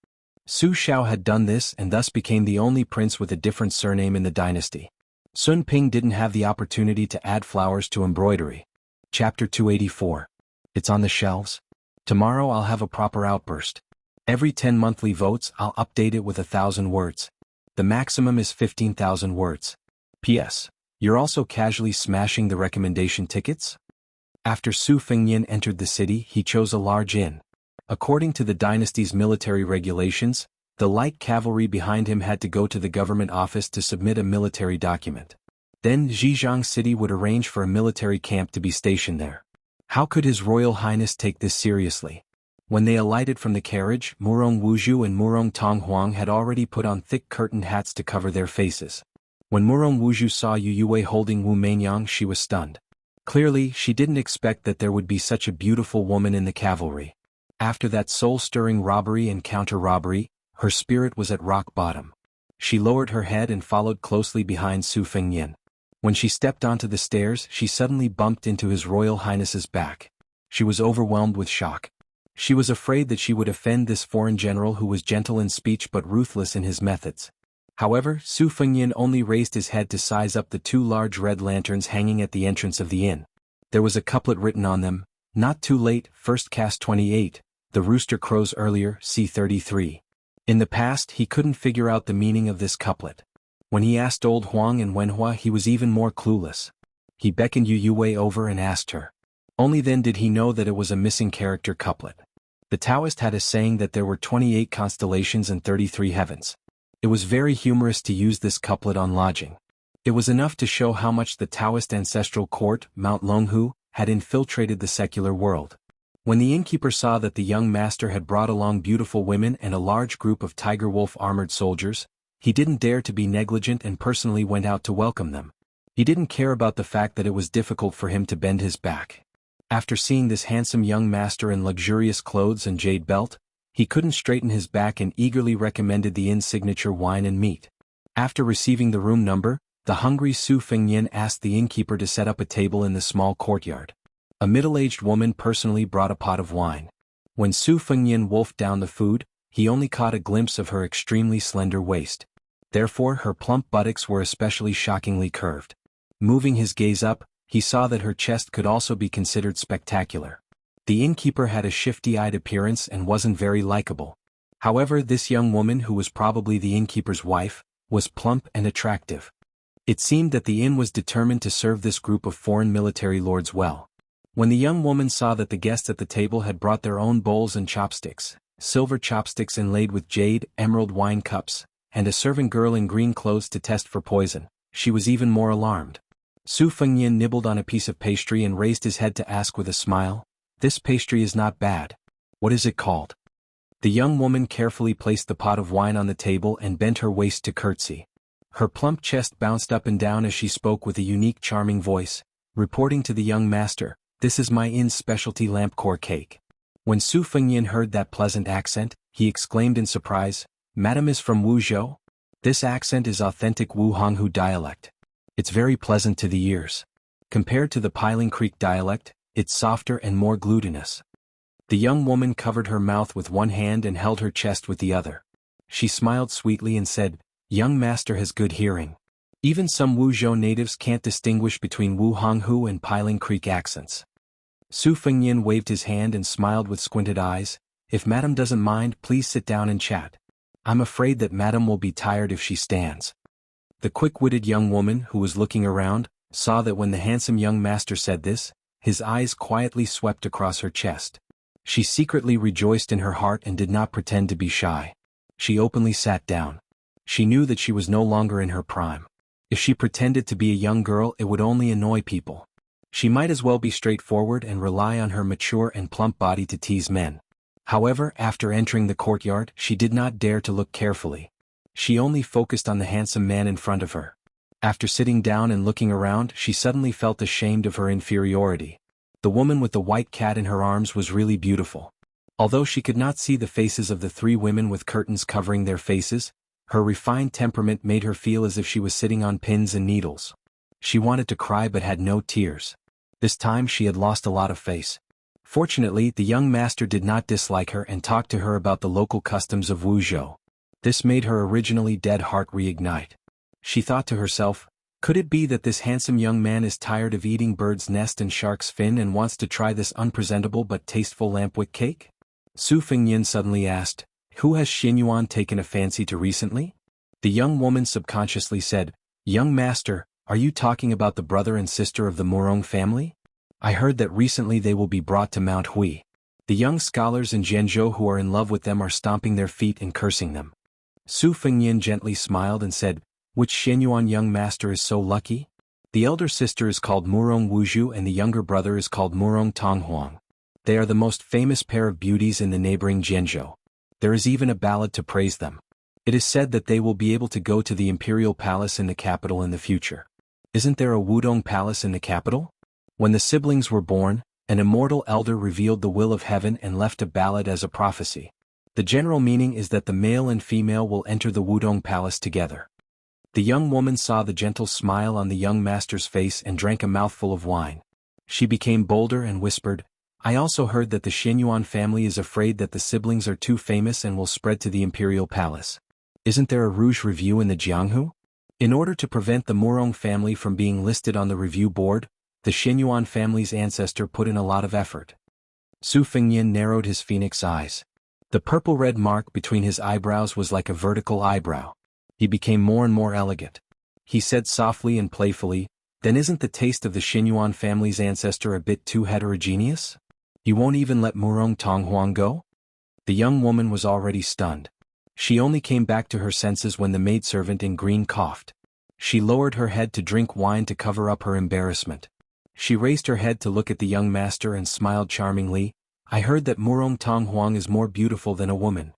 Su Shao had done this and thus became the only prince with a different surname in the dynasty. Sun Ping didn't have the opportunity to add flowers to embroidery. Chapter 284. It's on the shelves. Tomorrow I'll have a proper outburst. Every 10 monthly votes I'll update it with 1,000 words. The maximum is 15,000 words. P.S. You're also casually smashing the recommendation tickets? After Su Fengnian entered the city, he chose a large inn. According to the dynasty's military regulations, the light cavalry behind him had to go to the government office to submit a military document. Then Zhejiang City would arrange for a military camp to be stationed there. How could His Royal Highness take this seriously? When they alighted from the carriage, Murong Wuzhu and Murong Tonghuang had already put on thick curtained hats to cover their faces. When Murong Wuzhu saw Yu Yue holding Wu Meinyang, she was stunned. Clearly, she didn't expect that there would be such a beautiful woman in the cavalry. After that soul-stirring robbery and counter-robbery, her spirit was at rock bottom. She lowered her head and followed closely behind Su Fengnian. When she stepped onto the stairs, she suddenly bumped into His Royal Highness's back. She was overwhelmed with shock. She was afraid that she would offend this foreign general who was gentle in speech but ruthless in his methods. However, Su Fengnian only raised his head to size up the 2 large red lanterns hanging at the entrance of the inn. There was a couplet written on them: "Not too late, first cast 28, the rooster crows earlier, C33. In the past, he couldn't figure out the meaning of this couplet. When he asked old Huang and Wenhua, he was even more clueless. He beckoned Yu Yue over and asked her. Only then did he know that it was a missing character couplet. The Taoist had a saying that there were 28 constellations and 33 heavens. It was very humorous to use this couplet on lodging. It was enough to show how much the Taoist ancestral court, Mount Longhu, had infiltrated the secular world. When the innkeeper saw that the young master had brought along beautiful women and a large group of tiger-wolf armored soldiers, he didn't dare to be negligent and personally went out to welcome them. He didn't care about the fact that it was difficult for him to bend his back. After seeing this handsome young master in luxurious clothes and jade belt, he couldn't straighten his back and eagerly recommended the inn's signature wine and meat. After receiving the room number, the hungry Su Fengnian asked the innkeeper to set up a table in the small courtyard. A middle-aged woman personally brought a pot of wine. When Su Fengnian wolfed down the food, he only caught a glimpse of her extremely slender waist. Therefore her plump buttocks were especially shockingly curved. Moving his gaze up, he saw that her chest could also be considered spectacular. The innkeeper had a shifty-eyed appearance and wasn't very likable. However, this young woman, who was probably the innkeeper's wife, was plump and attractive. It seemed that the inn was determined to serve this group of foreign military lords well. When the young woman saw that the guests at the table had brought their own bowls and chopsticks, silver chopsticks inlaid with jade, emerald wine cups, and a servant girl in green clothes to test for poison, she was even more alarmed. Su Fengnian nibbled on a piece of pastry and raised his head to ask with a smile, "This pastry is not bad. What is it called?" The young woman carefully placed the pot of wine on the table and bent her waist to curtsy. Her plump chest bounced up and down as she spoke with a unique charming voice, reporting to the young master, "This is my inn's specialty lampcore cake." When Su Fengnian heard that pleasant accent, he exclaimed in surprise, "Madam is from Wuzhou? This accent is authentic Wu Honghu dialect. It's very pleasant to the ears. Compared to the Piling Creek dialect, it's softer and more glutinous." The young woman covered her mouth with one hand and held her chest with the other. She smiled sweetly and said, "Young master has good hearing. Even some Wuzhou natives can't distinguish between Wu Honghu and Piling Creek accents." Su Fengnian waved his hand and smiled with squinted eyes, "If madam doesn't mind, please sit down and chat. I'm afraid that madam will be tired if she stands." The quick-witted young woman, who was looking around, saw that when the handsome young master said this, his eyes quietly swept across her chest. She secretly rejoiced in her heart and did not pretend to be shy. She openly sat down. She knew that she was no longer in her prime. If she pretended to be a young girl, it would only annoy people. She might as well be straightforward and rely on her mature and plump body to tease men. However, after entering the courtyard, she did not dare to look carefully. She only focused on the handsome man in front of her. After sitting down and looking around, she suddenly felt ashamed of her inferiority. The woman with the white cat in her arms was really beautiful. Although she could not see the faces of the 3 women with curtains covering their faces, her refined temperament made her feel as if she was sitting on pins and needles. She wanted to cry but had no tears. This time she had lost a lot of face. Fortunately, the young master did not dislike her and talked to her about the local customs of Wuzhou. This made her originally dead heart reignite. She thought to herself, could it be that this handsome young man is tired of eating bird's nest and shark's fin and wants to try this unpresentable but tasteful lampwick cake? Su Fengnian suddenly asked, Who has Xianyuan taken a fancy to recently? The young woman subconsciously said, Young master, are you talking about the brother and sister of the Murong family? I heard that recently they will be brought to Mount Hui. The young scholars in Jianghu who are in love with them are stomping their feet and cursing them. Su Fengnian gently smiled and said, Which Xianyuan young master is so lucky? The elder sister is called Murong Wuzhu and the younger brother is called Murong Tonghuang. They are the most famous pair of beauties in the neighboring Jianghu. There is even a ballad to praise them. It is said that they will be able to go to the imperial palace in the capital in the future. Isn't there a Wudong palace in the capital? When the siblings were born, an immortal elder revealed the will of heaven and left a ballad as a prophecy. The general meaning is that the male and female will enter the Wudong palace together. The young woman saw the gentle smile on the young master's face and drank a mouthful of wine. She became bolder and whispered, I also heard that the Xianyuan family is afraid that the siblings are too famous and will spread to the imperial palace. Isn't there a rouge review in the Jianghu? In order to prevent the Murong family from being listed on the review board, the Xianyuan family's ancestor put in a lot of effort. Su Fengnian narrowed his phoenix eyes. The purple-red mark between his eyebrows was like a vertical eyebrow. He became more and more elegant. He said softly and playfully, Then isn't the taste of the Xianyuan family's ancestor a bit too heterogeneous? You won't even let Murong Tonghuang go? The young woman was already stunned. She only came back to her senses when the maidservant in green coughed. She lowered her head to drink wine to cover up her embarrassment. She raised her head to look at the young master and smiled charmingly. I heard that Murong Tonghuang is more beautiful than a woman.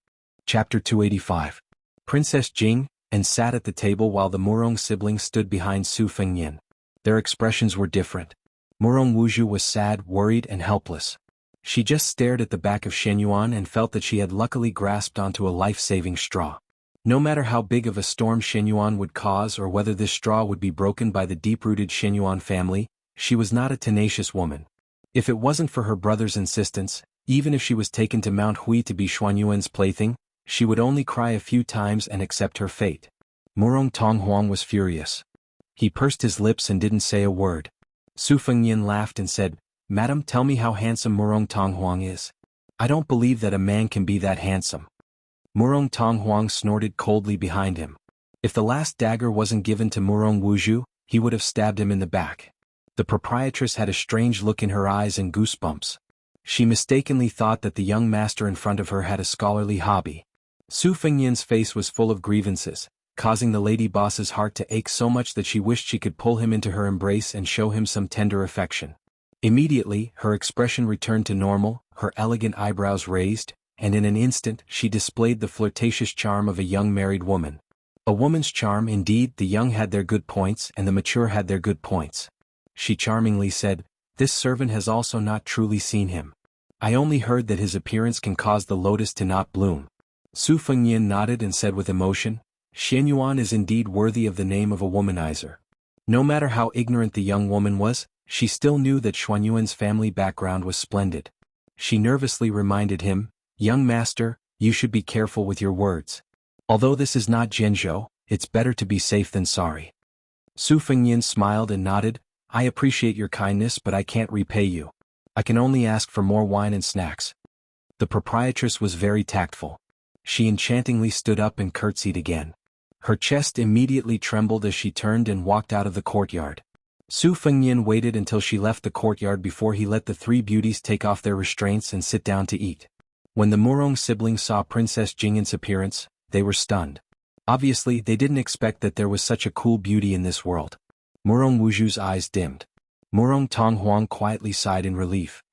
Chapter 285. Princess Jing, and sat at the table while the Murong siblings stood behind Su Fengnian. Their expressions were different. Murong Wuzhu was sad, worried, and helpless. She just stared at the back of Xianyuan and felt that she had luckily grasped onto a life-saving straw. No matter how big of a storm Xianyuan would cause or whether this straw would be broken by the deep-rooted Xianyuan family, she was not a tenacious woman. If it wasn't for her brother's insistence, even if she was taken to Mount Hui to be Xuanyuan's plaything, she would only cry a few times and accept her fate. Murong Tonghuang was furious. He pursed his lips and didn't say a word. Su Fengnian laughed and said, Madam, tell me how handsome Murong Tonghuang is. I don't believe that a man can be that handsome. Murong Tonghuang snorted coldly behind him. If the last dagger wasn't given to Murong Wuzhu, he would have stabbed him in the back. The proprietress had a strange look in her eyes and goosebumps. She mistakenly thought that the young master in front of her had a scholarly hobby. Su Fengnian's face was full of grievances, causing the lady boss's heart to ache so much that she wished she could pull him into her embrace and show him some tender affection. Immediately, her expression returned to normal, her elegant eyebrows raised, and in an instant she displayed the flirtatious charm of a young married woman. A woman's charm indeed, the young had their good points and the mature had their good points. She charmingly said, This servant has also not truly seen him. I only heard that his appearance can cause the lotus to not bloom. Su Fengnian nodded and said with emotion, Xianyuan is indeed worthy of the name of a womanizer. No matter how ignorant the young woman was, she still knew that Xuanyuan's family background was splendid. She nervously reminded him, Young master, you should be careful with your words. Although this is not Jianghu, it's better to be safe than sorry. Su Fengnian smiled and nodded, I appreciate your kindness but I can't repay you. I can only ask for more wine and snacks. The proprietress was very tactful. She enchantingly stood up and curtsied again. Her chest immediately trembled as she turned and walked out of the courtyard. Su Fengnian waited until she left the courtyard before he let the three beauties take off their restraints and sit down to eat. When the Murong siblings saw Princess Jing'an's appearance, they were stunned. Obviously, they didn't expect that there was such a cool beauty in this world. Murong Wuzhu's eyes dimmed. Murong Tonghuang quietly sighed in relief.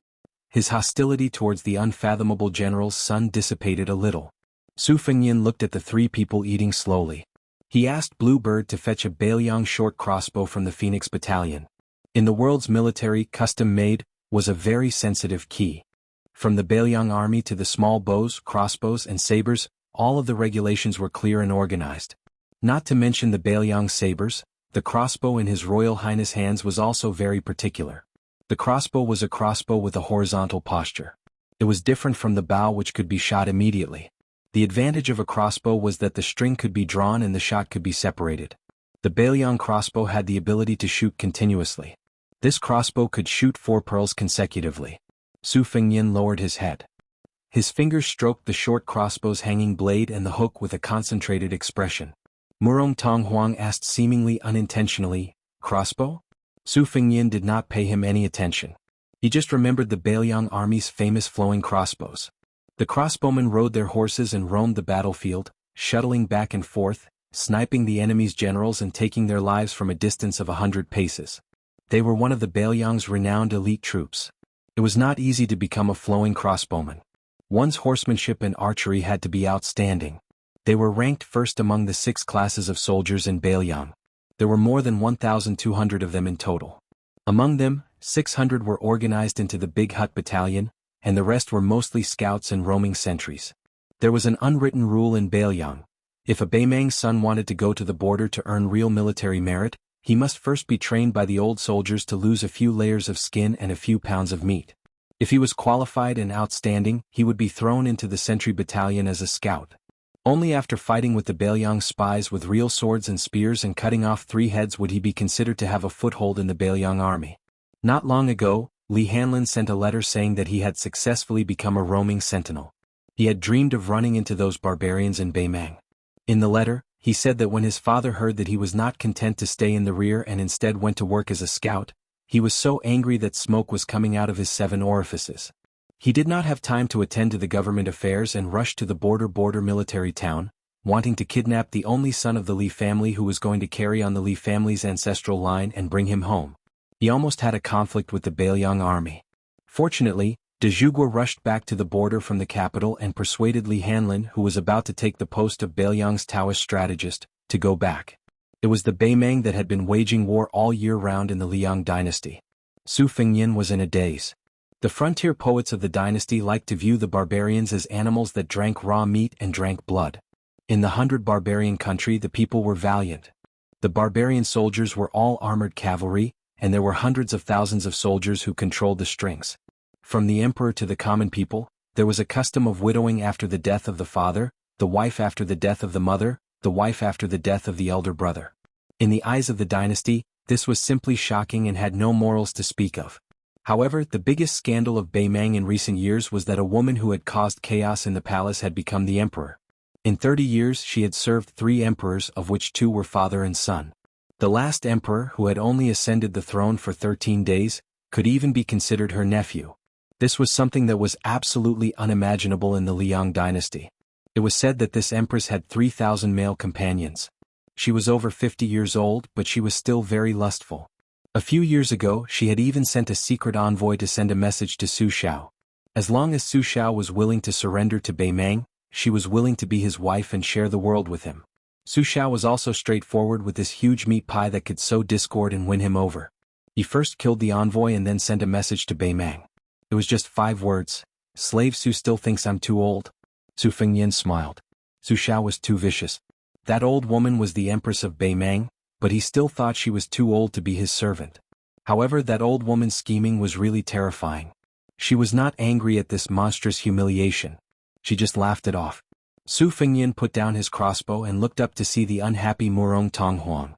His hostility towards the unfathomable general's son dissipated a little. Su Fengnian looked at the three people eating slowly. He asked Bluebird to fetch a Bailiang short crossbow from the Phoenix Battalion. In the world's military, custom-made, was a very sensitive key. From the Bailiang army to the small bows, crossbows and sabers, all of the regulations were clear and organized. Not to mention the Bailiang sabers, the crossbow in His Royal Highness' hands was also very particular. The crossbow was a crossbow with a horizontal posture. It was different from the bow which could be shot immediately. The advantage of a crossbow was that the string could be drawn and the shot could be separated. The Bailiang crossbow had the ability to shoot continuously. This crossbow could shoot 4 pearls consecutively. Su Fengnian lowered his head. His fingers stroked the short crossbow's hanging blade and the hook with a concentrated expression. Murong Tonghuang asked seemingly unintentionally, "Crossbow?" Su Fengyin did not pay him any attention. He just remembered the Beiliang army's famous flowing crossbows. The crossbowmen rode their horses and roamed the battlefield, shuttling back and forth, sniping the enemy's generals and taking their lives from a distance of 100 paces. They were one of the Beiliang's renowned elite troops. It was not easy to become a flowing crossbowman. One's horsemanship and archery had to be outstanding. They were ranked first among the 6 classes of soldiers in Beiliang. There were more than 1,200 of them in total. Among them, 600 were organized into the Big Hut Battalion, and the rest were mostly scouts and roaming sentries. There was an unwritten rule in Beiliang. If a Beimang's son wanted to go to the border to earn real military merit, he must first be trained by the old soldiers to lose a few layers of skin and a few pounds of meat. If he was qualified and outstanding, he would be thrown into the sentry battalion as a scout. Only after fighting with the Beiliang spies with real swords and spears and cutting off 3 heads would he be considered to have a foothold in the Beiliang army. Not long ago, Li Hanlin sent a letter saying that he had successfully become a roaming sentinel. He had dreamed of running into those barbarians in Beimang. In the letter, he said that when his father heard that he was not content to stay in the rear and instead went to work as a scout, he was so angry that smoke was coming out of his 7 orifices. He did not have time to attend to the government affairs and rushed to the border military town, wanting to kidnap the only son of the Li family who was going to carry on the Li family's ancestral line and bring him home. He almost had a conflict with the Beiliang army. Fortunately, de Zhuge rushed back to the border from the capital and persuaded Li Hanlin, who was about to take the post of Beiliang's Taoist strategist, to go back. It was the Beimang that had been waging war all year round in the Liang dynasty. Su Fengyin was in a daze. The frontier poets of the dynasty liked to view the barbarians as animals that drank raw meat and drank blood. In the 100 barbarian country the people were valiant. The barbarian soldiers were all armored cavalry, and there were hundreds of thousands of soldiers who controlled the strings. From the emperor to the common people, there was a custom of widowing after the death of the father, the wife after the death of the mother, the wife after the death of the elder brother. In the eyes of the dynasty, this was simply shocking and had no morals to speak of. However, the biggest scandal of Beimang in recent years was that a woman who had caused chaos in the palace had become the emperor. In 30 years she had served 3 emperors, of which 2 were father and son. The last emperor, who had only ascended the throne for 13 days, could even be considered her nephew. This was something that was absolutely unimaginable in the Liang dynasty. It was said that this empress had 3,000 male companions. She was over 50 years old, but she was still very lustful. A few years ago she had even sent a secret envoy to send a message to Su Xiao. As long as Su Xiao was willing to surrender to Beimang, she was willing to be his wife and share the world with him. Su Xiao was also straightforward with this huge meat pie that could sow discord and win him over. He first killed the envoy and then sent a message to Beimang. It was just 5 words. "Slave Su still thinks I'm too old." Su Fengyin smiled. Su Xiao was too vicious. That old woman was the empress of Beimang, but he still thought she was too old to be his servant. However, that old woman's scheming was really terrifying. She was not angry at this monstrous humiliation. She just laughed it off. Su Fengyin put down his crossbow and looked up to see the unhappy Murong Tonghuang.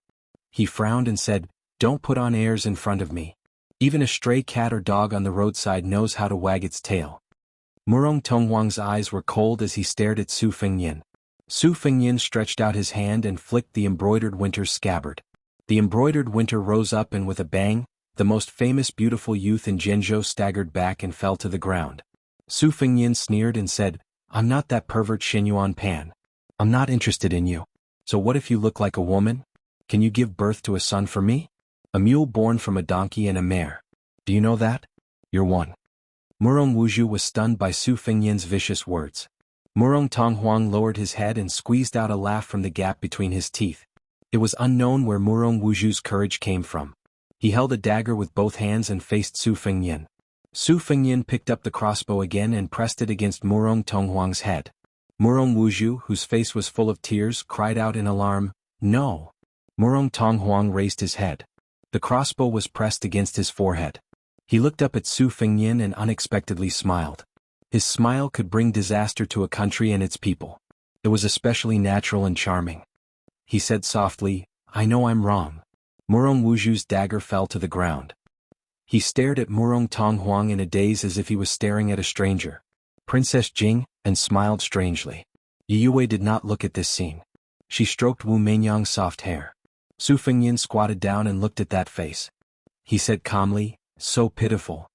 He frowned and said, "Don't put on airs in front of me. Even a stray cat or dog on the roadside knows how to wag its tail." Murong Tonghuang's eyes were cold as he stared at Su Fengyin. Su Fengyin stretched out his hand and flicked the embroidered winter's scabbard. The embroidered winter rose up and with a bang, the most famous beautiful youth in Jianghu staggered back and fell to the ground. Su Fengyin sneered and said, "I'm not that pervert Xinyuan Pan. I'm not interested in you. So what if you look like a woman? Can you give birth to a son for me? A mule born from a donkey and a mare. Do you know that? You're one." Murong Wuju was stunned by Su Fengyin's vicious words. Murong Tonghuang lowered his head and squeezed out a laugh from the gap between his teeth. It was unknown where Murong Wuju's courage came from. He held a dagger with both hands and faced Su Fengyin. Su Fengyin picked up the crossbow again and pressed it against Murong Tonghuang's head. Murong Wuju, whose face was full of tears, cried out in alarm, "No!" Murong Tonghuang raised his head. The crossbow was pressed against his forehead. He looked up at Su Fengyin and unexpectedly smiled. His smile could bring disaster to a country and its people. It was especially natural and charming. He said softly, "I know I'm wrong." Murong Wuju's dagger fell to the ground. He stared at Murong Tonghuang in a daze as if he was staring at a stranger. Princess Jing, and smiled strangely. Yue did not look at this scene. She stroked Wu Meinyang's soft hair. Su Fengyin squatted down and looked at that face. He said calmly, "So pitiful.